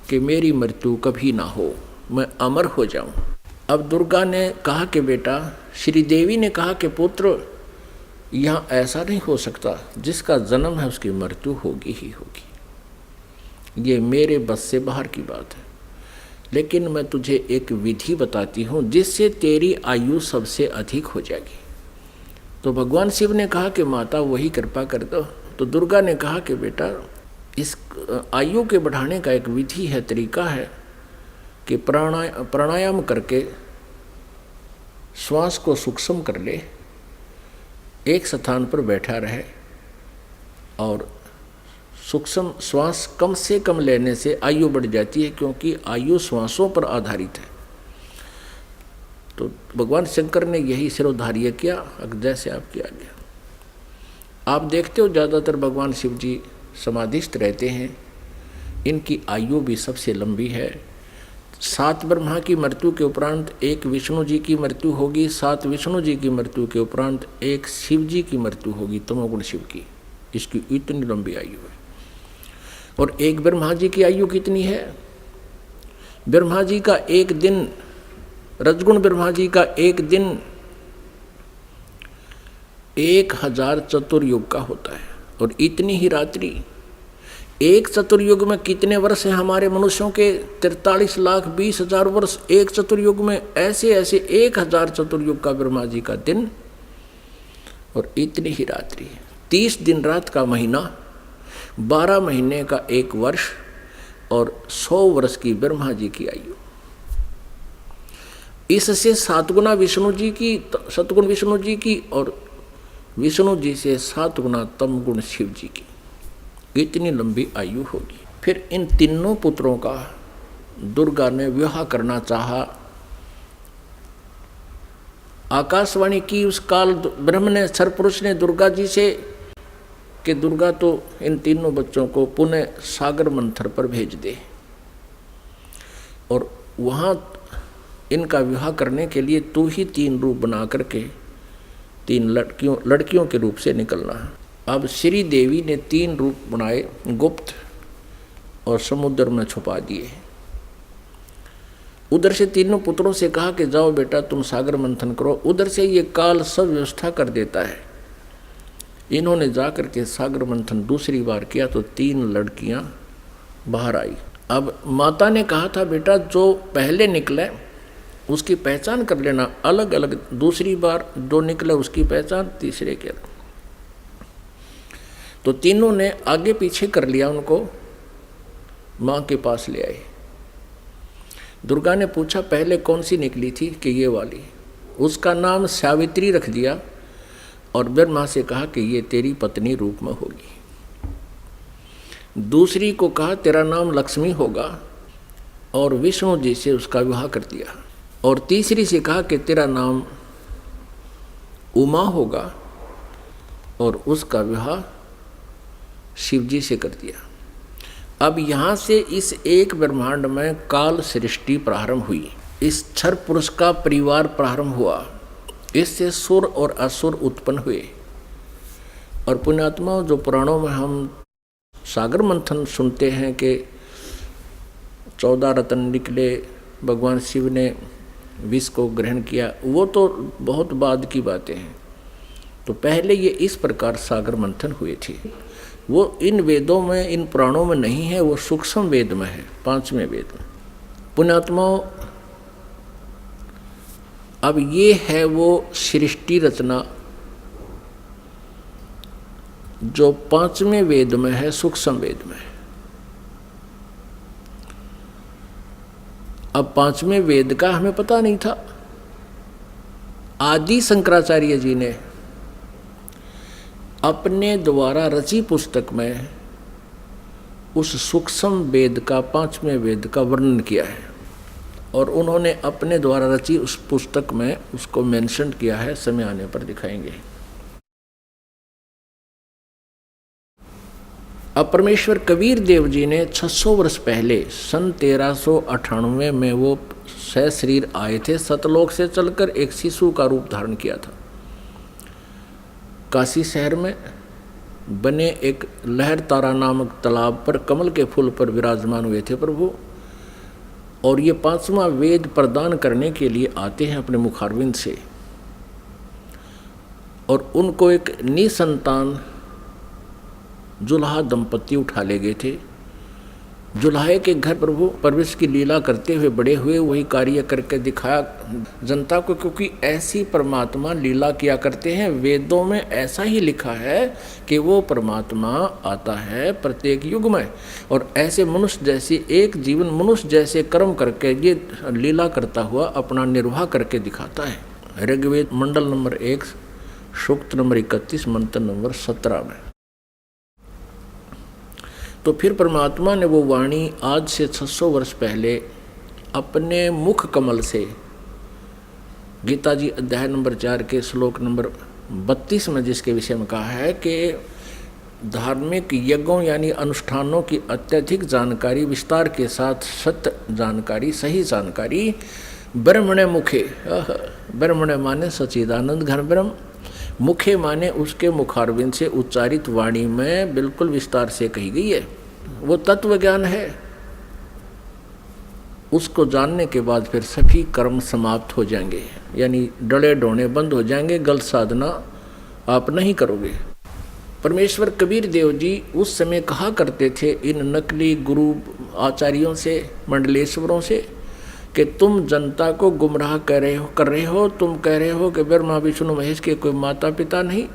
कि मेरी मृत्यु कभी ना हो, मैं अमर हो जाऊं। अब दुर्गा ने कहा कि बेटा, श्री देवी ने कहा कि पुत्र यहाँ ऐसा नहीं हो सकता, जिसका जन्म है उसकी मृत्यु होगी ही होगी, ये मेरे बस से बाहर की बात है, लेकिन मैं तुझे एक विधि बताती हूँ जिससे तेरी आयु सबसे अधिक हो जाएगी। तो भगवान शिव ने कहा कि माता वही कृपा कर दो। तो दुर्गा ने कहा कि बेटा इस आयु के बढ़ाने का एक विधि है, तरीका है कि प्राणायाम करके श्वास को सूक्ष्म कर ले, एक स्थान पर बैठा रहे और सूक्ष्म श्वास कम से कम लेने से आयु बढ़ जाती है, क्योंकि आयु श्वासों पर आधारित है। तो भगवान शंकर ने यही सिरोधार्य किया, जैसे आप किया गया। आप देखते हो ज़्यादातर भगवान शिव जी समाधिस्थ रहते हैं, इनकी आयु भी सबसे लंबी है। 7 ब्रह्मा की मृत्यु के उपरांत एक विष्णु जी की मृत्यु होगी, 7 विष्णु जी की मृत्यु के उपरांत एक शिव जी की मृत्यु होगी, तमोगुण शिव की। इसकी इतनी लंबी आयु है। और एक ब्रह्मा जी की आयु कितनी है? ब्रह्मा जी का एक दिन, रजगुण ब्रह्मा जी का एक दिन 1000 चतुर्युग का होता है। और इतनी ही रात्रि, एक चतुर्युग में कितने वर्ष हैं हमारे मनुष्यों के? 43,20,000 वर्ष एक चतुर्युग में। ऐसे ऐसे 1000 चतुर्युग का ब्रह्मा जी का दिन और इतनी ही रात्रि। 30 दिन रात का महीना, 12 महीने का एक वर्ष और 100 वर्ष की ब्रह्मा जी की आयु। इससे 7 गुना विष्णु जी की, सतगुण विष्णु जी की, और विष्णु जी से 7 गुना तम गुण शिव जी की। इतनी लंबी आयु होगी। फिर इन तीनों पुत्रों का दुर्गा ने विवाह करना चाहा। आकाशवाणी की उस काल ब्रह्म ने, सरपुरुष ने दुर्गा जी से कि दुर्गा तो इन तीनों बच्चों को पुनः सागर मंथर पर भेज दे और वहाँ इनका विवाह करने के लिए तू ही 3 रूप बना करके 3 लड़कियों के रूप से निकलना है। अब श्री देवी ने 3 रूप बनाए, गुप्त, और समुद्र में छुपा दिए। उधर से तीनों पुत्रों से कहा कि जाओ बेटा तुम सागर मंथन करो। उधर से ये काल सब व्यवस्था कर देता है। इन्होंने जाकर के सागर मंथन दूसरी बार किया तो 3 लड़कियां बाहर आई। अब माता ने कहा था बेटा जो पहले निकले उसकी पहचान कर लेना अलग अलग, दूसरी बार जो निकले उसकी पहचान तीसरे के। तो तीनों ने आगे पीछे कर लिया, उनको माँ के पास ले आए। दुर्गा ने पूछा पहले कौन सी निकली थी? कि ये वाली। उसका नाम सावित्री रख दिया और ब्रह्मा से कहा कि ये तेरी पत्नी रूप में होगी। दूसरी को कहा तेरा नाम लक्ष्मी होगा और विष्णु जी से उसका विवाह कर दिया। और तीसरी से कहा कि तेरा नाम उमा होगा और उसका विवाह शिव जी से कर दिया। अब यहाँ से इस एक ब्रह्मांड में काल सृष्टि प्रारंभ हुई। इस क्षर पुरुष का परिवार प्रारंभ हुआ। इससे सुर और असुर उत्पन्न हुए। और पुण्यात्मा, जो पुराणों में हम सागर मंथन सुनते हैं कि 14 रत्न निकले, भगवान शिव ने विष को ग्रहण किया, वो तो बहुत बाद की बातें हैं। तो पहले ये इस प्रकार सागर मंथन हुए थे। वो इन वेदों में, इन पुराणों में नहीं है, वो सूक्ष्म वेद में है, 5वें वेद में। पुण्यात्माओं, अब ये है वो सृष्टि रचना जो 5वें वेद में है, सूक्ष्म वेद में। अब 5वें वेद का हमें पता नहीं था। आदि शंकराचार्य जी ने अपने द्वारा रची पुस्तक में उस सूक्ष्म वेद का, 5वें वेद का वर्णन किया है और उन्होंने अपने द्वारा रची उस पुस्तक में उसको मेंशन किया है। समय आने पर दिखाएंगे। अब परमेश्वर कबीर देव जी ने 600 वर्ष पहले सन 1398 में वो सशरीर आए थे। सतलोक से चलकर एक शिशु का रूप धारण किया था। काशी शहर में बने एक लहर तारा नामक तालाब पर कमल के फूल पर विराजमान हुए थे प्रभु। और ये 5वां वेद प्रदान करने के लिए आते हैं अपने मुखारविंद से। और उनको एक निसंतान जुल्हा दंपति उठा ले गए थे जुलाहे के घर प्रभु परवेश की लीला करते हुए बड़े हुए, वही कार्य करके दिखाया जनता को, क्योंकि ऐसी परमात्मा लीला किया करते हैं। वेदों में ऐसा ही लिखा है कि वो परमात्मा आता है प्रत्येक युग में, और ऐसे मनुष्य जैसे एक जीवन मनुष्य जैसे कर्म करके ये लीला करता हुआ अपना निर्वाह करके दिखाता है। ऋग्वेद मंडल नंबर 1 सूक्त नंबर 31 मंत्र नंबर 17 में। तो फिर परमात्मा ने वो वाणी आज से 600 वर्ष पहले अपने मुख कमल से, गीता जी अध्याय नंबर 4 के श्लोक नंबर 32 में जिसके विषय में कहा है कि धार्मिक यज्ञों यानी अनुष्ठानों की अत्यधिक जानकारी, विस्तार के साथ सत्य जानकारी, सही जानकारी ब्रह्मणे मुखे, ब्रह्मणे माने सच्चिदानंद घन ब्रह्म, मुखे माने उसके मुखारविंद से उच्चारित वाणी में बिल्कुल विस्तार से कही गई है। वो तत्व ज्ञान है। उसको जानने के बाद फिर सभी कर्म समाप्त हो जाएंगे, यानी डले डोने बंद हो जाएंगे, गलत साधना आप नहीं करोगे। परमेश्वर कबीर देव जी उस समय कहा करते थे इन नकली गुरु आचार्यों से, मंडलेश्वरों से, कि तुम जनता को गुमराह कर रहे हो। तुम कह रहे हो कि ब्रह्मा विष्णु महेश के कोई माता पिता नहीं।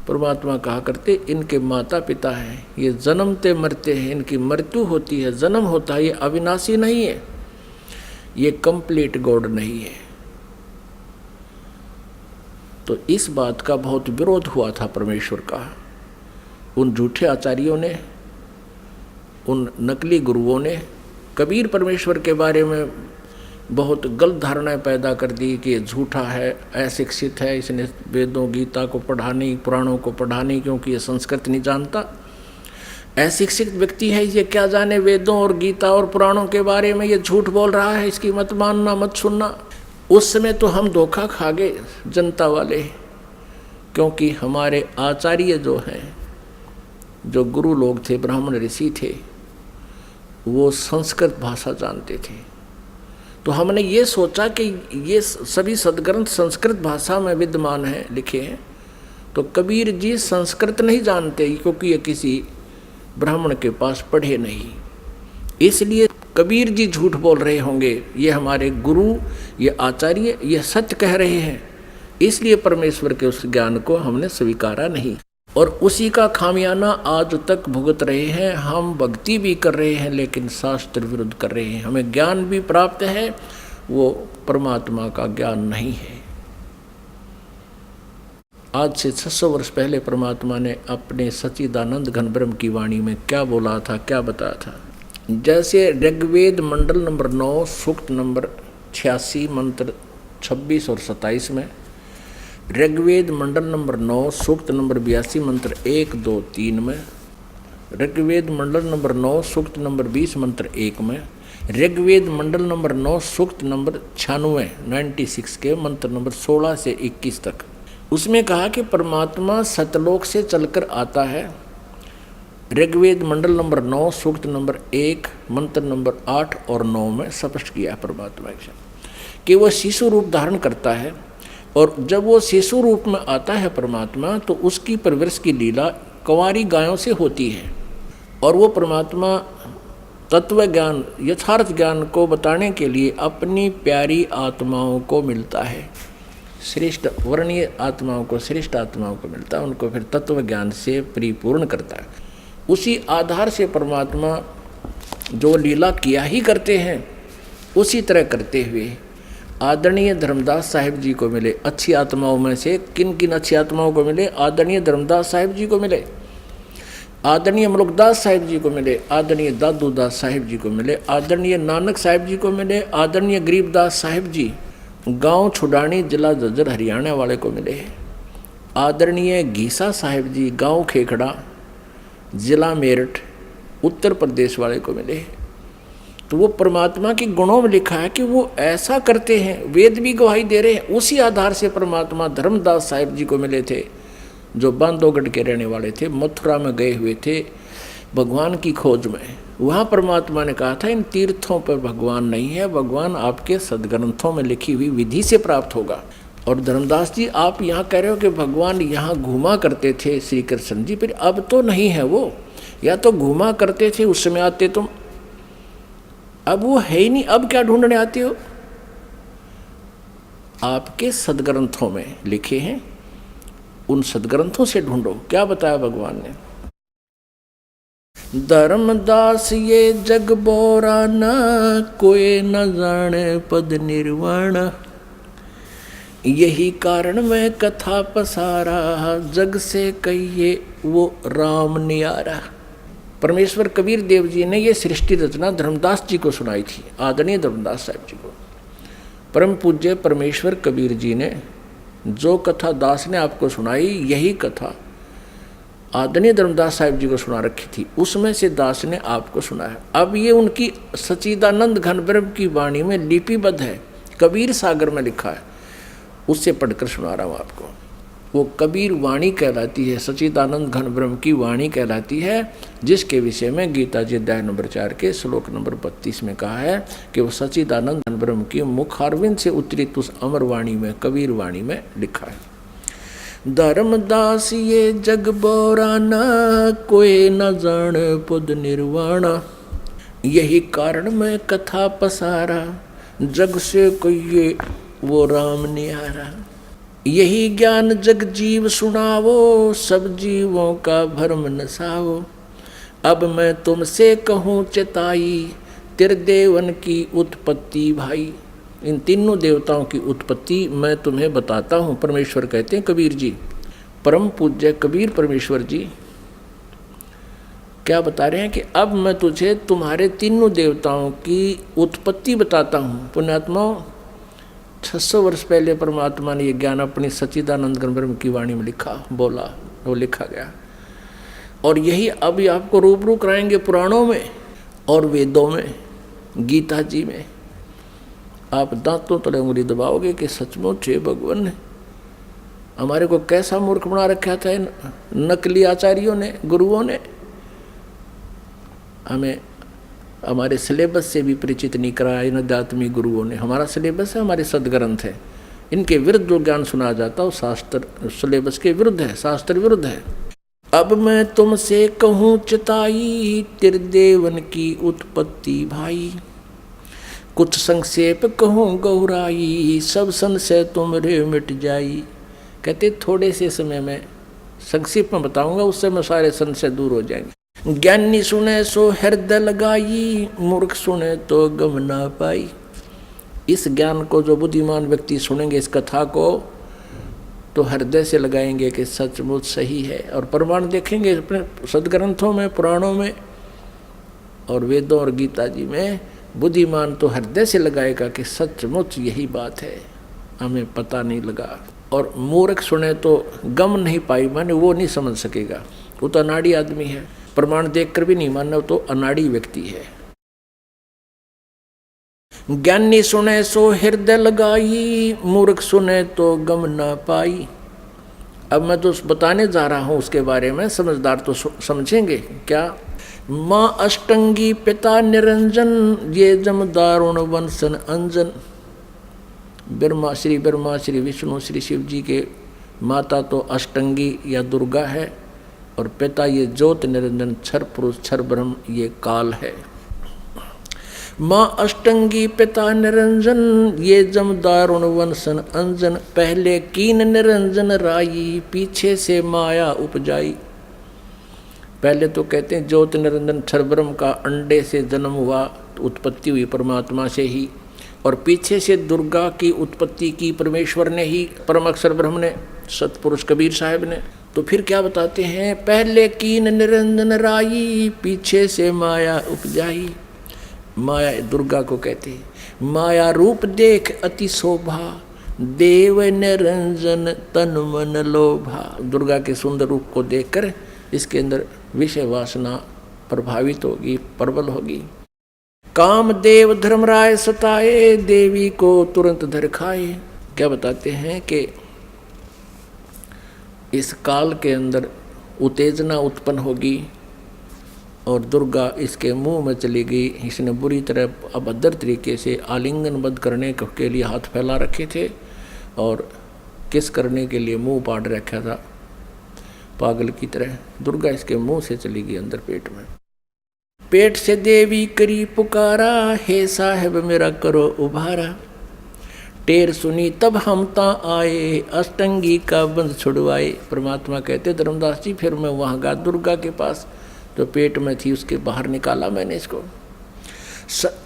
परमात्मा कहा करते इनके माता पिता हैं, ये जन्मते मरते हैं, इनकी मृत्यु होती है, जन्म होता है, ये अविनाशी नहीं है, ये कंप्लीट गॉड नहीं है। तो इस बात का बहुत विरोध हुआ था परमेश्वर का। उन झूठे आचार्यों ने, उन नकली गुरुओं ने कबीर परमेश्वर के बारे में बहुत गलत धारणाएं पैदा कर दी कि ये झूठा है, अशिक्षित है, इसने वेदों गीता को पढ़ा नहीं, पुराणों को पढ़ा नहीं, क्योंकि ये संस्कृत नहीं जानता। अशिक्षित व्यक्ति है, ये क्या जाने वेदों और गीता और पुराणों के बारे में, ये झूठ बोल रहा है, इसकी मत मानना, मत सुनना। उस समय तो हम धोखा खा गए जनता वाले, क्योंकि हमारे आचार्य जो हैं, जो गुरु लोग थे, ब्राह्मण ऋषि थे, वो संस्कृत भाषा जानते थे। तो हमने ये सोचा कि ये सभी सदग्रंथ संस्कृत भाषा में विद्यमान हैं, लिखे हैं, तो कबीर जी संस्कृत नहीं जानते, क्योंकि ये किसी ब्राह्मण के पास पढ़े नहीं, इसलिए कबीर जी झूठ बोल रहे होंगे। ये हमारे गुरु, ये आचार्य, ये सत्य कह रहे हैं, इसलिए परमेश्वर के उस ज्ञान को हमने स्वीकारा नहीं, और उसी का खामियाना आज तक भुगत रहे हैं। हम भक्ति भी कर रहे हैं लेकिन शास्त्र विरुद्ध कर रहे हैं। हमें ज्ञान भी प्राप्त है, वो परमात्मा का ज्ञान नहीं है। आज से 600 वर्ष पहले परमात्मा ने अपने सच्चिदानंद घन ब्रह्म की वाणी में क्या बोला था, क्या बताया था। जैसे ऋग्वेद मंडल नंबर 9 सूक्त नंबर 86 मंत्र 26 और 27 में, ऋग्वेद मंडल नंबर 9 सूक्त नंबर 82 मंत्र 1, 2, 3 में, ऋग्वेद मंडल नंबर 9 सूक्त नंबर 20 मंत्र 1 में, ऋग्वेद मंडल नंबर 9 सूक्त नंबर 96 के मंत्र नंबर 16 से 21 तक, उसमें कहा कि परमात्मा सतलोक से चलकर आता है। ऋग्वेद मंडल नंबर 9 सूक्त नंबर 1 मंत्र नंबर 8 और 9 में स्पष्ट किया परमात्मा कि वह शिशु रूप धारण करता है, और जब वो शिशु रूप में आता है परमात्मा, तो उसकी परवरिश की लीला कंवारी गायों से होती है, और वो परमात्मा तत्व ज्ञान, यथार्थ ज्ञान को बताने के लिए अपनी प्यारी आत्माओं को मिलता है, श्रेष्ठ वर्णीय आत्माओं को, श्रेष्ठ आत्माओं को मिलता है, उनको फिर तत्व ज्ञान से परिपूर्ण करता है। उसी आधार से परमात्मा जो लीला किया ही करते हैं, उसी तरह करते हुए आदरणीय धर्मदास साहिब जी को मिले। अच्छी आत्माओं में से किन किन अच्छी आत्माओं को मिले? आदरणीय धर्मदास साहिब जी को मिले, आदरणीय मलुकदास साहिब जी को मिले, आदरणीय दादूदास साहिब जी को मिले, आदरणीय नानक साहिब जी को मिले, आदरणीय गरीबदास साहिब जी गांव छुडानी जिला जज्जर हरियाणा वाले को मिले, आदरणीय घीसा साहिब जी गांव खेखड़ा जिला मेरठ उत्तर प्रदेश वाले को मिले। तो वो परमात्मा के गुणों में लिखा है कि वो ऐसा करते हैं, वेद भी गवाही दे रहे हैं। उसी आधार से परमात्मा धर्मदास साहिब जी को मिले थे, जो बांधवगढ़ के रहने वाले थे, मथुरा में गए हुए थे भगवान की खोज में। वहाँ परमात्मा ने कहा था इन तीर्थों पर भगवान नहीं है, भगवान आपके सदग्रंथों में लिखी हुई विधि से प्राप्त होगा। और धर्मदास जी आप यहाँ कह रहे हो कि भगवान यहाँ घूमा करते थे श्री कृष्ण जी, फिर अब तो नहीं है वो, या तो घूमा करते थे उस समय आते तुम, अब वो है ही नहीं, अब क्या ढूंढने आते हो? आपके सदग्रंथों में लिखे हैं, उन सदग्रंथों से ढूंढो। क्या बताया भगवान ने? धर्मदास ये जग बोरा न, कोई न जाने पद निर्वाण, यही कारण मैं कथा पसारा, जग से कहिए वो राम नियारा। परमेश्वर कबीर देव जी ने ये सृष्टि रचना धर्मदास जी को सुनाई थी, आदरणीय धर्मदास साहब जी को। परम पूज्य परमेश्वर कबीर जी ने जो कथा दास ने आपको सुनाई, यही कथा आदरणीय धर्मदास साहब जी को सुना रखी थी, उसमें से दास ने आपको सुनाया। अब ये उनकी सच्चिदानंद घन ब्रह्म की वाणी में लिपिबद्ध है, कबीर सागर में लिखा है, उससे पढ़कर सुना रहा हूँ आपको। वो कबीर वाणी कहलाती है, सच्चिदानंद घन ब्रह्म की वाणी कहलाती है, जिसके विषय में गीता जी अध्याय नंबर 4 के श्लोक नंबर 32 में कहा है कि वो सच्चिदानंद घन ब्रह्म की मुखारविंद से उतरित उस अमर वाणी में, कबीर वाणी में लिखा है। धर्मदास ये जग बोराना, कोई न जान पद निर्वाणा, यही कारण मैं कथा पसारा, जग से कहिए वो राम निहारा। यही ज्ञान जग जीव सुनावो, सब जीवों का भरम नसावो, अब मैं तुमसे कहूँ चिताई, त्रिदेवन की उत्पत्ति भाई। इन तीनों देवताओं की उत्पत्ति मैं तुम्हें बताता हूँ, परमेश्वर कहते हैं कबीर जी। परम पूज्य कबीर परमेश्वर जी क्या बता रहे हैं कि अब मैं तुझे तुम्हारे तीनों देवताओं की उत्पत्ति बताता हूँ। पुण्यात्माओं, 600 वर्ष पहले परमात्मा ने ये ज्ञान अपनी सच्चिदानंद घन ब्रह्म की वाणी में लिखा, बोला, वो लिखा गया। और यही अब आपको रूबरू कराएंगे पुराणों में और वेदों में, गीता जी में। आप दांतों तले उंगली दबाओगे कि सचमुच हे भगवान ने हमारे को कैसा मूर्ख बना रखा था नकली आचार्यों ने, गुरुओं ने। हमें हमारे सिलेबस से भी परिचित नहीं कराया इन अध्यात्मिक गुरुओं ने। हमारा सिलेबस है, हमारे सदग्रंथ है, इनके विरुद्ध जो ज्ञान सुना जाता है शास्त्र सिलेबस के विरुद्ध है, शास्त्र विरुद्ध है। अब मैं तुमसे कहूँ चिताई, त्रिदेवन की उत्पत्ति भाई, कुछ संक्षेप कहूँ गौराई, सब संशय तुमरे मिट जाई। कहते थोड़े से समय में संक्षेप में बताऊंगा, उससे में सारे संशय दूर हो जाएंगे। ज्ञानी सुने सो हृदय लगाई, मूर्ख सुने तो गम ना पाई। इस ज्ञान को जो बुद्धिमान व्यक्ति सुनेंगे, इस कथा को, तो हृदय से लगाएंगे कि सचमुच सही है, और प्रमाण देखेंगे अपने सदग्रंथों में, पुराणों में और वेदों और गीता जी में। बुद्धिमान तो हृदय से लगाएगा कि सचमुच यही बात है, हमें पता नहीं लगा। और मूर्ख सुने तो गम नहीं पाई, माने वो नहीं समझ सकेगा, वो तो अनाड़ी आदमी है, प्रमाण देखकर भी नहीं मानना, तो अनाड़ी व्यक्ति है। ज्ञानी सुने सो हृदय लगाई, मूर्ख सुने तो गम ना पाई। अब मैं तो बताने जा रहा हूं उसके बारे में, समझदार तो समझेंगे क्या। माँ अष्टंगी पिता निरंजन, ये जमदारुण वंशन अंजन। ब्रह्मा श्री विष्णु श्री शिव जी के माता तो अष्टंगी या दुर्गा है, और पिता ये ज्योत निरंजन क्षर पुरुष क्षर ब्रह्म ये काल है। माँ अष्टंगी पिता निरंजन, ये जमदारुण वंशन अंजन। पहले कीन निरंजन राई, पीछे से माया उपजाई। पहले तो कहते हैं ज्योत निरंजन क्षर ब्रह्म का अंडे से जन्म हुआ, उत्पत्ति हुई परमात्मा से ही, और पीछे से दुर्गा की उत्पत्ति की परमेश्वर ने ही, परम अक्षर ब्रह्म ने, सतपुरुष कबीर साहब ने। तो फिर क्या बताते हैं, पहले कीन निरंजन राई, पीछे से माया उपजाई। माया दुर्गा को कहते हैं। माया रूप देख अति शोभा, देव निरंजन तन मन लोभा। दुर्गा के सुंदर रूप को देखकर इसके अंदर विषय वासना प्रभावित होगी, प्रबल होगी। कामदेव धर्मराय सताए, देवी को तुरंत धर खाए। क्या बताते हैं कि इस काल के अंदर उत्तेजना उत्पन्न होगी और दुर्गा इसके मुंह में चली गई। इसने बुरी तरह अभद्र तरीके से आलिंगनबद्ध करने के लिए हाथ फैला रखे थे और किस करने के लिए मुंह पाड़ रखा था। पागल की तरह। दुर्गा इसके मुंह से चली गई अंदर पेट में। पेट से देवी करी पुकारा, हे साहेब मेरा करो उभारा। टेर सुनी तब हम ता आए, अष्टंगी का बंध छुड़वाए। परमात्मा कहते धर्मदास जी फिर मैं वहाँ गया दुर्गा के पास, जो पेट में थी उसके बाहर निकाला मैंने इसको।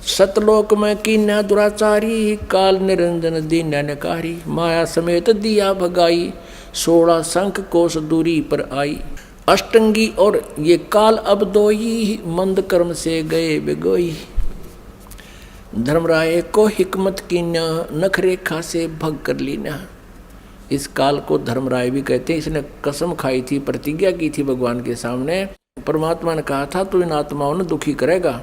सतलोक में कीन्या दुराचारी, काल निरंजन दीन्या नकारी। माया समेत दिया भगाई, 16 शंख कोस दूरी पर आई। अष्टंगी और ये काल अब दोई, मंद कर्म से गए बिगोई। धर्मराय को हिकमत कीन्या, नख रेखा से भग कर लीना। इस काल को धर्मराय भी कहते हैं। इसने कसम खाई थी, प्रतिज्ञा की थी भगवान के सामने। परमात्मा ने कहा था तू इन आत्माओं ने दुखी करेगा।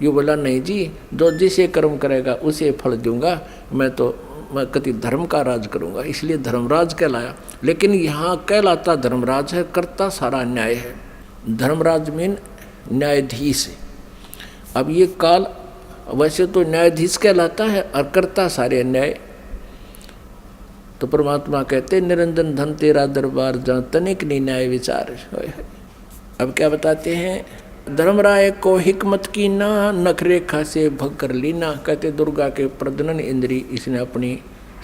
ये बोला नहीं जी, जो जिसे कर्म करेगा उसे फल दूंगा। मैं कति धर्म का राज करूंगा, इसलिए धर्मराज कहलाया। लेकिन यहाँ कहलाता धर्मराज है, करता सारा न्याय है। धर्मराज मीन न्यायाधीश। अब ये काल वैसे तो न्यायाधीश कहलाता है और करता सारे न्याय। तो परमात्मा कहते निरंजन धन तेरा दरबार, जहाँ तनिक नहीं न्याय विचार। अब क्या बताते हैं, धर्मराय को हिकमत की ना, नख रेखा से भग कर लीना। कहते दुर्गा के प्रजनन इंद्री इसने अपनी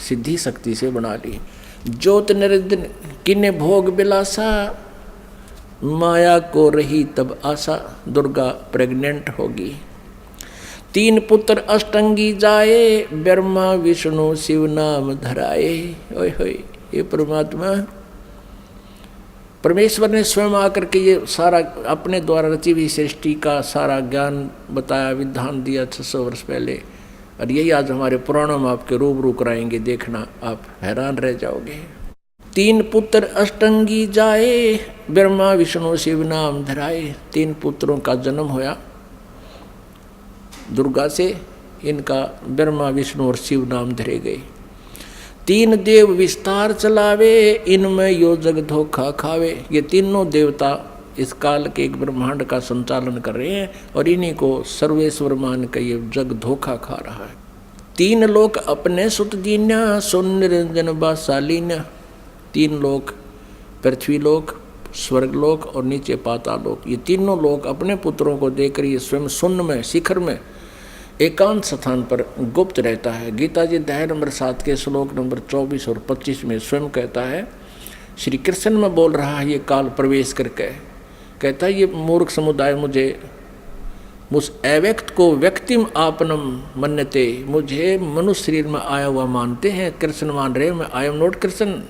सिद्धि शक्ति से बना ली। ज्योत निरंजन किन्ने भोग बिलासा, माया को रही तब आशा। दुर्गा प्रेग्नेंट होगी। 3 पुत्र अष्टंगी जाए, ब्रह्मा विष्णु शिव नाम धराए। ओए होए, ये परमात्मा परमेश्वर ने स्वयं आकर के ये सारा अपने द्वारा रची हुई सृष्टि का सारा ज्ञान बताया, विधान दिया 600 वर्ष पहले। और यही आज हमारे पुराणों में आपके रूबरू कराएंगे, देखना आप हैरान रह जाओगे। 3 पुत्र अष्टंगी जाए, ब्रह्मा विष्णु शिव नाम धराए। 3 पुत्रों का जन्म होया दुर्गा से। इनका ब्रह्मा विष्णु और शिव नाम धरे गए। 3 देव विस्तार चलावे, इनमें यो जग धोखा खावे। ये तीनों देवता इस काल के एक ब्रह्मांड का संचालन कर रहे हैं और इन्हीं को सर्वेश्वर मान के ये जग धोखा खा रहा है। 3 लोक अपने सुत दीन्या, सुन निरंजन बासालीन्या। 3 लोक, पृथ्वी लोक, स्वर्ग लोक और नीचे पाताल लोक, ये तीनों लोग अपने पुत्रों को देकर ये स्वयं शून्य में, शिखर में, एकांत स्थान पर गुप्त रहता है। गीता जी अध्याय नंबर 7 के श्लोक नंबर 24 और 25 में स्वयं कहता है, श्री कृष्ण में बोल रहा है ये काल प्रवेश करके, कहता है ये मूर्ख समुदाय मुझे उस अव्यक्त को व्यक्तिम आपनम मन्यते, मुझे मनुष्य शरीर में आया हुआ मानते हैं, कृष्ण मान रहे, मैं आई एम नॉट कृष्ण।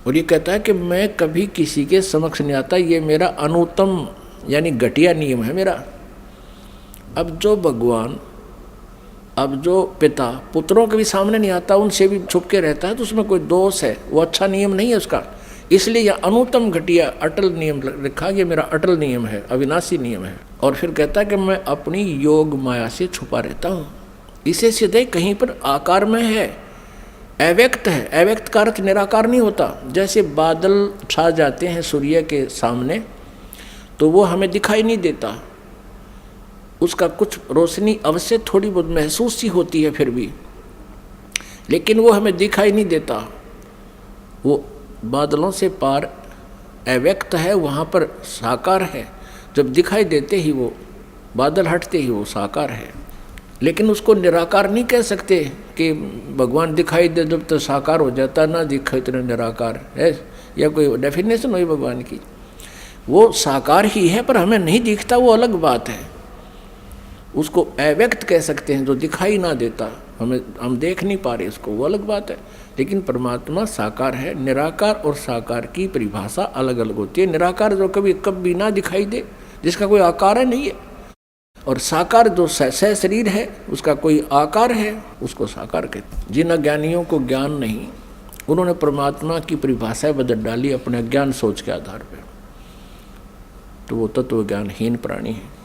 और ये कहता है कि मैं कभी किसी के समक्ष नहीं आता, ये मेरा अनुत्तम यानी घटिया नियम है मेरा। अब जो भगवान, अब जो पिता पुत्रों के भी सामने नहीं आता, उनसे भी छुप के रहता है, तो उसमें कोई दोष है, वो अच्छा नियम नहीं है उसका। इसलिए यह अनुत्तम घटिया अटल नियम लिखा, ये मेरा अटल नियम है, अविनाशी नियम है। और फिर कहता है कि मैं अपनी योग माया से छुपा रहता हूँ। इसे सीधे कहीं पर आकार में है, अव्यक्त है। अव्यक्त का अर्थ निराकार नहीं होता। जैसे बादल छा जाते हैं सूर्य के सामने तो वो हमें दिखाई नहीं देता, उसका कुछ रोशनी अवश्य थोड़ी बहुत महसूस सी होती है फिर भी, लेकिन वो हमें दिखाई नहीं देता। वो बादलों से पार अव्यक्त है, वहाँ पर साकार है। जब दिखाई देते ही वो बादल हटते ही वो साकार है। लेकिन उसको निराकार नहीं कह सकते कि भगवान दिखाई दे जब तो साकार हो जाता, ना दिखाई तो निराकार है, या कोई डेफिनेशन हुई भगवान की। वो साकार ही है पर हमें नहीं दिखता, वो अलग बात है। उसको अव्यक्त कह सकते हैं, जो दिखाई ना देता, हम देख नहीं पा रहे उसको, वो अलग बात है। लेकिन परमात्मा साकार है। निराकार और साकार की परिभाषा अलग अलग होती है। निराकार जो कभी ना दिखाई दे, जिसका कोई आकार है नहीं है, और साकार जो सह शरीर है, उसका कोई आकार है, उसको साकार कहते। जिन ज्ञानियों को ज्ञान नहीं, उन्होंने परमात्मा की परिभाषा बदल डाली अपने ज्ञान सोच के आधार पर, तो वो तत्व ज्ञानहीन प्राणी है।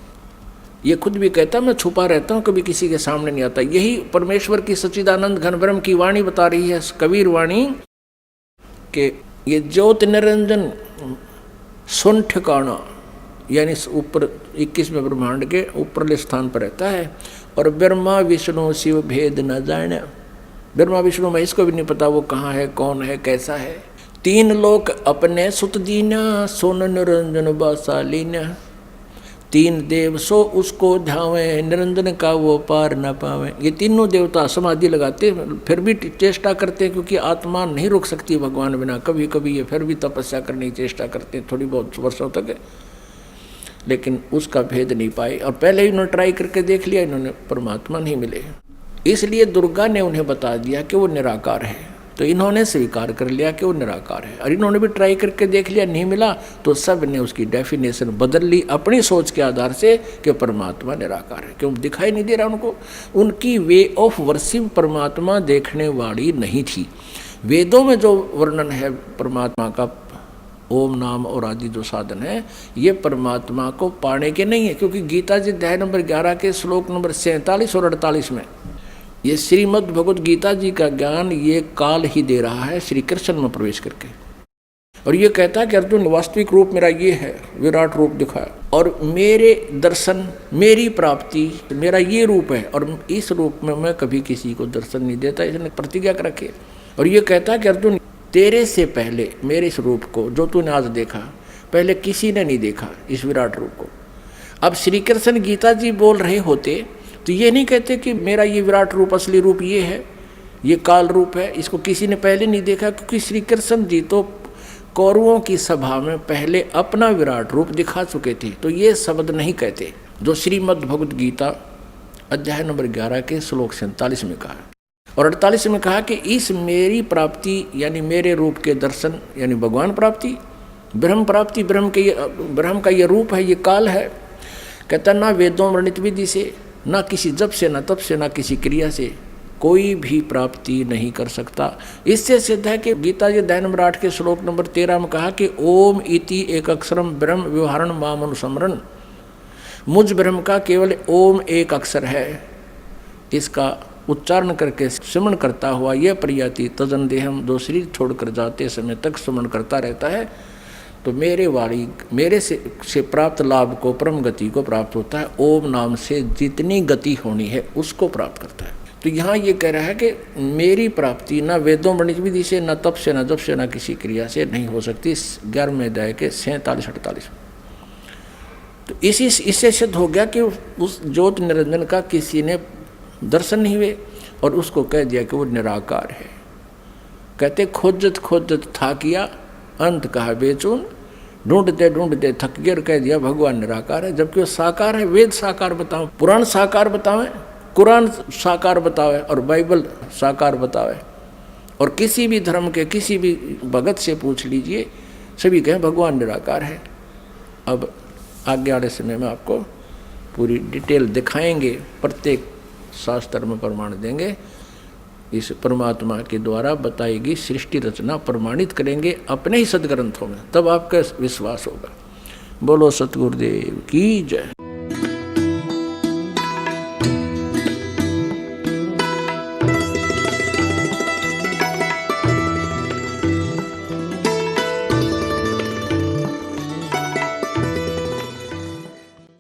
ये खुद भी कहता मैं छुपा रहता हूँ, कभी किसी के सामने नहीं आता। यही परमेश्वर की सच्चिदानंद घन ब्रह्म की वाणी बता रही है, कबीर वाणी, कि ये ज्योत निरंजन सुन ठिकाना, यानी ऊपर 21वें ब्रह्मांड के ऊपरले स्थान पर रहता है। और ब्रह्मा विष्णु शिव भेद न जाने, ब्रह्मा विष्णु महेश को भी नहीं पता वो कहाँ है, कौन है, कैसा है। तीन लोक अपने सुत दीना, सोन निरंजन बासालीना। तीन देव सो उसको ध्यावे, निरंजन का वो पार न पावे। ये तीनों देवता समाधि लगाते फिर भी चेष्टा करते, क्योंकि आत्मा नहीं रुक सकती भगवान बिना। कभी कभी ये फिर भी तपस्या करने की चेष्टा करते थोड़ी बहुत वर्षों तक, लेकिन उसका भेद नहीं पाए। और पहले ही उन्होंने ट्राई करके देख लिया, इन्होंने परमात्मा नहीं मिले। इसलिए दुर्गा ने उन्हें बता दिया कि वो निराकार है, तो इन्होंने स्वीकार कर लिया कि वो निराकार है। और इन्होंने भी ट्राई करके देख लिया, नहीं मिला, तो सब ने उसकी डेफिनेशन बदल ली अपनी सोच के आधार से कि परमात्मा निराकार है, क्यों दिखाई नहीं दे रहा उनको। उनकी वे ऑफ वर्शिप परमात्मा देखने वाली नहीं थी। वेदों में जो वर्णन है परमात्मा का, ओम नाम और आदि जो साधन है, ये परमात्मा को पाने के नहीं है। क्योंकि गीता जी अध्याय नंबर 11 के श्लोक नंबर 47 और 48 में ये श्रीमद् भगवद गीता जी का ज्ञान ये काल ही दे रहा है श्री कृष्ण में प्रवेश करके। और ये कहता है कि अर्जुन वास्तविक रूप मेरा ये है, विराट रूप दिखाया, और मेरे दर्शन, मेरी प्राप्ति, मेरा ये रूप है, और इस रूप में मैं कभी किसी को दर्शन नहीं देता, इसने प्रतिज्ञा कर रखी है। और ये कहता है कि अर्जुन तेरे से पहले मेरे इस रूप को जो तूने आज देखा, पहले किसी ने नहीं देखा इस विराट रूप को। अब श्री कृष्ण गीता जी बोल रहे होते तो ये नहीं कहते कि मेरा ये विराट रूप, असली रूप ये है, ये काल रूप है, इसको किसी ने पहले नहीं देखा। क्योंकि श्री कृष्ण जी तो कौरवों की सभा में पहले अपना विराट रूप दिखा चुके थे, तो ये शब्द नहीं कहते जो श्रीमद् भगवद गीता अध्याय नंबर 11 के श्लोक 47 में कहा। और 48 में कहा कि इस मेरी प्राप्ति यानी मेरे रूप के दर्शन यानी भगवान प्राप्ति, ब्रह्म प्राप्ति, ब्रह्म का ये रूप है, ये काल है। कहता ना वेदों वर्णित विधि से, ना किसी जप से, ना तप से, ना किसी क्रिया से कोई भी प्राप्ति नहीं कर सकता। इससे सिद्ध है कि गीता जी अध्याय नंबर 8 के श्लोक नंबर 13 में कहा कि ओम इति एक अक्षरम ब्रह्म व्यवहारण मामनुसमरण। मुझ ब्रह्म का केवल ओम एक अक्षर है, इसका उच्चारण करके स्मरण करता हुआ यह प्रयाति तजन देहम, दो शरीर छोड़कर जाते समय तक स्मरण करता रहता है, तो मेरे से प्राप्त लाभ को, परम गति को प्राप्त होता है। ओम नाम से जितनी गति होनी है उसको प्राप्त करता है। तो यहाँ ये कह रहा है कि मेरी प्राप्ति ना वेदों वर्णित विधि से, ना तप से, ना जप से, ना किसी क्रिया से नहीं हो सकती। 11वें अध्याय के 47-48। तो इससे सिद्ध हो गया कि उस ज्योत निरंजन का किसी ने दर्शन नहीं हुए और उसको कह दिया कि वो निराकार है। कहते खोजत था किया, अंत कहा बेचून, ढूंढते ढूंढते थक गए, कह दिया भगवान निराकार है, जबकि वो साकार है। वेद साकार बताओ, पुराण साकार बतावे, कुरान साकार बतावे और बाइबल साकार बतावे, और किसी भी धर्म के किसी भी भगत से पूछ लीजिए, सभी कहें भगवान निराकार है। अब आगे वाले समय में आपको पूरी डिटेल दिखाएंगे, प्रत्येक शास्त्र में प्रमाण देंगे। इस परमात्मा के द्वारा बताई गई सृष्टि रचना प्रमाणित करेंगे अपने ही सदग्रंथों में, तब आपका विश्वास होगा। बोलो सतगुरुदेव की जय।